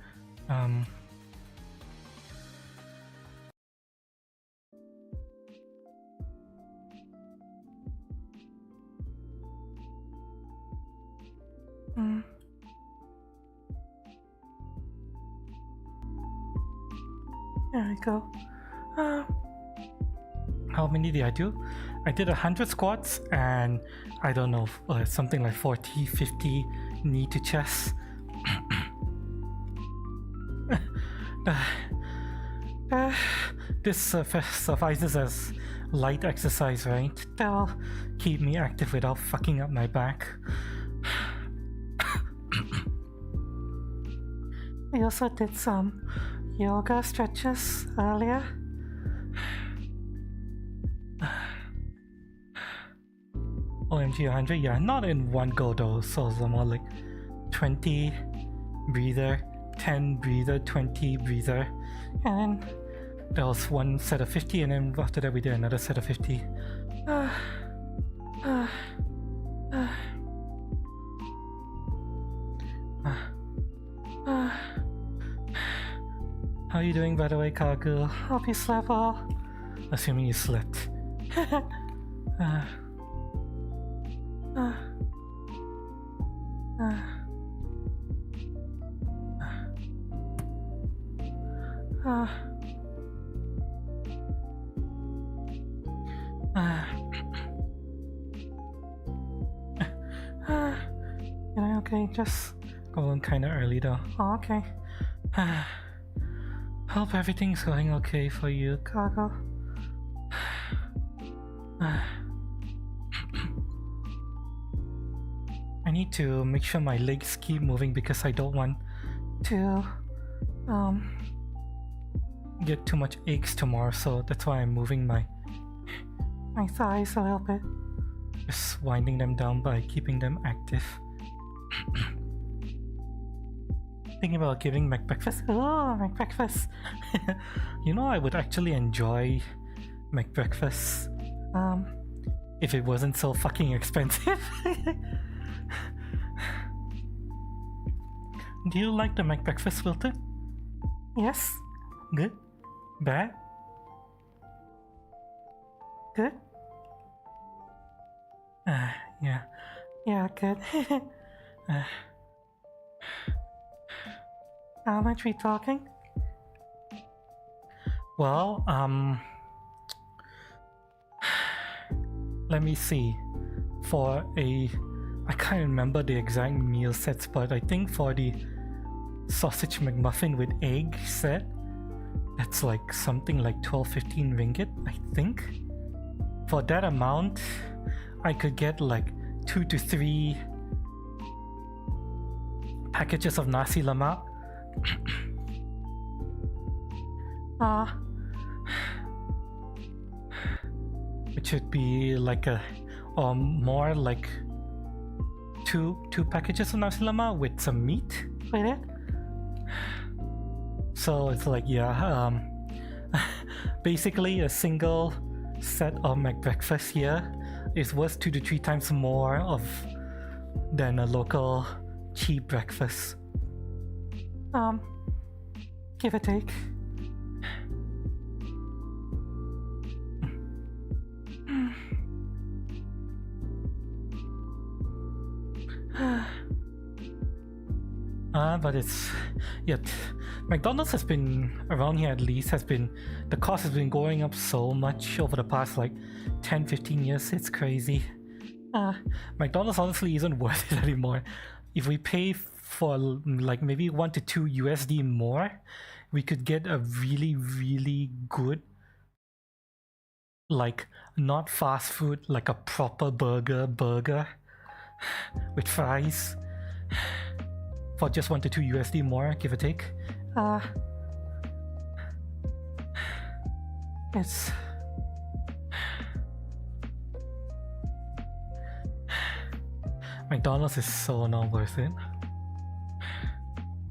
Speaker 5: There we go. How many did I do? I did 100 squats and I don't know, something like 40, 50 knee to chest. This suffices as light exercise, right? That'll keep me active without fucking up my back. We also did some yoga stretches earlier. OMG 100, yeah, not in one go though, so it's more like 20 breather, 10 breather, 20 breather, and then there was one set of 50, and then after that we did another set of 50. How are you doing, by the way, Kagu? Hope you slept well. Assuming you slept. Okay, just going kinda early though. Oh, okay. Hope everything's going okay for you, Kago. I need to make sure my legs keep moving because I don't want to get too much aches tomorrow, so that's why I'm moving my thighs a little bit. Just winding them down by keeping them active. Thinking about giving Mac breakfast. Oh, Mac breakfast. You know, I would actually enjoy Mac breakfast if it wasn't so fucking expensive. Do you like the Mac breakfast, Wilton? Yes. Good. Bad. Good. Yeah. Yeah, good. How much we talking? Well, let me see. For I can't remember the exact meal sets, but I think for the sausage McMuffin with egg set, that's like something like 12-15 ringgit, I think. For that amount, I could get like 2 to 3 packages of nasi lemak. It should be like or more like two packages of nasi lemak with some meat with it. So it's like, yeah, basically a single set of McBreakfast here is worth 2 to 3 times more than a local cheap breakfast. Give or take. But it's yet McDonald's has been around here, at least the cost has been going up so much over the past like 10-15 years. It's crazy. McDonald's honestly isn't worth it anymore. If we pay for like maybe $1 to $2 USD more, we could get a really, really good, like not fast food, like a proper burger with fries for just $1 to $2 USD more, give or take. It's McDonald's is so not worth it.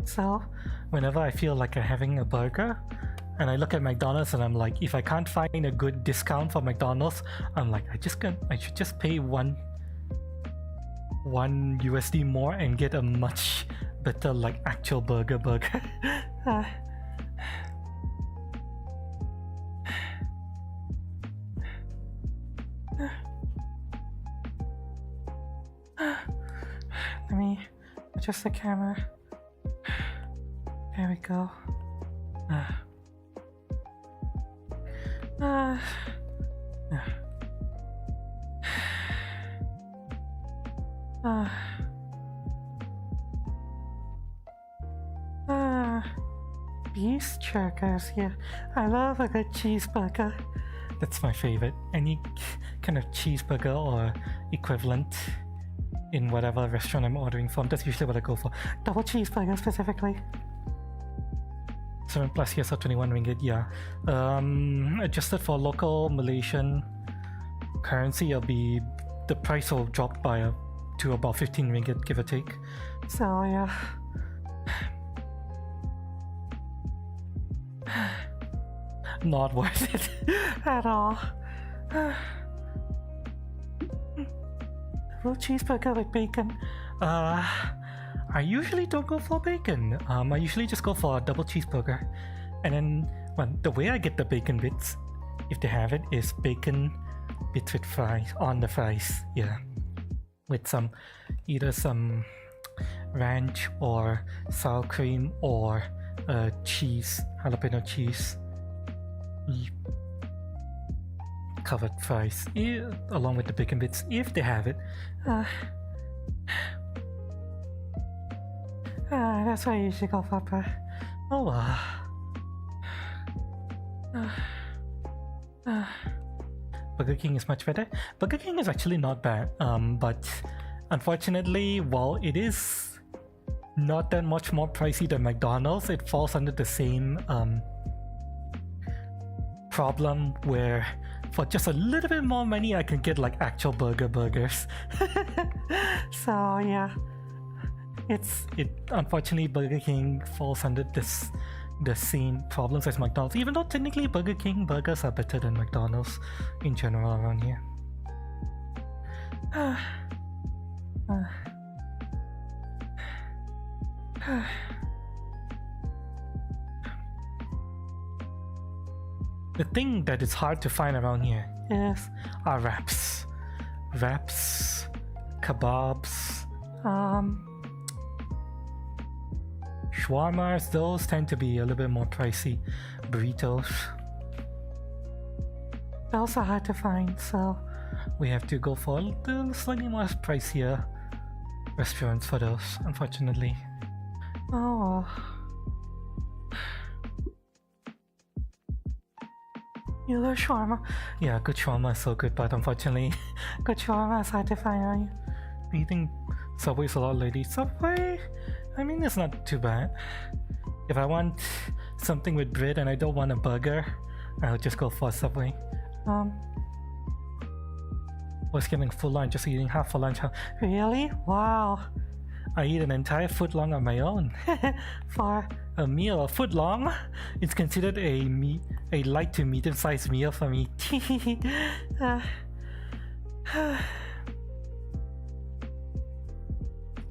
Speaker 5: So whenever I feel like I'm having a burger and I look at McDonald's and I'm like, if I can't find a good discount for McDonald's, I'm like, I should just pay one USD more and get a much better like actual burger. Let me adjust the camera. There we go. Beef jerkers, yeah. I love a good cheeseburger. That's my favorite. Any kind of cheeseburger or equivalent in whatever restaurant I'm ordering from, that's usually what I go for. Double cheeseburger specifically. 7+ years or 21 ringgit, yeah. Adjusted for local Malaysian currency, the price will drop to about 15 ringgit, give or take. So yeah. Not worth it at all. Little cheeseburger with bacon. I usually don't go for bacon. I usually just go for a double cheeseburger. And then, well, the way I get the bacon bits, if they have it, is bacon bits with fries, on the fries, yeah. With either some ranch or sour cream or cheese, jalapeno cheese. Covered fries, along with the bacon bits, if they have it. That's what I usually go for, but oh well. Burger King is much better. Burger King is actually not bad, but unfortunately, while it is not that much more pricey than McDonald's. It falls under the same problem where for just a little bit more money I can get like actual burgers. So yeah, it unfortunately Burger King falls under the same problems as McDonald's, even though technically Burger King burgers are better than McDonald's in general around here. The thing that is hard to find around here are wraps, kebabs, shawarmas. Those tend to be a little bit more pricey. Burritos, those are hard to find, so we have to go for a little slightly more pricier restaurants for those, unfortunately. Oh, you love shawarma? Yeah, good shawarma is so good, but unfortunately, good shawarma is hard to find, aren't you? Been eating Subway's a lot lately. Subway, I mean, it's not too bad. If I want something with bread and I don't want a burger, I'll just go for Subway. Was getting full lunch, just eating half for lunch. Really? Wow. I eat an entire foot long on my own. For a meal, a foot long, it's considered a light to medium sized meal for me.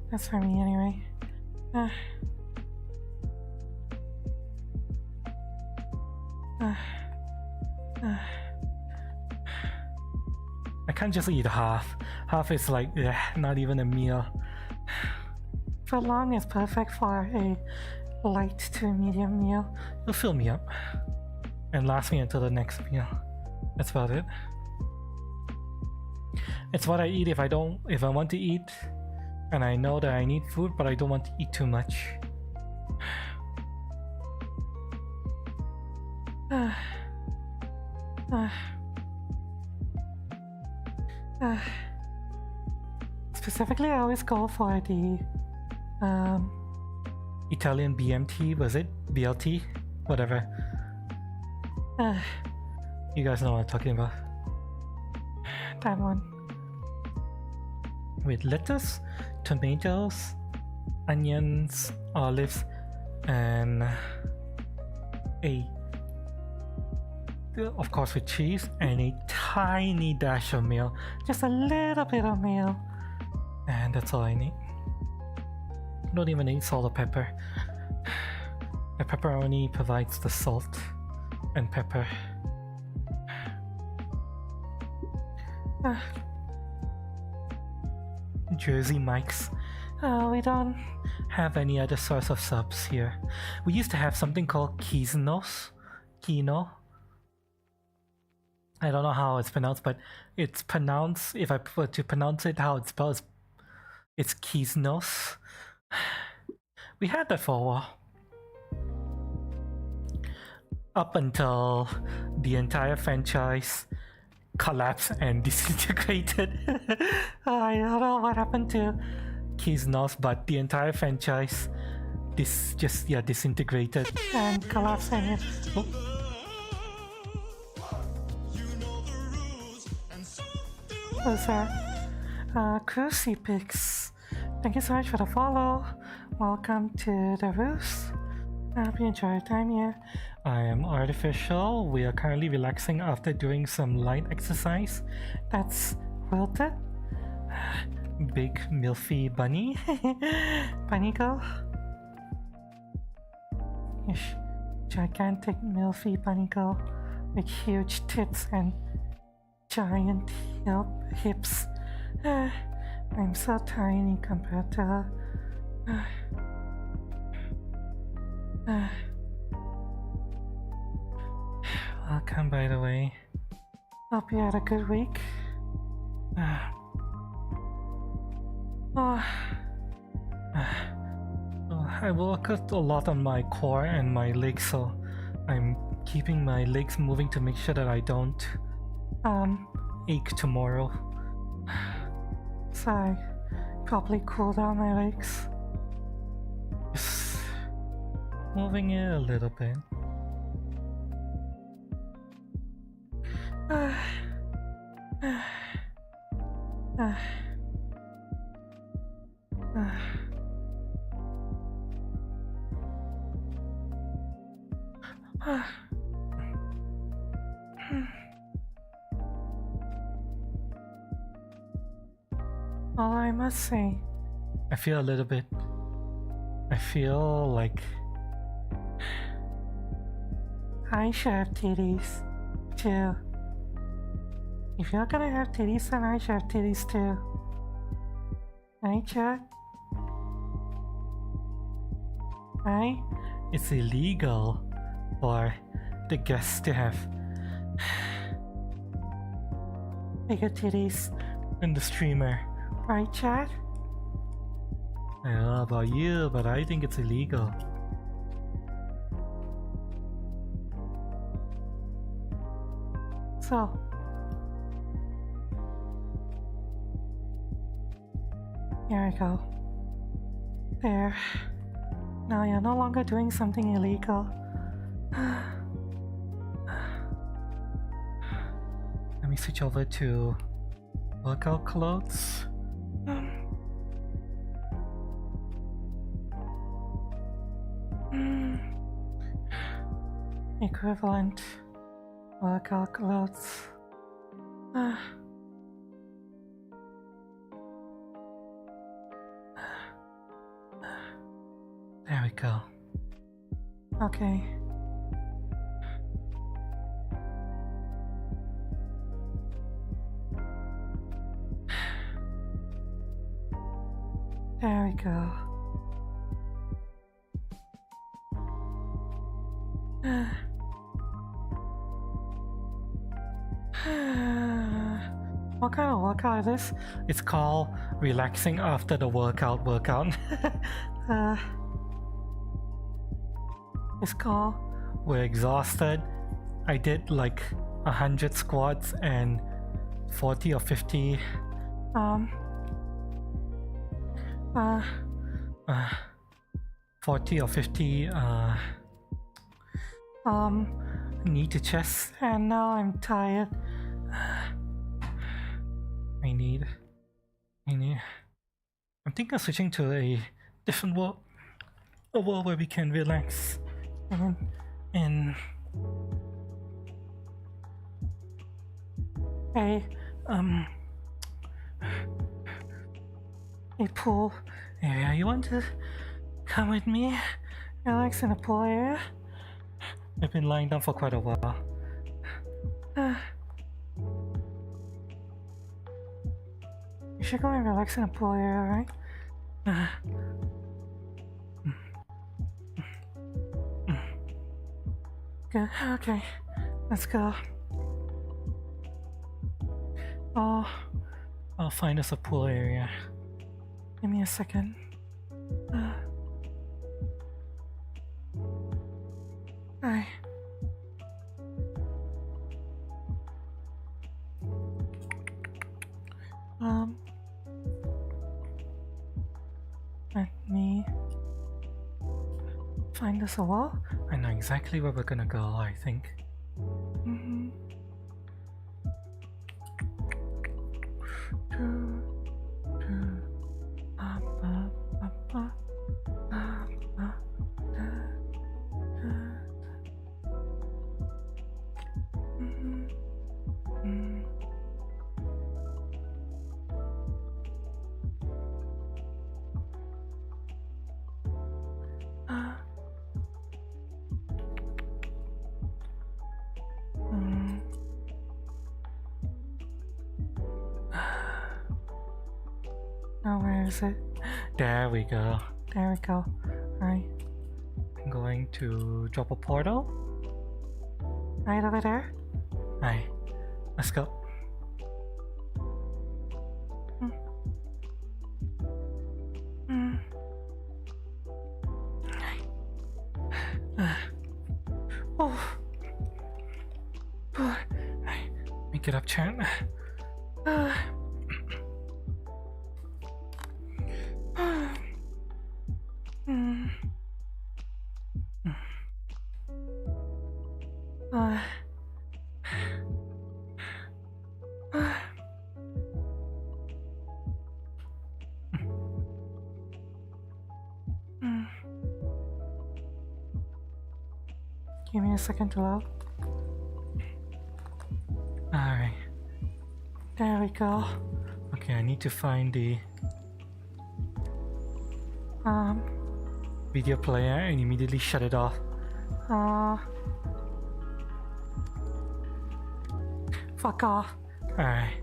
Speaker 5: That's for me anyway. I can't just eat half. Half is like not even a meal. For long is perfect for a light to medium meal. It'll fill me up and last me until the next meal. That's about it. It's what I eat if I want to eat and I know that I need food but I don't want to eat too much. Specifically, I always go for the Italian BMT, was it? BLT? Whatever. You guys know what I'm talking about. That one. With lettuce, tomatoes, onions, olives, and of course with cheese, and a tiny dash of meal. Just a little bit of meal. And that's all I need. Don't even need salt or pepper. The pepperoni provides the salt and pepper. Jersey Mike's. We don't have any other source of subs here. We used to have something called Kino. I don't know how it's pronounced, but it's pronounced, if I prefer to pronounce it how it's spelled, it's Quiznos. We had that for a while. Up until the entire franchise collapsed and disintegrated. I don't know what happened to Quiznos, but the entire franchise disintegrated and collapsed. And what's that? Cruisy Pics. Thank you so much for the follow. Welcome to the Roost. I hope you enjoy your time here. I am Artificial. We are currently relaxing after doing some light exercise. That's Wilted. Big milfy bunny. Bunny girl. Ish. Gigantic milfy bunny girl with huge tits and giant hips. I'm so tiny compared to her. Welcome, by the way. Hope you had a good week. I work a lot on my core and my legs, so I'm keeping my legs moving to make sure that I don't ache tomorrow. So I probably cool down my legs. moving it a little bit. Well, I must say, I feel like I should have titties too. If you're gonna have titties, then I should have titties too. Right, chat? Right? It's illegal for the guests to have bigger titties than the streamer. Right, chat? I don't know about you, but I think it's illegal. So, here we go. There. Now you're no longer doing something illegal. Let me switch over to workout clothes. Equivalent workout clothes. There we go. Okay. There we go. What kind of workout is this? It's called relaxing after the workout. It's called we're exhausted. I did like 100 squats and 40 or 50 40 or 50 knee to chest, and now I'm tired. I'm thinking of switching to a different world, a world where we can relax in a pool area. You want to come with me? Relax in a pool area? I've been lying down for quite a while. You should go and relax in a pool area, right? Good. Okay, let's go. I'll find us a pool area. Give me a second. Hi. Let me find us a wall. I know exactly where we're gonna go, I think. Now where is it? There we go. There we go. Alright. I'm going to drop a portal. Right over there. Alright. Let's go. Let me get up, chat. Give me a second to load. Alright. There we go. Okay, I need to find the video player and immediately shut it off. Fuck off. Alright.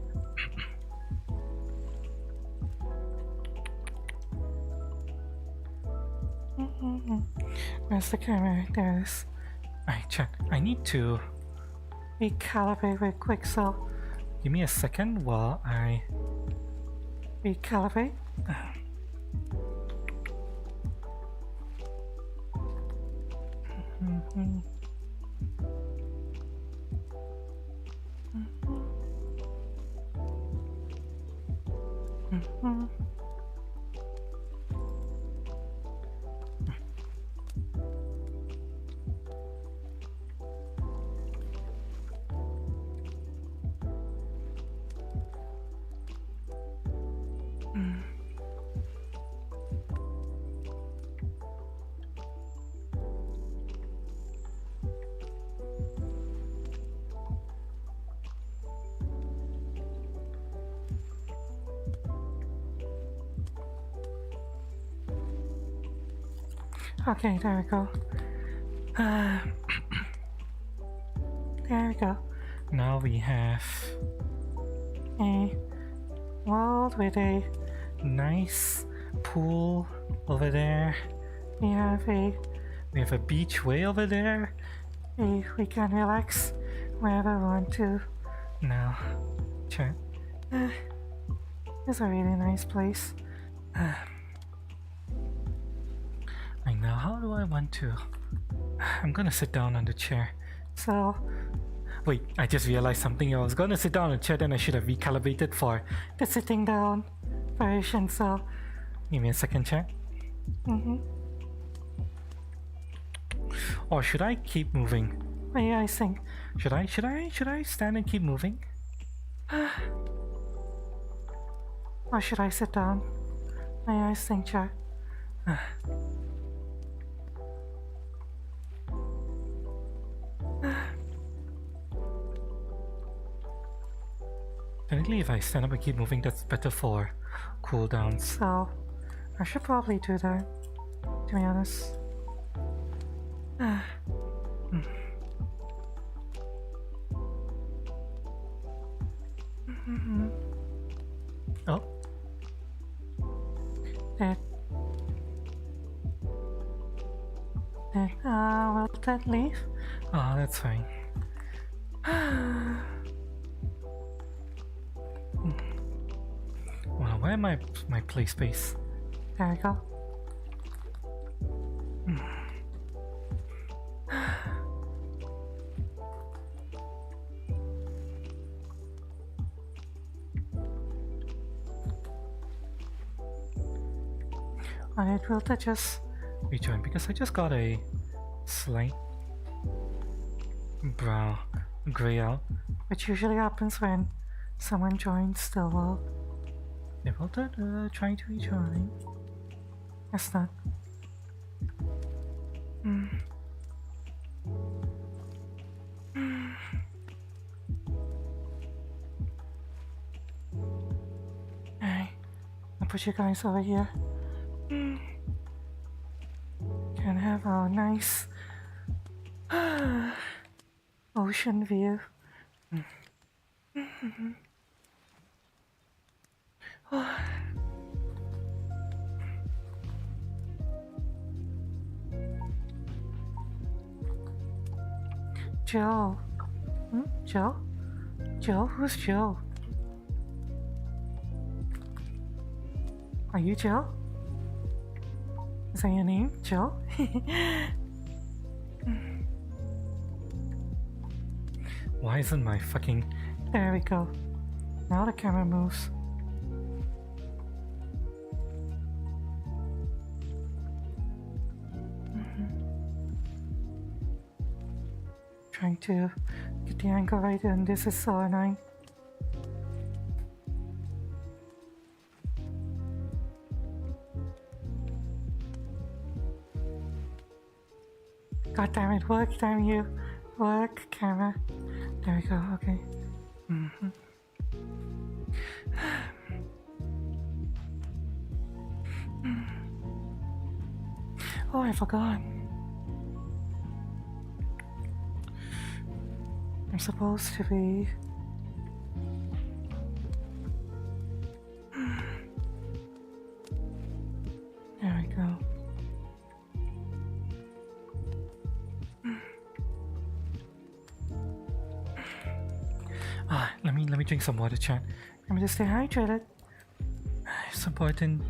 Speaker 5: Where's the camera? There it is. Alright, chat. I need to recalibrate real quick, so give me a second while I recalibrate. Okay, there we go. There we go. Now we have a world with a nice pool over there. We have a beach way over there. We can relax wherever we want to. Now, chat. It's a really nice place. Right now, how do I want to? I'm gonna sit down on the chair. So, wait, I just realized something. I was gonna sit down on the chair, then I should have recalibrated for the sitting down version. So, give me a second, chat. Or should I keep moving? What do you guys think? Should I stand and keep moving? Or should I sit down? What do you guys think, chat? Technically, if I stand up and keep moving, that's better for cooldown. So, I should probably do that, to be honest. Oh. Will that leave? Oh, that's fine. Wow, where am my play space? There we go. Alright, will that just rejoin? Because I just got a slight brow gray out, which usually happens when someone joins the world. They will trying to rejoin. That's not. Alright, I'll put you guys over here. Can have a nice ocean view. Joe. Joe? Joe? Who's Joe? Are you Joe? Is that your name? Joe? Why isn't my fucking... There we go. Now the camera moves. Trying to get the angle right, and this is so annoying. God damn it, work, damn you. Work, camera. There we go, okay. Oh, I forgot. I'm supposed to be... There we go. Let me drink some water, chat. Remember to stay hydrated. It's important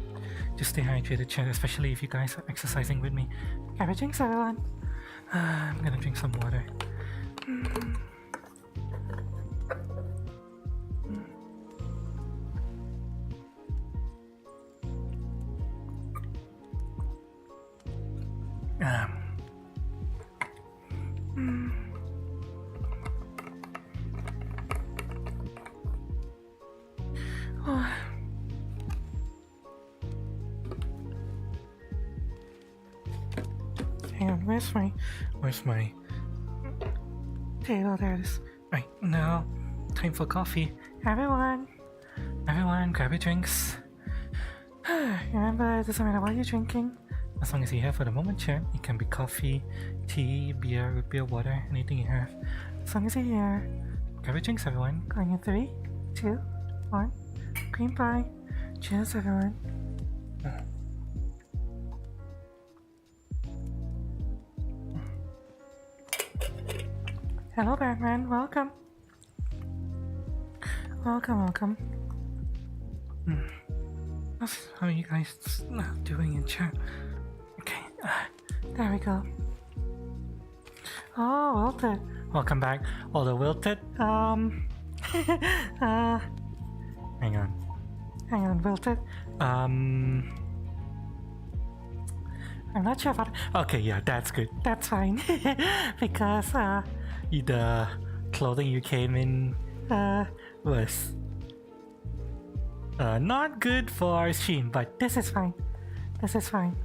Speaker 5: to stay hydrated, chat, especially if you guys are exercising with me. Grab a drinks, everyone. I'm gonna drink some water. Hang on, where's my table? There it is. Right, now, time for coffee. Everyone, grab your drinks. Remember, it doesn't matter what you're drinking, as long as you have for the moment, chat. It can be coffee, tea, beer, root beer, water, anything you have. As long as you're here, grab your drinks, everyone. Going in 3, 2, 1. Green pie. Cheers, everyone. Hello, Batman. Welcome. Welcome. How are you guys doing in chat? Okay, there we go. Oh, Wilted. Welcome back. Although Wilted, hang on, Wilted. I'm not sure about. Okay, yeah, that's good. That's fine. Because the clothing you came in was not good for our stream, but this is fine. This is fine.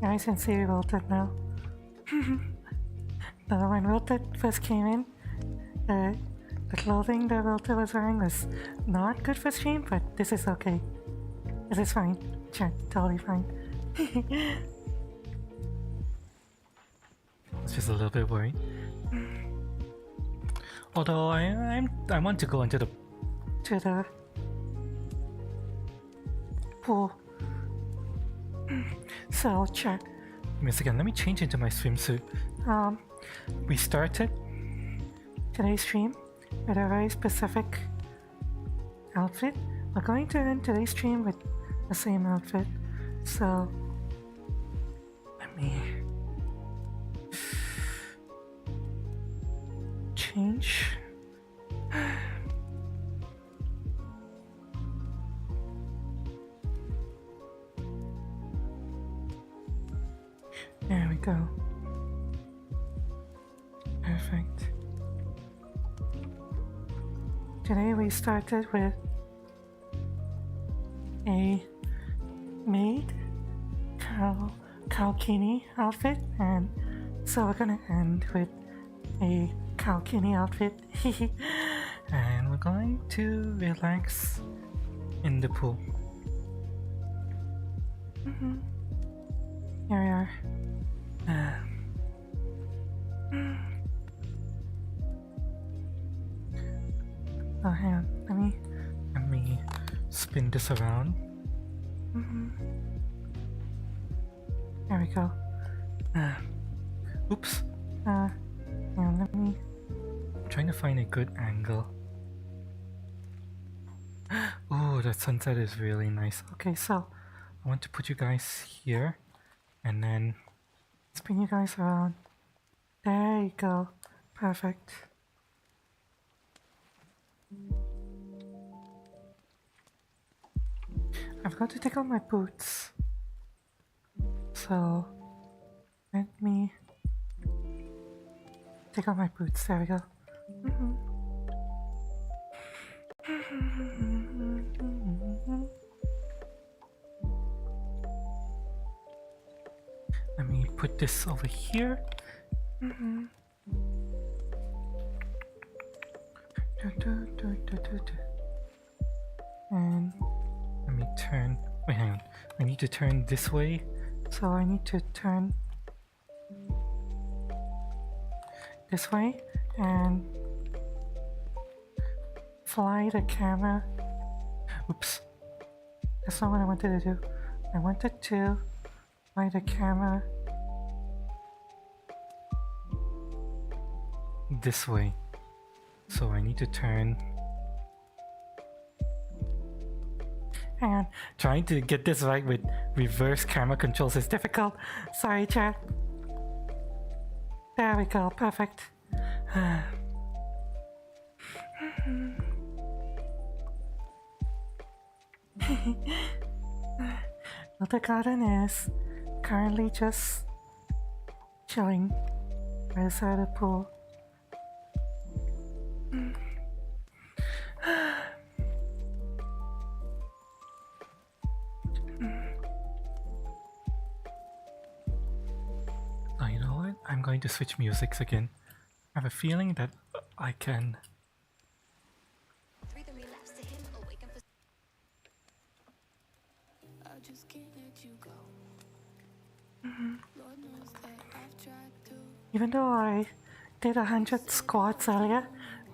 Speaker 5: Nice and see Wilted now. When Wilted first came in, the clothing that Wilted was wearing was not good for stream, but this is okay. This is fine. Chat, totally fine. It's just a little bit worried. Although I want to go into the pool. So chat. Give me a second. Let me change into my swimsuit. We started today's stream with a very specific outfit. We're going to end today's stream with the same outfit. So let me change. There we go. Perfect. Today we started with a maid Kalkini outfit, and so we're gonna end with a Kalkini outfit. And we're going to relax in the pool. Here we are. Oh, hang on. Let me spin this around. There we go. Oops. Hang on, let me... I'm trying to find a good angle. Oh, the sunset is really nice. Okay, so I want to put you guys here and then spin you guys around. There you go. Perfect. I've got to take off my boots. So let me take off my boots. There we go. Let me put this over here. And let me turn. Wait, hang on. I need to turn this way. So I need to turn this way and fly the camera. Oops. That's not what I wanted to do. I wanted to fly the camera this way. So I need to turn. Hang on. Trying to get this right with reverse camera controls is difficult. Sorry, chat. There we go. Perfect. Well, the garden is currently just chilling by the side of the pool. Oh, you know what? I'm going to switch musics again. I have a feeling that I can.
Speaker 3: I just can't let you go. Lord knows that I've tried to.
Speaker 5: Even though I did 100 squats earlier,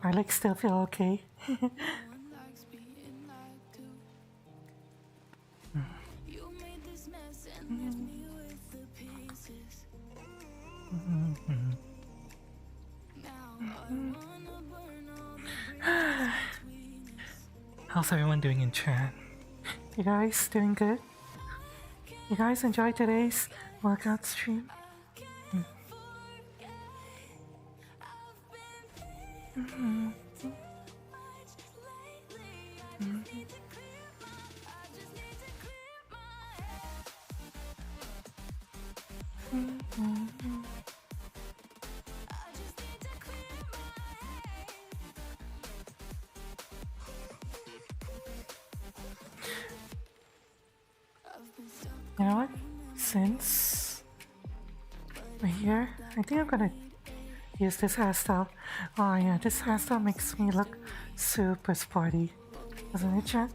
Speaker 5: my legs still feel okay.
Speaker 3: No one likes being lied to. You made this mess and left me with the pieces. Now I wanna burn all the bridges between us.
Speaker 5: How's everyone doing in chat? You guys doing good? You guys enjoy today's workout stream? You know what? Since we're here, I think I'm gonna use this hairstyle. Oh yeah, this hairstyle makes me look super sporty. Doesn't it, chat?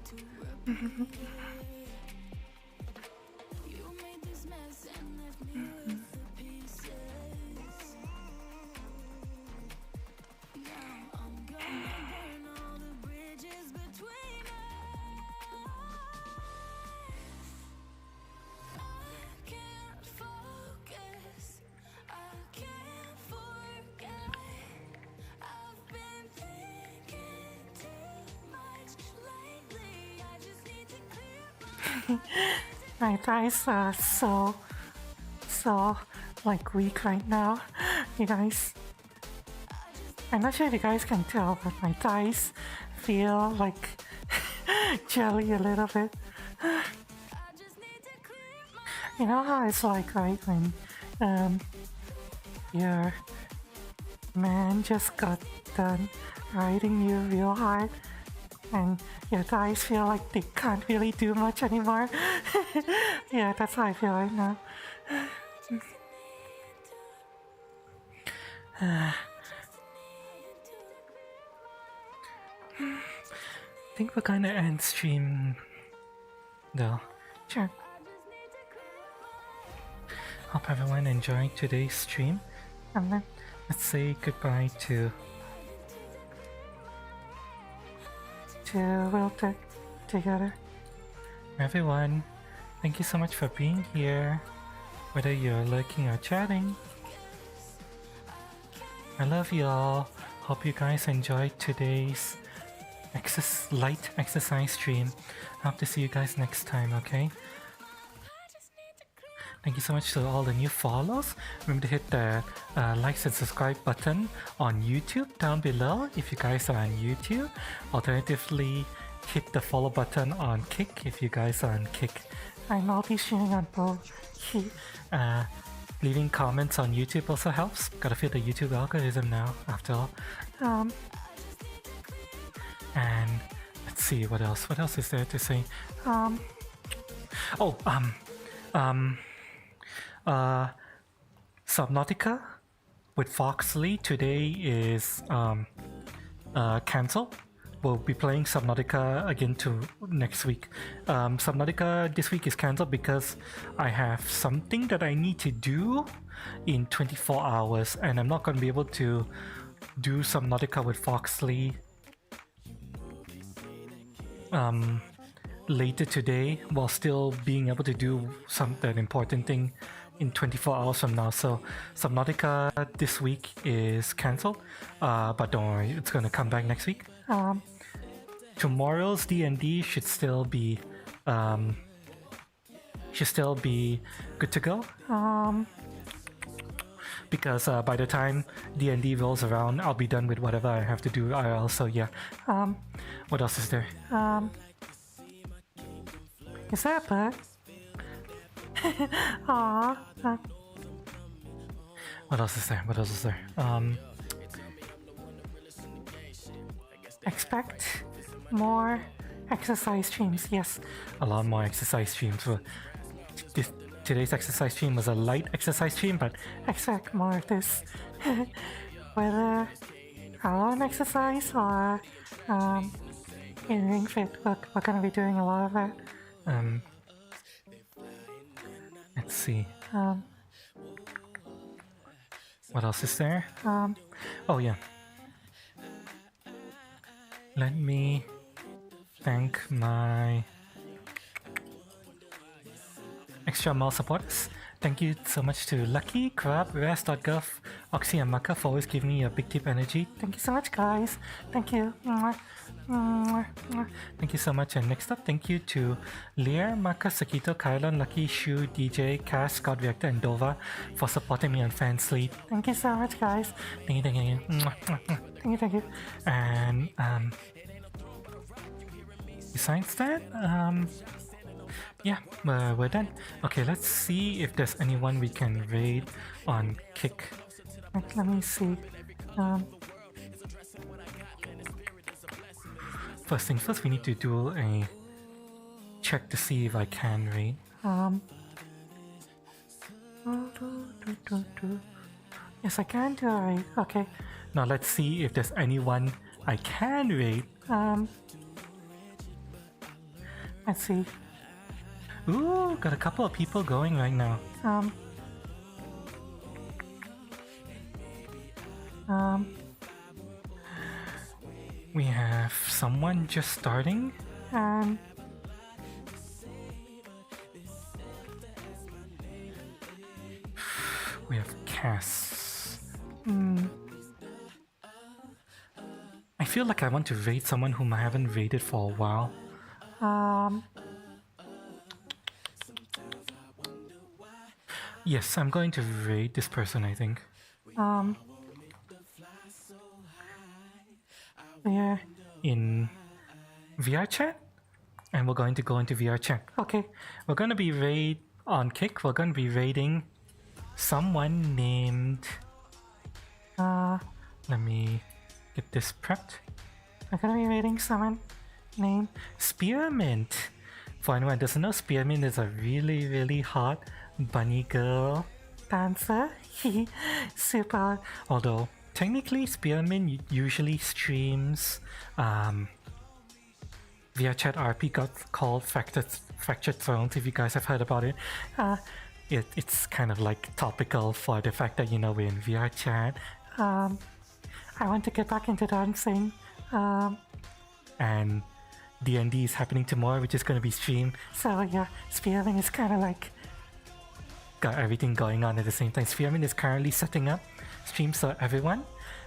Speaker 3: You made this mess and left me with the pieces. Now I'm gonna burn all the bridges between us. I can't focus. I can't forget. I've been thinking too much lately. I just need to clear
Speaker 5: My thighs are so like weak right now. You guys, I'm not sure if you guys can tell, but my thighs feel like jelly a little bit. You know how it's like, right, when your man just got done riding you real hard and your thighs feel like they can't really do much anymore. Yeah, that's how I feel right now. I think we're gonna end stream though. Sure. Hope everyone enjoyed today's stream. And then let's say goodbye to Wilted together. Everyone, thank you so much for being here, whether you're lurking or chatting. I love you all. Hope you guys enjoyed today's light exercise stream. I hope to see you guys next time, okay? Thank you so much to all the new follows. Remember to hit the likes and subscribe button on YouTube down below if you guys are on YouTube. Alternatively, hit the follow button on Kick if you guys are on Kick. I'm multi-streaming on both. Leaving comments on YouTube also helps. Gotta fit the YouTube algorithm now, after all. And let's see what else. What else is there to say? Subnautica with Foxley today is cancelled. We'll be playing Subnautica again to next week. Subnautica this week is cancelled because I have something that I need to do in 24 hours, and I'm not going to be able to do Subnautica with Foxley later today while still being able to do that important thing in 24 hours from now. So Subnautica this week is cancelled, but don't worry, it's going to come back next week. Tomorrow's D&D should still be good to go, because by the time D&D rolls around, I'll be done with whatever I have to do IRL. So yeah, what else is there? Is that a bird? Aww. What else is there? What else is there? Expect more exercise streams. Yes, a lot more exercise streams. Today's exercise stream was a light exercise stream, but expect more of this. Whether our own exercise or in Ring Fit, we're going to be doing a lot of that. Let's see. What else is there? Oh yeah. Let me thank my extra mile supporters. Thank you so much to Lucky, Crab, Ras.gov, Oxy and Maka for always giving me a big tip energy. Thank you so much, guys. Thank you. Thank you so much. And next up, thank you to Lear, Maka, Sakito, Kylon, Lucky, Shu, DJ, Cass, Scott Reactor, and Dova for supporting me on Fansleep. Thank you so much, guys. Thank you. Thank you. And besides that, yeah, we're done. Okay, let's see if there's anyone we can raid on Kick. Let me see. First thing first, we need to do a check to see if I can raid. Yes, I can do a raid. Okay. Now let's see if there's anyone I can raid. Let's see. Ooh, got a couple of people going right now. We have someone just starting. We have Cass. I feel like I want to raid someone whom I haven't raided for a while. Yes, I'm going to raid this person, I think. We're in VRChat, and we're going to go into VRChat. Okay, we're going to be raid on Kick. We're going to be raiding someone named... let me get this prepped. We're going to be raiding someone named Spearmint. For anyone who doesn't know, Spearmint is a really, really hot bunny girl dancer. Super. Although technically Spearmint usually streams VRChat RP called Fractured Thrones, if you guys have heard about it. It's kind of like topical for the fact that, you know, we're in VRChat. I want to get back into dancing. And D&D is happening tomorrow, which is going to be streamed. So yeah, Spearmint is kind of like got everything going on at the same time. Spearmint is currently setting up streams, so everyone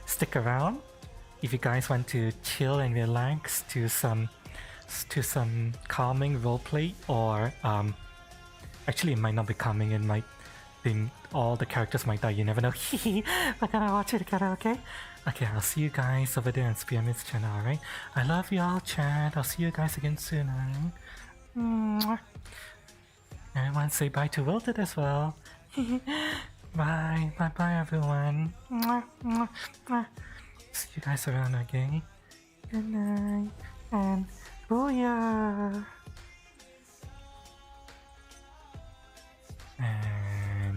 Speaker 5: stick around if you guys want to chill and relax to some calming roleplay, or actually it might not be calming, it might be all the characters might die, you never know. We're gonna watch it together, okay? Okay, I'll see you guys over there on Spearmint's channel, alright? I love you all, chat. I'll see you guys again soon, alright? Everyone say bye to Wilted as well. Bye. Bye everyone. See you guys around again. Good night. And booyah!